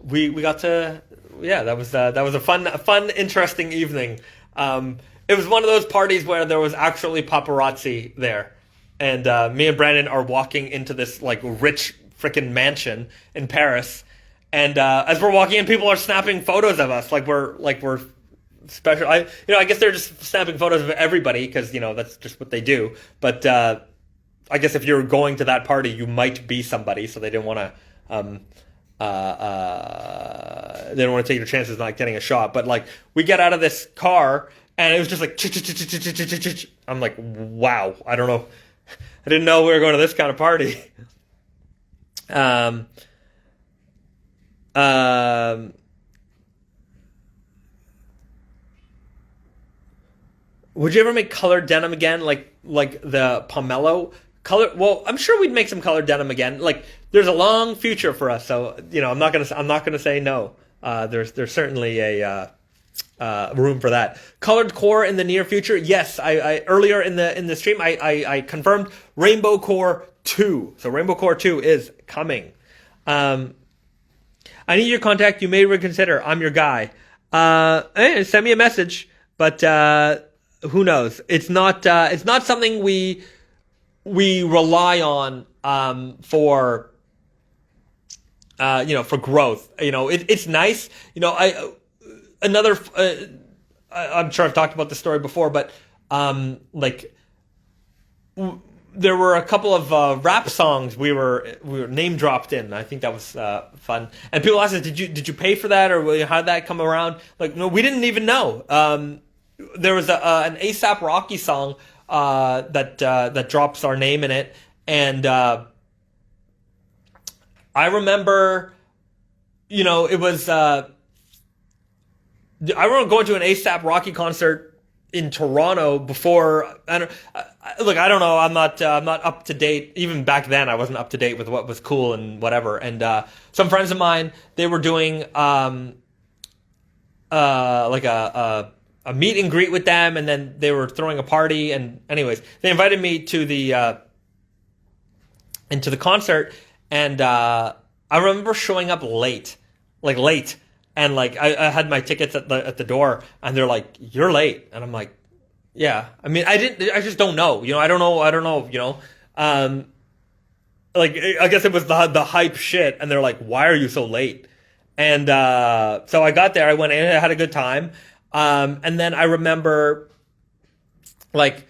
we got to, yeah, that was a fun interesting evening. It was one of those parties where there was actually paparazzi there. And me and Brandon are walking into this like rich freaking mansion in Paris, and as we're walking in, people are snapping photos of us like we're special. I guess they're just snapping photos of everybody because that's just what they do. But I guess if you're going to that party, you might be somebody, so they didn't want to. They didn't want to take your chances not getting a shot. But like, we get out of this car, and it was just like. I'm like, wow. I don't know. I didn't know we were going to this kind of party. Would you ever make colored denim again, like the pomelo color? Well, I'm sure we'd make some colored denim again. Like, there's a long future for us, so I'm not gonna say no. There's certainly a room for that. Colored core in the near future, yes. I earlier in the stream I confirmed Rainbow Core 2. So Rainbow Core 2 is coming. I need your contact. You may reconsider. I'm your guy. Send me a message. But who knows? It's not something we rely on for for growth. It's nice. I'm sure I've talked about this story before, but there were a couple of rap songs we were name dropped in. I think that was fun. And people asked us, did you pay for that, or how did that come around? Like, no, we didn't even know. There was an A$AP Rocky song that drops our name in it, and I remember, it was. I remember going to an A$AP Rocky concert in Toronto before. I don't know. I'm not up to date. Even back then, I wasn't up to date with what was cool and whatever. And some friends of mine, they were doing like a meet and greet with them, and then they were throwing a party. And anyways, they invited me to the into the concert, and I remember showing up late. And like I had my tickets at the door, and they're like, "You're late," and I'm like, "Yeah." I mean, I just don't know. I don't know. Like, I guess it was the hype shit, and they're like, "Why are you so late?" And so I got there. I went in, I had a good time, and then I remember, like, a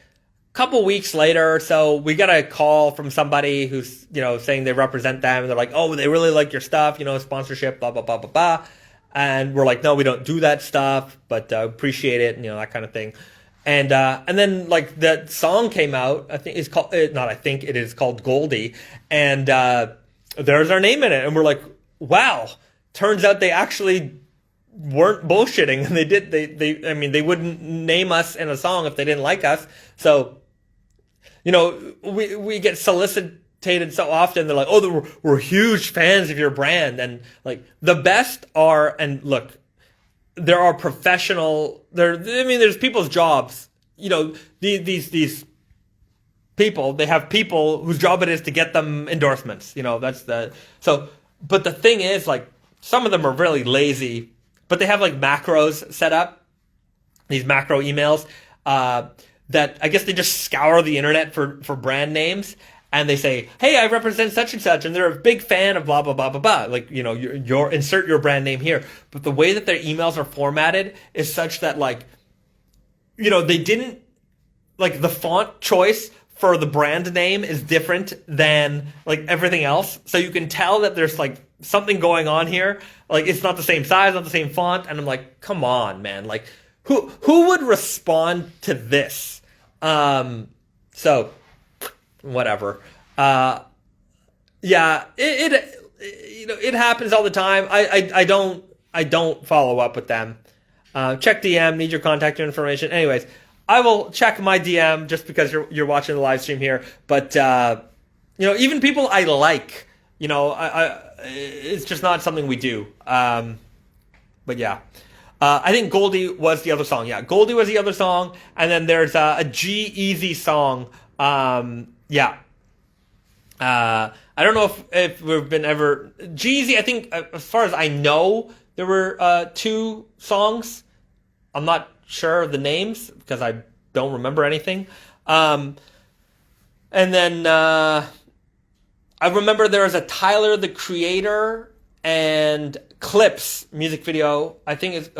couple weeks later or so, we got a call from somebody who's saying they represent them, and they're like, "Oh, they really like your stuff, sponsorship, blah blah blah blah blah." And we're like, no, we don't do that stuff, but appreciate it, and that kind of thing. And then like that song came out. I think it's called it is called Goldie, and there's our name in it, and we're like, wow. Turns out they actually weren't bullshitting, and they wouldn't name us in a song if they didn't like us. So, we get solicited so often. They're like, oh, we're huge fans of your brand. And like, the best are, and look, there are professional, there's people's jobs, these people, they have people whose job it is to get them endorsements, but the thing is, like, some of them are really lazy, but they have like macros set up, these macro emails, that I guess they just scour the internet for brand names. And they say, hey, I represent such and such, and they're a big fan of blah, blah, blah, blah, blah. Like, your insert your brand name here. But the way that their emails are formatted is such that, like, they didn't, like, the font choice for the brand name is different than, like, everything else. So you can tell that there's, like, something going on here. Like, it's not the same size, not the same font. And I'm like, come on, man. Like, who would respond to this? So... whatever. Yeah, it happens all the time. I don't follow up with them. Check DM, need your contact information. Anyways, I will check my DM just because you're watching the live stream here. But even people I like, it's just not something we do. But yeah. I think Goldie was the other song. Yeah, Goldie was the other song. And then there's a G-Eazy song. Yeah. I don't know if we've been ever... G-Eazy, I think, as far as I know, there were 2 songs. I'm not sure of the names because I don't remember anything. And then I remember there was a Tyler, the Creator, and Clips music video. I think it's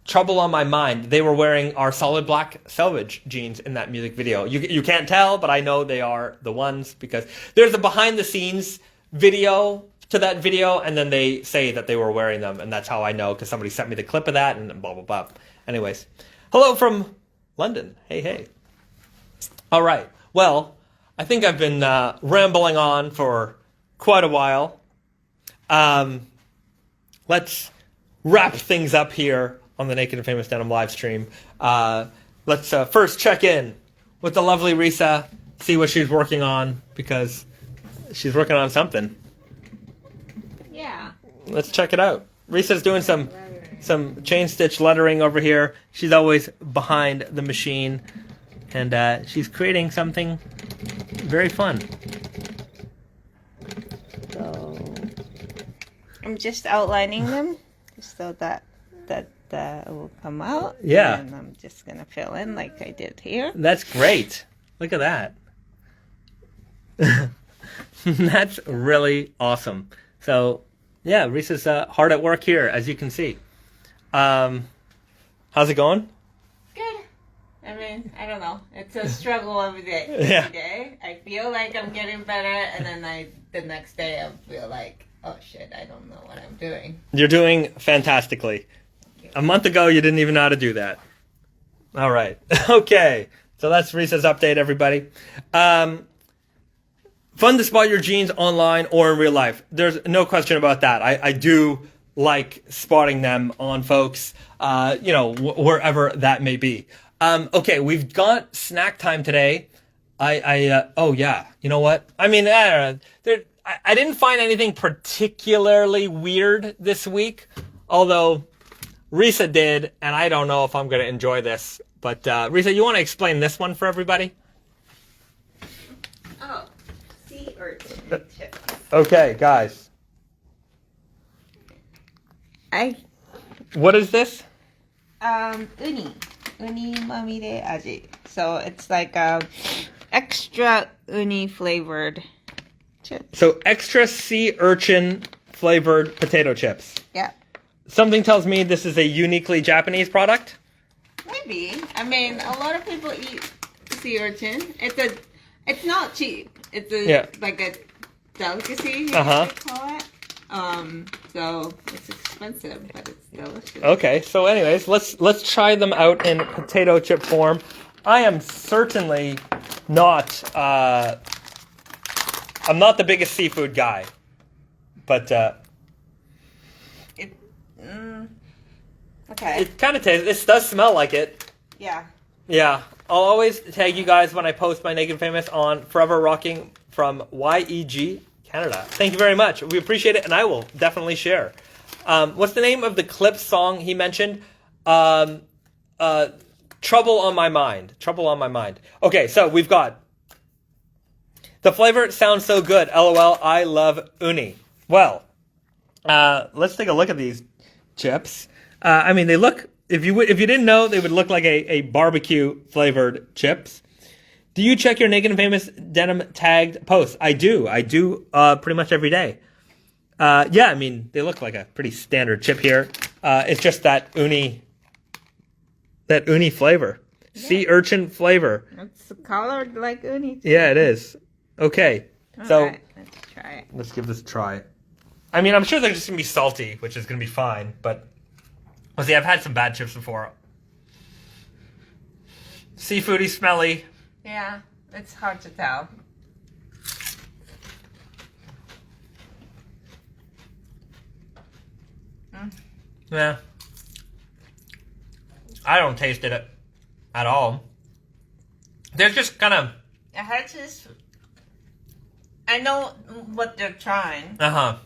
Trouble on My Mind. They were wearing our solid black selvage jeans in that music video. You can't tell, but I know they are the ones because there's a behind the scenes video to that video, and then they say that they were wearing them, and that's how I know because somebody sent me the clip of that, and blah, blah, blah. Anyways, hello from London. Hey, hey. All right. Well, I think I've been rambling on for quite a while. Let's wrap things up here on the Naked and Famous Denim live stream. Let's first check in with the lovely Risa, see what she's working on, because she's working on something. Yeah. Let's check it out. Risa's doing some chain stitch lettering over here. She's always behind the machine, and she's creating something very fun. So I'm just outlining them so that will come out. Yeah. And I'm just gonna fill in like I did here. That's great. Look at that. That's really awesome. So, yeah, Risa's hard at work here, as you can see. How's it going? Good. I mean, I don't know. It's a struggle every day. Yeah. Every day. I feel like I'm getting better, and then the next day I feel like, oh shit, I don't know what I'm doing. You're doing fantastically. A month ago, you didn't even know how to do that. All right. Okay. So that's Risa's update, everybody. Fun to spot your jeans online or in real life. There's no question about that. I do like spotting them on folks, wherever that may be. Okay, we've got snack time today. Oh yeah, you know what? I mean, I didn't find anything particularly weird this week, although Risa did, and I don't know if I'm going to enjoy this. But Risa, you want to explain this one for everybody? Oh, sea urchin chips. Okay, guys. What is this? Uni mamire aji. So it's like extra uni flavored chips. So extra sea urchin flavored potato chips. Yeah. Something tells me this is a uniquely Japanese product. Maybe. I mean, a lot of people eat sea urchin. It's not cheap. It's like a delicacy, they call it. So it's expensive, but it's delicious. Okay, so anyways, let's try them out in potato chip form. I am certainly not I'm not the biggest seafood guy. But okay. It kind of tastes, it does smell like it. Yeah. Yeah. I'll always tag you guys when I post my Naked Famous on Forever Rocking from YEG Canada. Thank you very much. We appreciate it, and I will definitely share. What's the name of the clip song he mentioned? Trouble on My Mind. Trouble on My Mind. Okay, so we've got the flavor sounds so good. LOL, I love uni. Well, let's take a look at these chips. I mean, they look, if you didn't know, they would look like a barbecue flavored chips. Do you check your Naked and Famous Denim tagged posts? I do pretty much every day. Yeah, I mean, they look like a pretty standard chip here. It's just that uni flavor. Yeah. Sea urchin flavor. It's colored like uni too. Yeah, it is. Okay. So right, let's try it. Let's give this a try. I mean, I'm sure they're just going to be salty, which is going to be fine, but let's see, I've had some bad chips before. Seafoody, smelly. Yeah, it's hard to tell. Yeah. I don't taste it at all. They're just kind of... I know what they're trying. Uh-huh.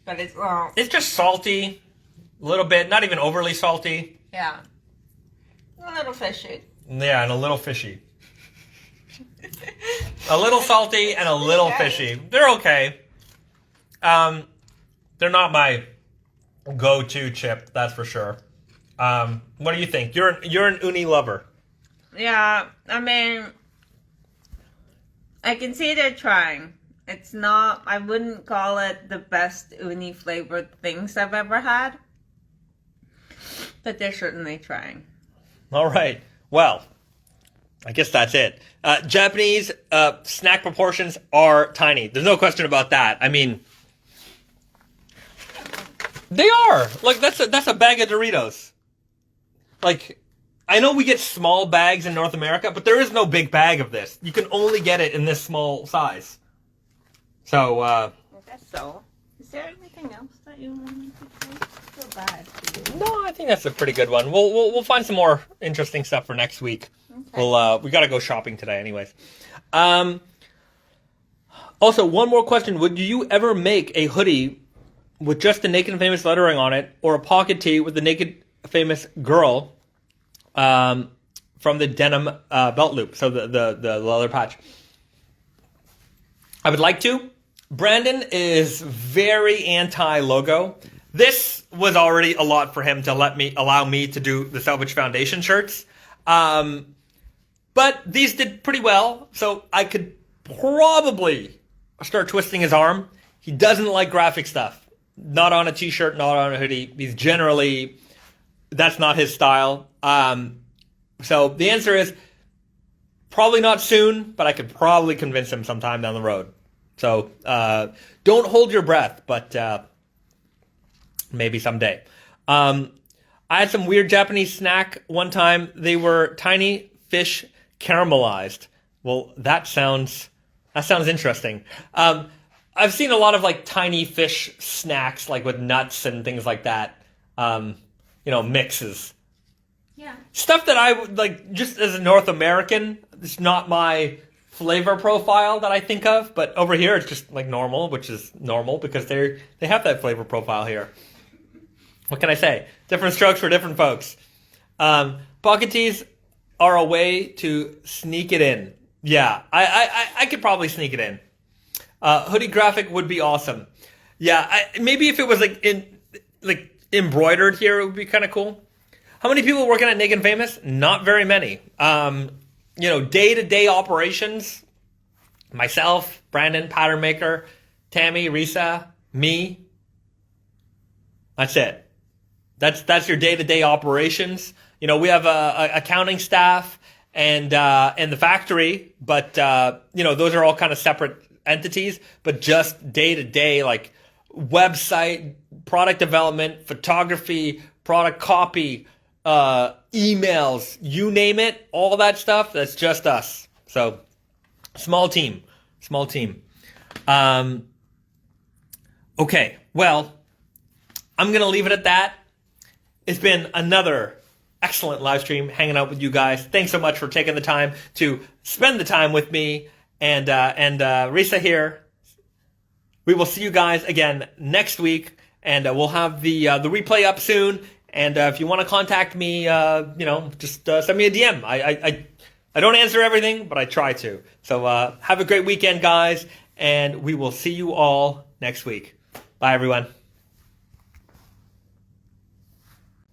But it's wrong. It's just salty. A little bit. Not even overly salty. Yeah. A little fishy. Yeah, and a little fishy. A little salty and a little fishy. They're okay. They're not my go-to chip, that's for sure. What do you think? You're an uni lover. Yeah, I mean, I can see they're trying. It's not, I wouldn't call it the best uni flavored things I've ever had. But they're certainly trying. All right. Well, I guess that's it. Japanese snack proportions are tiny. There's no question about that. I mean, they are. Like, that's a bag of Doritos. Like, I know we get small bags in North America, but there is no big bag of this. You can only get it in this small size. So, I guess so. Is there anything else that you want me to say? I feel bad. No, I think that's a pretty good one. We'll find some more interesting stuff for next week. Okay. We gotta go shopping today, anyways. Also, one more question: would you ever make a hoodie with just the Naked and Famous lettering on it, or a pocket tee with the Naked Famous girl from the denim belt loop? So the leather patch. I would like to. Brandon is very anti-logo. This was already a lot for him to allow me to do the Salvage Foundation shirts. But these did pretty well, so I could probably start twisting his arm. He doesn't like graphic stuff. Not on a t-shirt, not on a hoodie. He's generally, that's not his style. So the answer is probably not soon, but I could probably convince him sometime down the road. So don't hold your breath, but maybe someday. I had some weird Japanese snack one time. They were tiny fish caramelized. Well, that sounds interesting. I've seen a lot of like tiny fish snacks, like with nuts and things like that. Mixes. Yeah. Stuff that I would like just as a North American. It's not my flavor profile that I think of, but over here it's just like normal, which is normal because they have that flavor profile here. What can I say? Different strokes for different folks. Pocket tees are a way to sneak it in. Yeah, I could probably sneak it in. Hoodie graphic would be awesome. Yeah, maybe if it was like embroidered here, it would be kind of cool. How many people working at Naked and Famous? Not very many. Day-to-day operations, myself, Brandon, pattern maker, Tammy, Risa, me. That's it. That's your day-to-day operations. We have a accounting staff and the factory, but those are all kind of separate entities. But just day-to-day, like website, product development, photography, product copy, emails, you name it, all that stuff, that's just us. So, small team. Okay, well, I'm going to leave it at that. It's been another excellent live stream hanging out with you guys. Thanks so much for taking the time to spend the time with me and Risa here. We will see you guys again next week, and we'll have the replay up soon. And if you want to contact me, just send me a DM. I don't answer everything, but I try to. So have a great weekend, guys, and we will see you all next week. Bye, everyone.